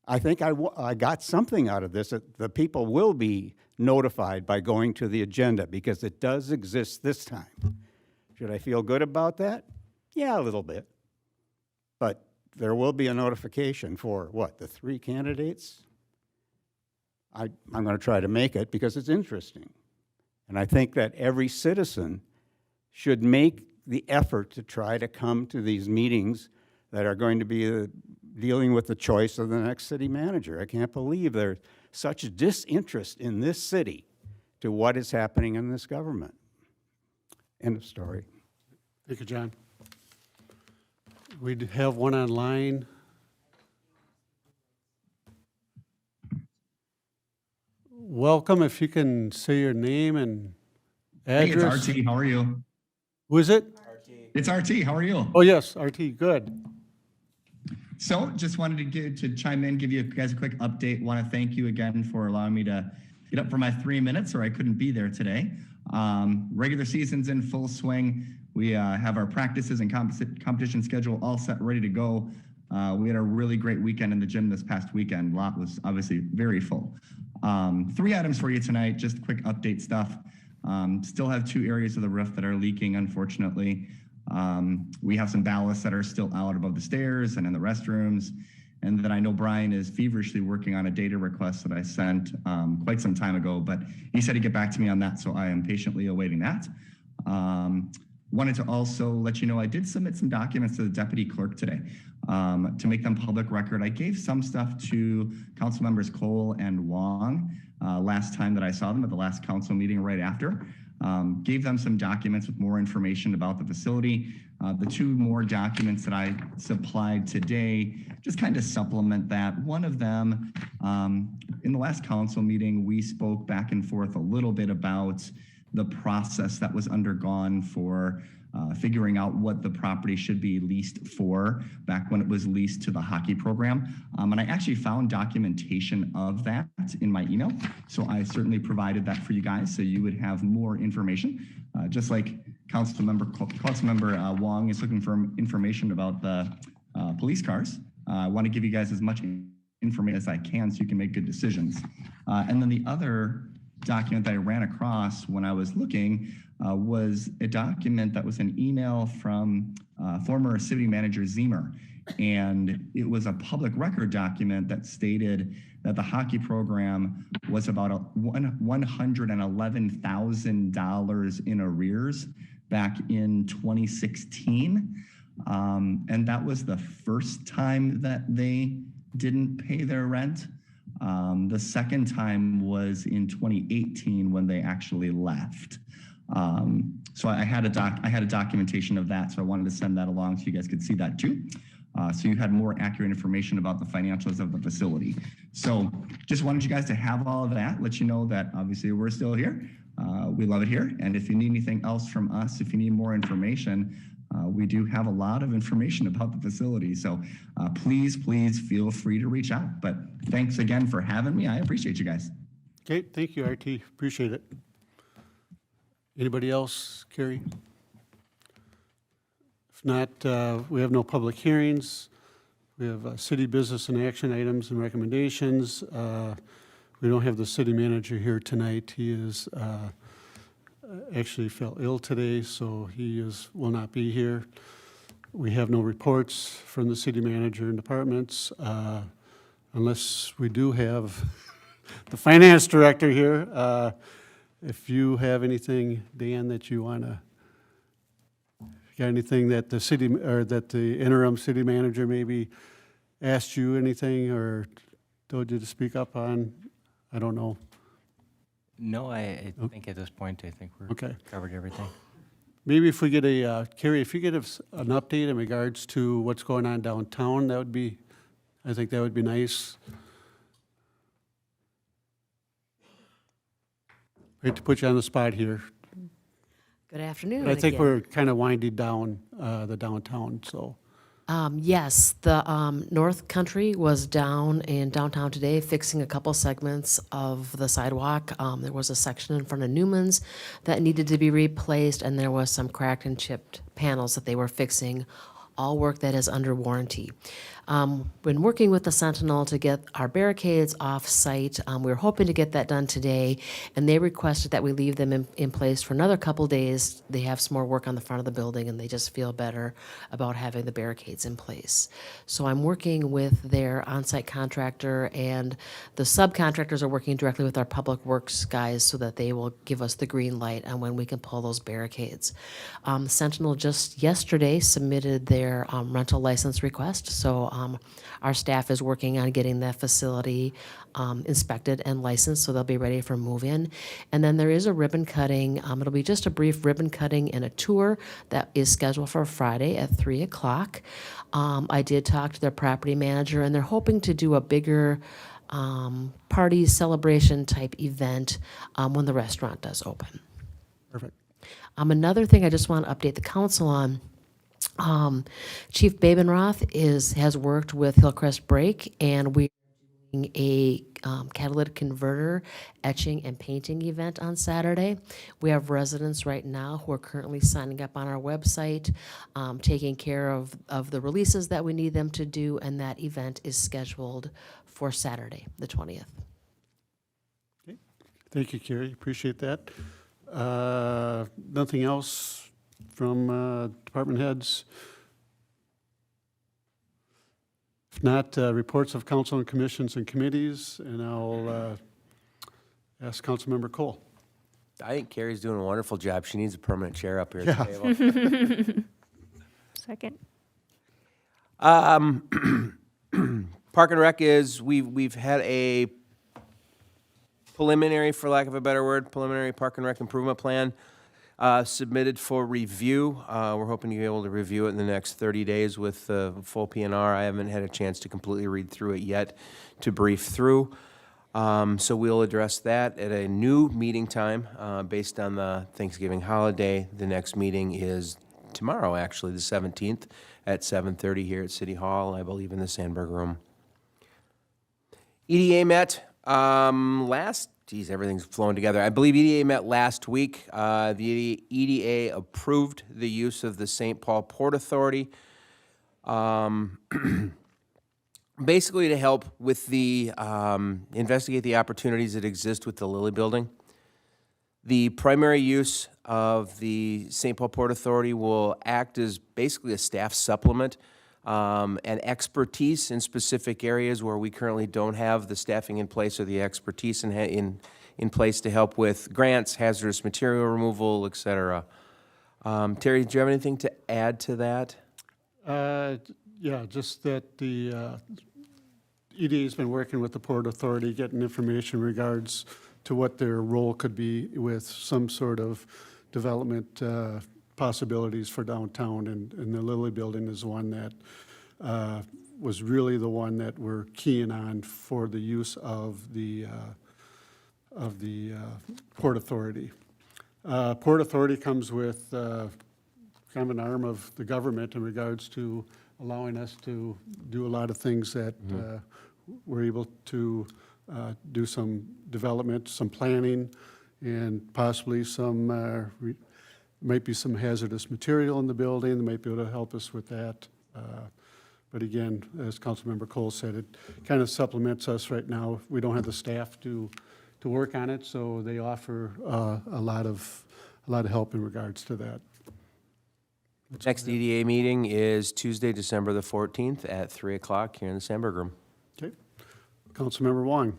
I think I got something out of this. The people will be notified by going to the agenda because it does exist this time. Should I feel good about that? Yeah, a little bit. But there will be a notification for what, the 3 candidates? I'm going to try to make it because it's interesting. And I think that every citizen should make the effort to try to come to these meetings that are going to be dealing with the choice of the next city manager. I can't believe there's such disinterest in this city to what is happening in this government. End of story. Thank you, John. We have one online. Welcome, if you can say your name and Hey, address. it's RT. How are you? Who is it? It's RT. How are you? Oh, yes, RT, good. So, just wanted to chime in, give you guys a quick update. Want to thank you again for allowing me to get up for my 3 minutes, or I couldn't be there today. Regular season's in full swing. We have our practices and competition schedule all set, ready to go. We had a really great weekend in the gym this past weekend. Lot was obviously very full. 3 items for you tonight, just quick update stuff. Still have 2 areas of the roof that are leaking, unfortunately. We have some ballasts that are still out above the stairs and in the restrooms. And then I know Brian is feverishly working on a data request that I sent quite some time ago, but he said he'd get back to me on that, so I am patiently awaiting that. Wanted to also let you know I did submit some documents to the deputy clerk today to make them public record. I gave some stuff to council members Cole and Wong last time that I saw them at the last council meeting right after. Gave them some documents with more information about the facility. The 2 more documents that I supplied today just kind of supplement that. One of them, in the last council meeting, we spoke back and forth a little bit about the process that was undergone for figuring out what the property should be leased for back when it was leased to the hockey program. And I actually found documentation of that in my email. So I certainly provided that for you guys so you would have more information. Just like Councilmember Wong is looking for information about the police cars. I want to give you guys as much information as I can so you can make good decisions. And then the other document that I ran across when I was looking was a document that was an email from former city manager Zemer. And it was a public record document that stated that the hockey program was about $111,000 in arrears back in 2016. And that was the first time that they didn't pay their rent. The second time was in 2018 when they actually left. So I had a documentation of that, so I wanted to send that along so you guys could see that too. So you had more accurate information about the financials of the facility. So just wanted you guys to have all of that, let you know that obviously we're still here. We love it here. And if you need anything else from us, if you need more information, we do have a lot of information about the facility. So please feel free to reach out. But thanks again for having me. I appreciate you guys. Okay, thank you, RT, appreciate it. Anybody else, Carrie? If not, we have no public hearings. We have city business and action items and recommendations. We don't have the city manager here tonight. He is actually fell ill today, so will not be here. We have no reports from the city manager and departments, unless we do have the finance director here. If you have anything, Dan, that you want to, got anything that the city, or that the interim city manager maybe asked you anything or told you to speak up on? I don't know. No, I think at this point, I think we're Okay. covered everything. Maybe if we get Carrie, if you get us an update in regards to what's going on downtown, I think that would be nice. I hate to put you on the spot here, Good afternoon. but I think again. we're kind of winding down the downtown, so. Yes, the North Country was down in downtown today fixing a couple segments of the sidewalk. There was a section in front of Newman's that needed to be replaced, and there was some cracked and chipped panels that they were fixing, all work that is under warranty. Been working with the Sentinel to get our barricades off-site. We were hoping to get that done today, and they requested that we leave them in place for another couple days. They have some more work on the front of the building, and they just feel better about having the barricades in place. So I'm working with their on-site contractor, and the subcontractors are working directly with our public works guys so that they will give us the green light on when we can pull those barricades. Sentinel just yesterday submitted their rental license request, so our staff is working on getting that facility inspected and licensed, so they'll be ready for move-in. And then there is a ribbon cutting. It'll be just a brief ribbon cutting and a tour that is scheduled for Friday at 3 o'clock. I did talk to their property manager, and they're hoping to do a bigger party celebration type event when the restaurant does open. Perfect. Another thing I just want to update the council on. Chief Babenroth has worked with Hillcrest Brake, and we're doing a catalytic converter etching and painting event on Saturday. We have residents right now who are currently signing up on our website, taking care of the releases that we need them to do, and that event is scheduled for Saturday, the 20th. Okay. Thank you, Carrie. Appreciate that. Nothing else from department heads? If not, reports of council and commissions and committees, and I'll ask Councilmember Cole. I think Carrie's doing a wonderful job. She needs a permanent chair up here Yeah. at the table. Second. Park and Rec is, we've had a preliminary, for lack of a better word, preliminary Park and Rec improvement plan submitted for review. We're hoping to be able to review it in the next 30 days with full PNR. I haven't had a chance to completely read through it yet to brief through. So we'll address that at a new meeting time based on the Thanksgiving holiday. The next meeting is tomorrow, actually, the 17th at 7:30 here at City Hall, I believe in the Sandberg Room. EDA met everything's flowing together. I believe EDA met last week. The EDA approved the use of the St. Paul Port Authority, basically to help with the, investigate the opportunities that exist with the Lilly Building. The primary use of the St. Paul Port Authority will act as basically a staff supplement and expertise in specific areas where we currently don't have the staffing in place or the expertise in place to help with grants, hazardous material removal, et cetera. Terry, do you have anything to add to that? Yeah, just that the EDA's been working with the Port Authority, getting information in regards to what their role could be with some sort of development possibilities for downtown, and the Lilly Building is one that was really the one that we're keying on for the use of the Port Authority. Port Authority comes with kind of an arm of the government in regards to allowing us to do a lot of things that we're able to do some development, some planning, and possibly some, might be some hazardous material in the building. They might be able to help us with that. But again, as Councilmember Cole said, it kind of supplements us right now. We don't have the staff to work on it, so they offer a lot of help in regards to that. Next EDA meeting is Tuesday, December the 14th at 3 o'clock here in the Sandberg Room. Okay. Councilmember Wong.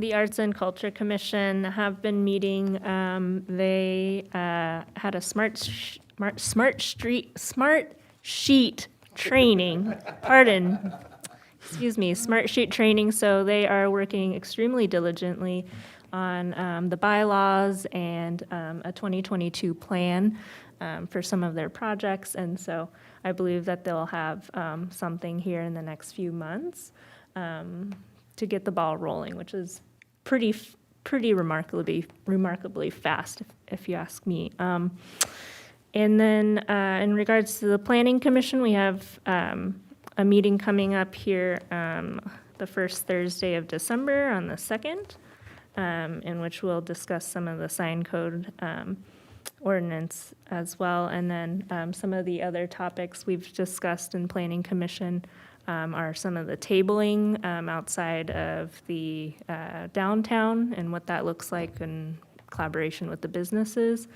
The Arts and Culture Commission have been meeting. They had a smart sheet training. Smart sheet training. So they are working extremely diligently on the bylaws and a 2022 plan for some of their projects. And so I believe that they'll have something here in the next few months to get the ball rolling, which is pretty remarkably fast, if you ask me. And then in regards to the Planning Commission, we have a meeting coming up here the first Thursday of December on the 2nd, in which we'll discuss some of the sign code ordinance as well. And then some of the other topics we've discussed in Planning Commission are some of the tabling outside of the downtown and what that looks like in collaboration with the businesses.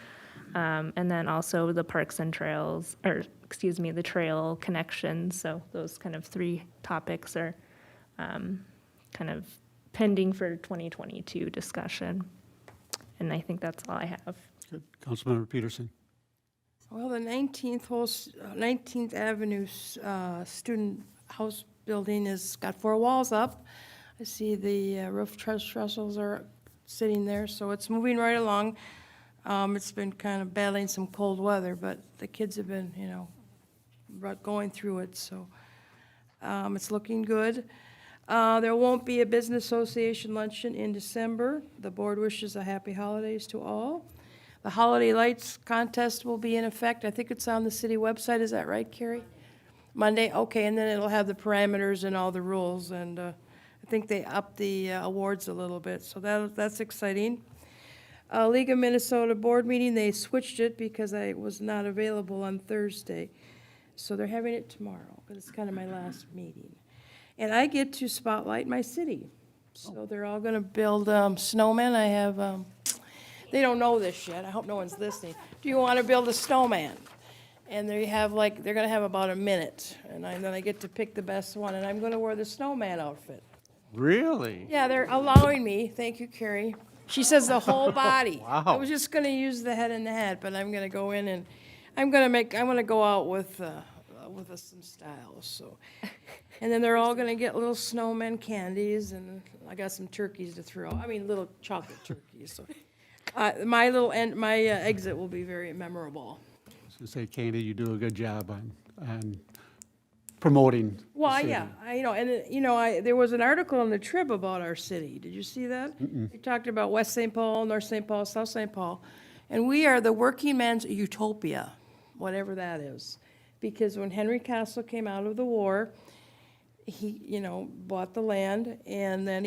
And then also the parks and trails, or excuse me, the trail connections. So those kind of 3 topics are kind of pending for 2022 discussion. And I think that's all I have. Good. Councilmember Peterson. Well, the 19th Avenue Student House building has got 4 walls up. I see the roof trestles are sitting there, so it's moving right along. It's been kind of battling some cold weather, but the kids have been, going through it, so it's looking good. There won't be a business association luncheon in December. The board wishes a happy holidays to all. The holiday lights contest will be in effect. I think it's on the city website. Is that right, Carrie? Monday? Okay, and then it'll have the parameters and all the rules, and I think they upped the awards a little bit, so that's exciting. League of Minnesota board meeting, they switched it because I was not available on Thursday. So they're having it tomorrow, because it's kind of my last meeting. And I get to spotlight my city. So they're all going to build snowmen. I have, they don't know this yet. I hope no one's listening. Do you want to build a snowman? And they have they're going to have about a minute. And then I get to pick the best one, and I'm going to wear the snowman outfit. Really? Yeah, they're allowing me. Thank you, Carrie. She says the whole body. Wow. I was just going to use the head and the hat, but I'm going to go in and I'm going to go out with some style. So, and then they're all going to get little snowman candies, and I got some turkeys to throw. I mean, little chocolate turkeys. So, my exit will be very memorable. I was going to say, Candy, you do a good job on promoting the Well, city. yeah, there was an article in the Trib about our city. Did you see that? They talked about West St. Paul, North St. Paul, South St. Paul, and we are the working man's utopia, whatever that is. Because when Henry Castle came out of the war, he, bought the land, and then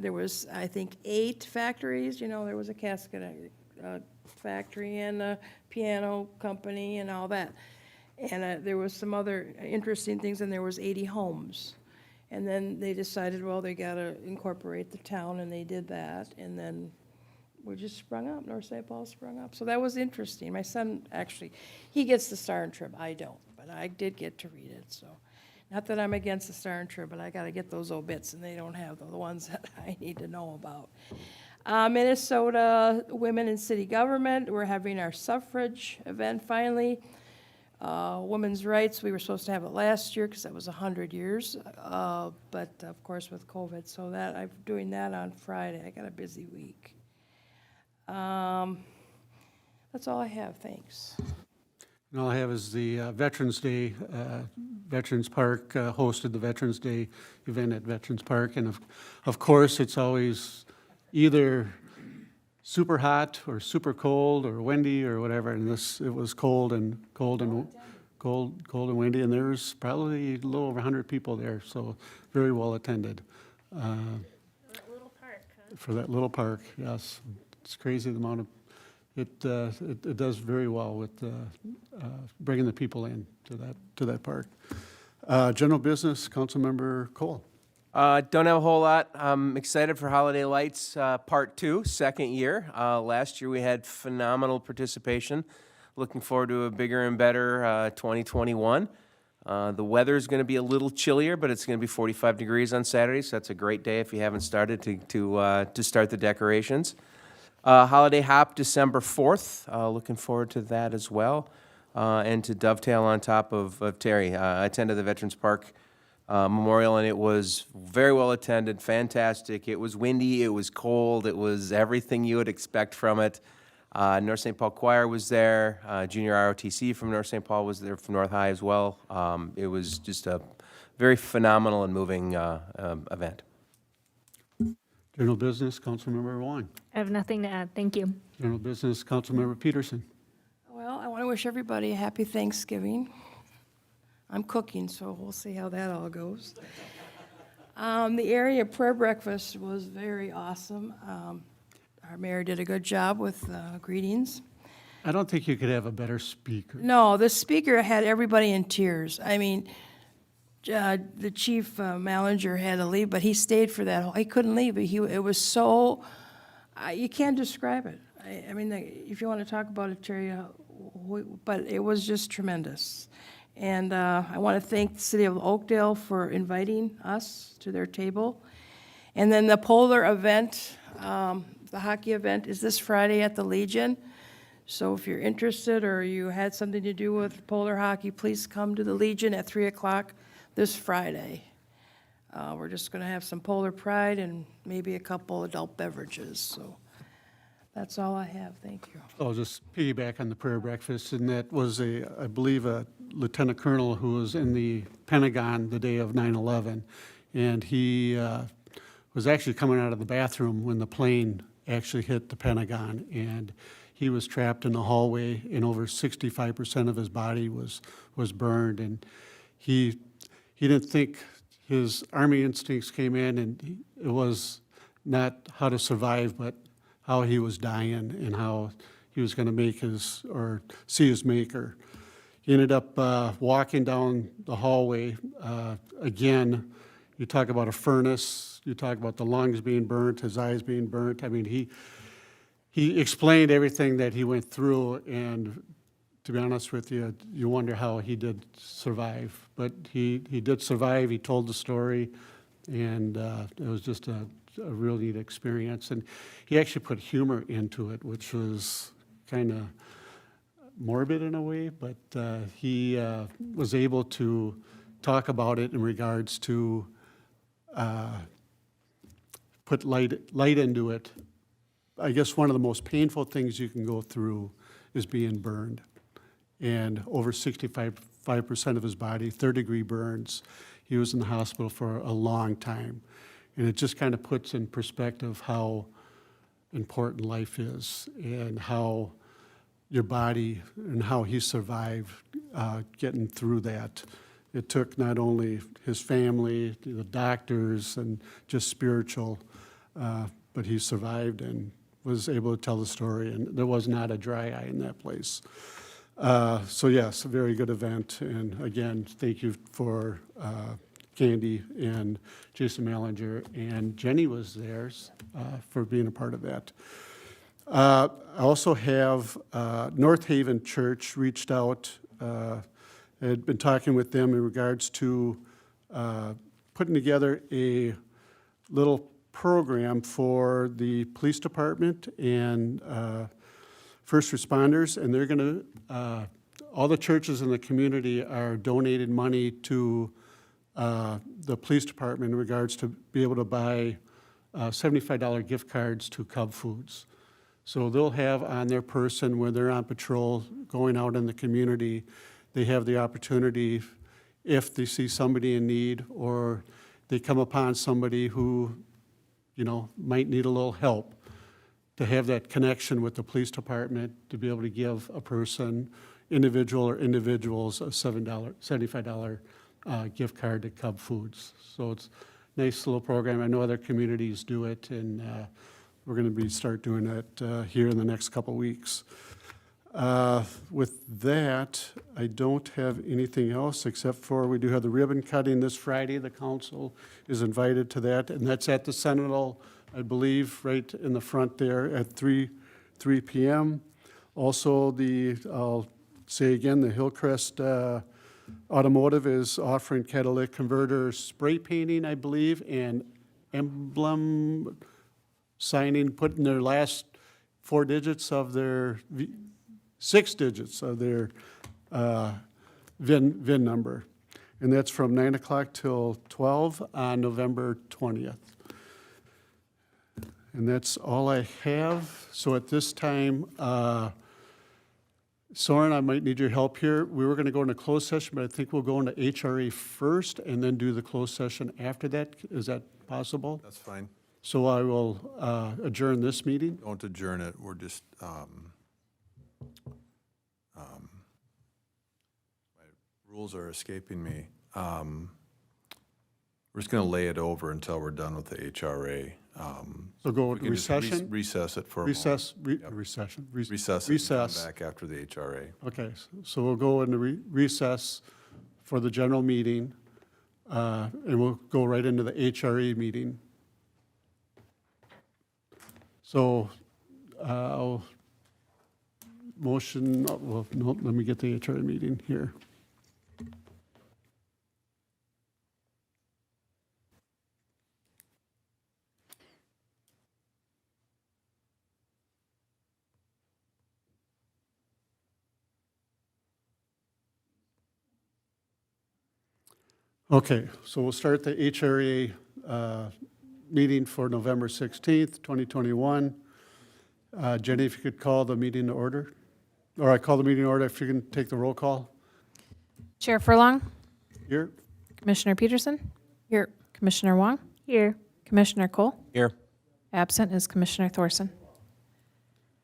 there was, I think, 8 factories. There was a casket factory and a piano company and all that. And there was some other interesting things, and there was 80 homes. And then they decided, well, they got to incorporate the town, and they did that. And then we just sprung up, North St. Paul sprung up. So that was interesting. My son, actually, he gets the Star and Trib. I don't, but I did get to read it. So not that I'm against the Star and Trib, but I got to get those obits, and they don't have the ones that I need to know about. Minnesota Women in City Government, we're having our suffrage event finally. Women's rights, we were supposed to have it last year because that was 100 years, but of course with COVID, so that I'm doing that on Friday. I got a busy week. That's all I have, thanks. And all I have is the Veterans Day, Veterans Park hosted the Veterans Day event at Veterans Park, and of course, it's always either super hot or super cold or windy or whatever, and it was cold and windy, and there's probably a little over 100 people there, so very well attended. That little park, huh? For that little park, yes. It's crazy the amount of, it does very well with bringing the people in to that park. General business, Councilmember Cole. Don't have a whole lot. I'm excited for Holiday Lights Part 2, second year. Last year we had phenomenal participation. Looking forward to a bigger and better 2021. The weather's going to be a little chillier, but it's going to be 45 degrees on Saturday, so that's a great day if you haven't started to start the decorations. Holiday Hop December 4th. Looking forward to that as well. And to dovetail on top of Terry, I attended the Veterans Park Memorial, and it was very well attended, fantastic. It was windy, it was cold, it was everything you would expect from it. North St. Paul Choir was there, Junior ROTC from North St. Paul was there from North High as well. It was just a very phenomenal and moving event. General business, Councilmember Wong. I have nothing to add. Thank you. General business, Councilmember Peterson. Well, I want to wish everybody a happy Thanksgiving. I'm cooking, so we'll see how that all goes. The area prayer breakfast was very awesome. Our mayor did a good job with greetings. I don't think you could have a better speaker. No, the speaker had everybody in tears. I mean, the chief manager had to leave, but he stayed for that. He couldn't leave. It was so, you can't describe it. I mean, if you want to talk about it, Terry, but it was just tremendous. And I want to thank the city of Oakdale for inviting us to their table. And then the Polar event, the hockey event, is this Friday at the Legion. So if you're interested or you had something to do with Polar hockey, please come to the Legion at 3 o'clock this Friday. We're just going to have some Polar Pride and maybe a couple adult beverages. So that's all I have. Thank you. I'll just piggyback on the prayer breakfast, and that was I believe, a lieutenant colonel who was in the Pentagon the day of 9/11, and he was actually coming out of the bathroom when the plane actually hit the Pentagon, and he was trapped in the hallway, and over 65% of his body was burned, and he didn't think, his Army instincts came in, and it was not how to survive, but how he was dying and how he was going to see his maker. He ended up walking down the hallway. Again, you talk about a furnace, you talk about the lungs being burnt, his eyes being burnt. I mean, he explained everything that he went through, and to be honest with you, you wonder how he did survive. But he did survive, he told the story, and it was just a real neat experience. And he actually put humor into it, which was kind of morbid in a way, but he was able to talk about it in regards to put light into it. I guess one of the most painful things you can go through is being burned. And over 65% of his body, third-degree burns. He was in the hospital for a long time. And it just kind of puts in perspective how important life is and how your body and how he survived getting through that. It took not only his family, the doctors, and just spiritual, but he survived and was able to tell the story, and there was not a dry eye in that place. So yes, a very good event, and again, thank you for Candy and Jason Mallinger, and Jenny was there for being a part of that. I also have North Haven Church reached out. I had been talking with them in regards to putting together a little program for the police department and first responders, and they're going to, all the churches in the community are donated money to the police department in regards to be able to buy $75 gift cards to Cub Foods. So they'll have on their person when they're on patrol, going out in the community, they have the opportunity, if they see somebody in need or they come upon somebody who, you know, might need a little help, to have that connection with the police department, to be able to give a person, individual or individuals, a $75 gift card to Cub Foods. So it's a nice little program. I know other communities do it, and we're going to start doing that here in the next couple weeks. With that, I don't have anything else except for we do have the ribbon cutting this Friday. The council is invited to that, and that's at the Sentinel, I believe, right in the front there at 3 p.m. Also, I'll say again, the Hillcrest Automotive is offering catalytic converter spray painting, I believe, and emblem signing, putting their last 4 digits of their, 6 digits of their VIN number. And that's from 9 o'clock till 12 on November 20th. And that's all I have. So at this time, Soren, I might need your help here. We were going to go into closed session, but I think we'll go into HRA first and then do the closed session after that. Is that possible? That's fine. So I will adjourn this meeting. Don't adjourn it, we're just rules are escaping me. We're just going to lay it over until we're done with the HRA. So go We with can just recession? recess it for a moment. Recession. Recess it and come back after the HRA. Okay, so we'll go into recess for the general meeting, and we'll go right into the HRA meeting. So, motion, well, no, let me get the HRA meeting here. Okay, so we'll start the HRA meeting for November 16th, 2021. Jenny, if you could call the meeting to order, or I call the meeting to order, if you can take the roll call. Chair Furlong, Here? Commissioner Peterson. Here. Commissioner Wong, Here. Commissioner Cole. Here. Absent is Commissioner Thorson.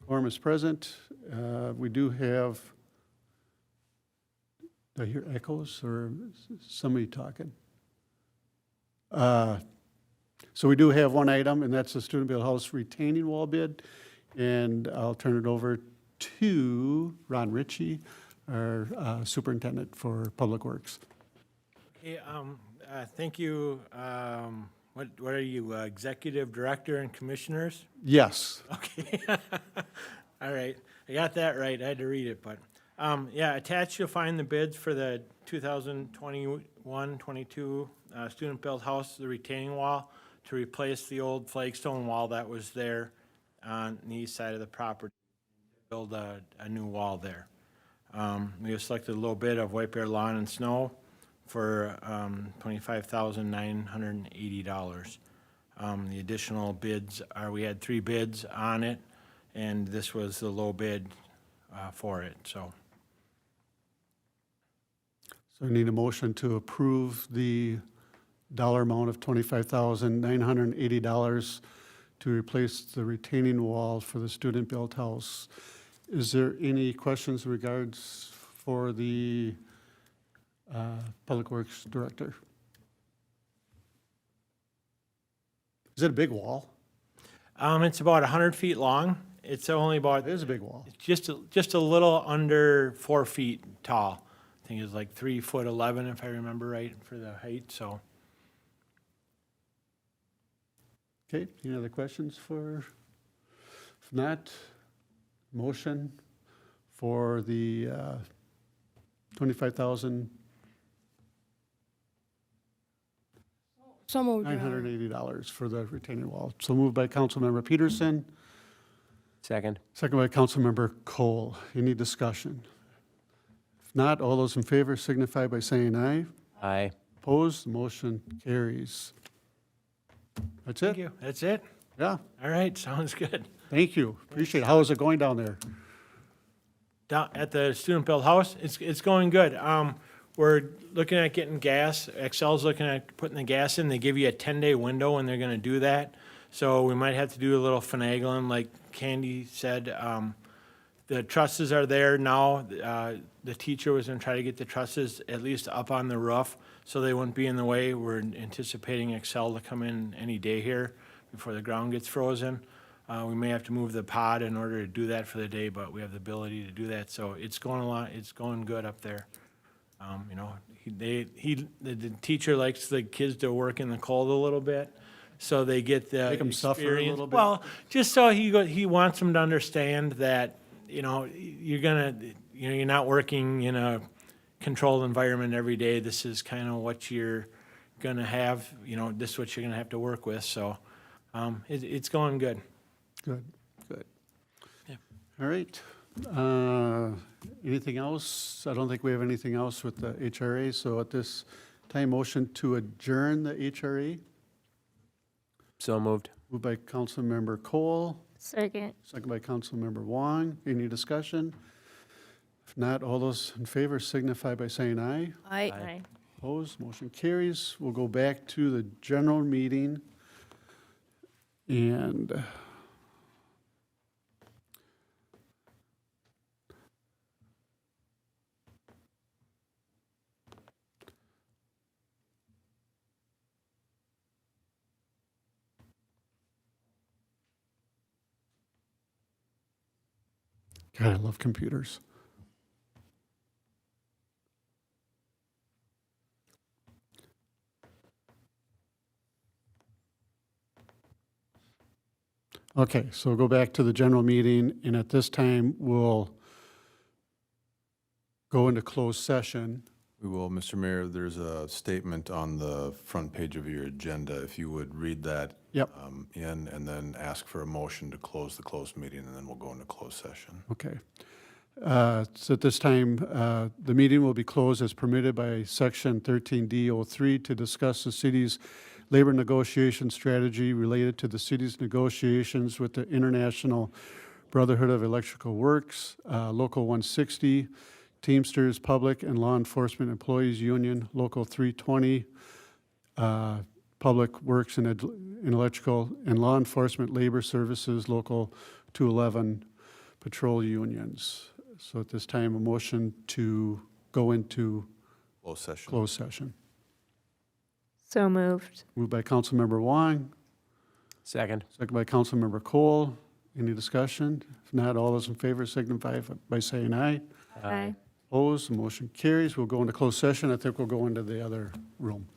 Quorum is present. We do have, do I hear echoes or somebody talking? So we do have one item, and that's the student build house retaining wall bid. And I'll turn it over to Ron Ritchie, our superintendent for Public Works. Okay, thank you. What are you, executive director and commissioners? Yes. Okay. All right. I got that right. I had to read it, but, yeah, attached you'll find the bids for the 2021-22 student built house, the retaining wall, to replace the old flagstone wall that was there on the east side of the property. Build a new wall there. We have selected a little bit of White Bear Lawn and Snow for $25,980. The additional bids are, we had 3 bids on it, and this was the low bid for it, so. So I need a motion to approve the dollar amount of $25,980 to replace the retaining wall for the student-built house. Is there any questions in regards for the Public Works Director? Is it a big wall? It's about 100 feet long. It's only about, It is a big wall. just a little under 4 feet tall. I think it's like 3'11" if I remember right for the height, so. Okay, any other questions for, if not, motion for the $25,980 So moved, Your Honor. for the retaining wall. So moved by Councilmember Peterson, Second. second by Councilmember Cole. Any discussion? If not, all those in favor signify by saying aye. Aye. Opposed, the motion carries. That's Thank it? you. That's it? Yeah, All right, sounds good. thank you. Appreciate it. How is it going down there? Down at the student built house, it's going good. We're looking at getting gas. Excel's looking at putting the gas in. They give you a 10-day window when they're gonna do that. So we might have to do a little finagling, like Candy said. The trusses are there now. The teacher was gonna try to get the trusses at least up on the roof, so they wouldn't be in the way. We're anticipating Excel to come in any day here before the ground gets frozen. We may have to move the pod in order to do that for the day, but we have the ability to do that. So it's going good up there. You know, the teacher likes the kids to work in the cold a little bit, so they get the Make 'em suffer a experience. little bit? Well, just so he wants them to understand that, you know, you're not working in a controlled environment every day. This is kind of what you're gonna have, you know, this is what you're gonna have to work with. So, it's going good. Good, good. Yeah. All right. Anything else? I don't think we have anything else with the HRA, so at this time, motion to adjourn the HRA. So moved. Moved by Councilmember Cole, Second. second by Councilmember Wong. Any discussion? If not, all those in favor signify by saying aye. Aye. Opposed, motion carries. We'll go back to the general meeting. And God, I love computers. Okay, so go back to the general meeting, and at this time, we'll go into closed session. We will, Mr. Mayor, there's a statement on the front page of your agenda. If you would read that Yep. in, and then ask for a motion to close the closed meeting, and then we'll go into closed session. Okay. So at this time, the meeting will be closed as permitted by Section 13D03 to discuss the city's labor negotiation strategy related to the city's negotiations with the International Brotherhood of Electrical Works, Local 160, Teamsters Public and Law Enforcement Employees Union, Local 320, Public Works and Electrical and Law Enforcement Labor Services, Local 211 Patrol Unions. So at this time, a motion to go into Closed session. closed session. So moved. Moved by Councilmember Wong, Second. second by Councilmember Cole. Any discussion? If not, all those in favor signify by saying aye. Aye. Opposed, the motion carries. We'll go into closed session. I think we'll go into the other room.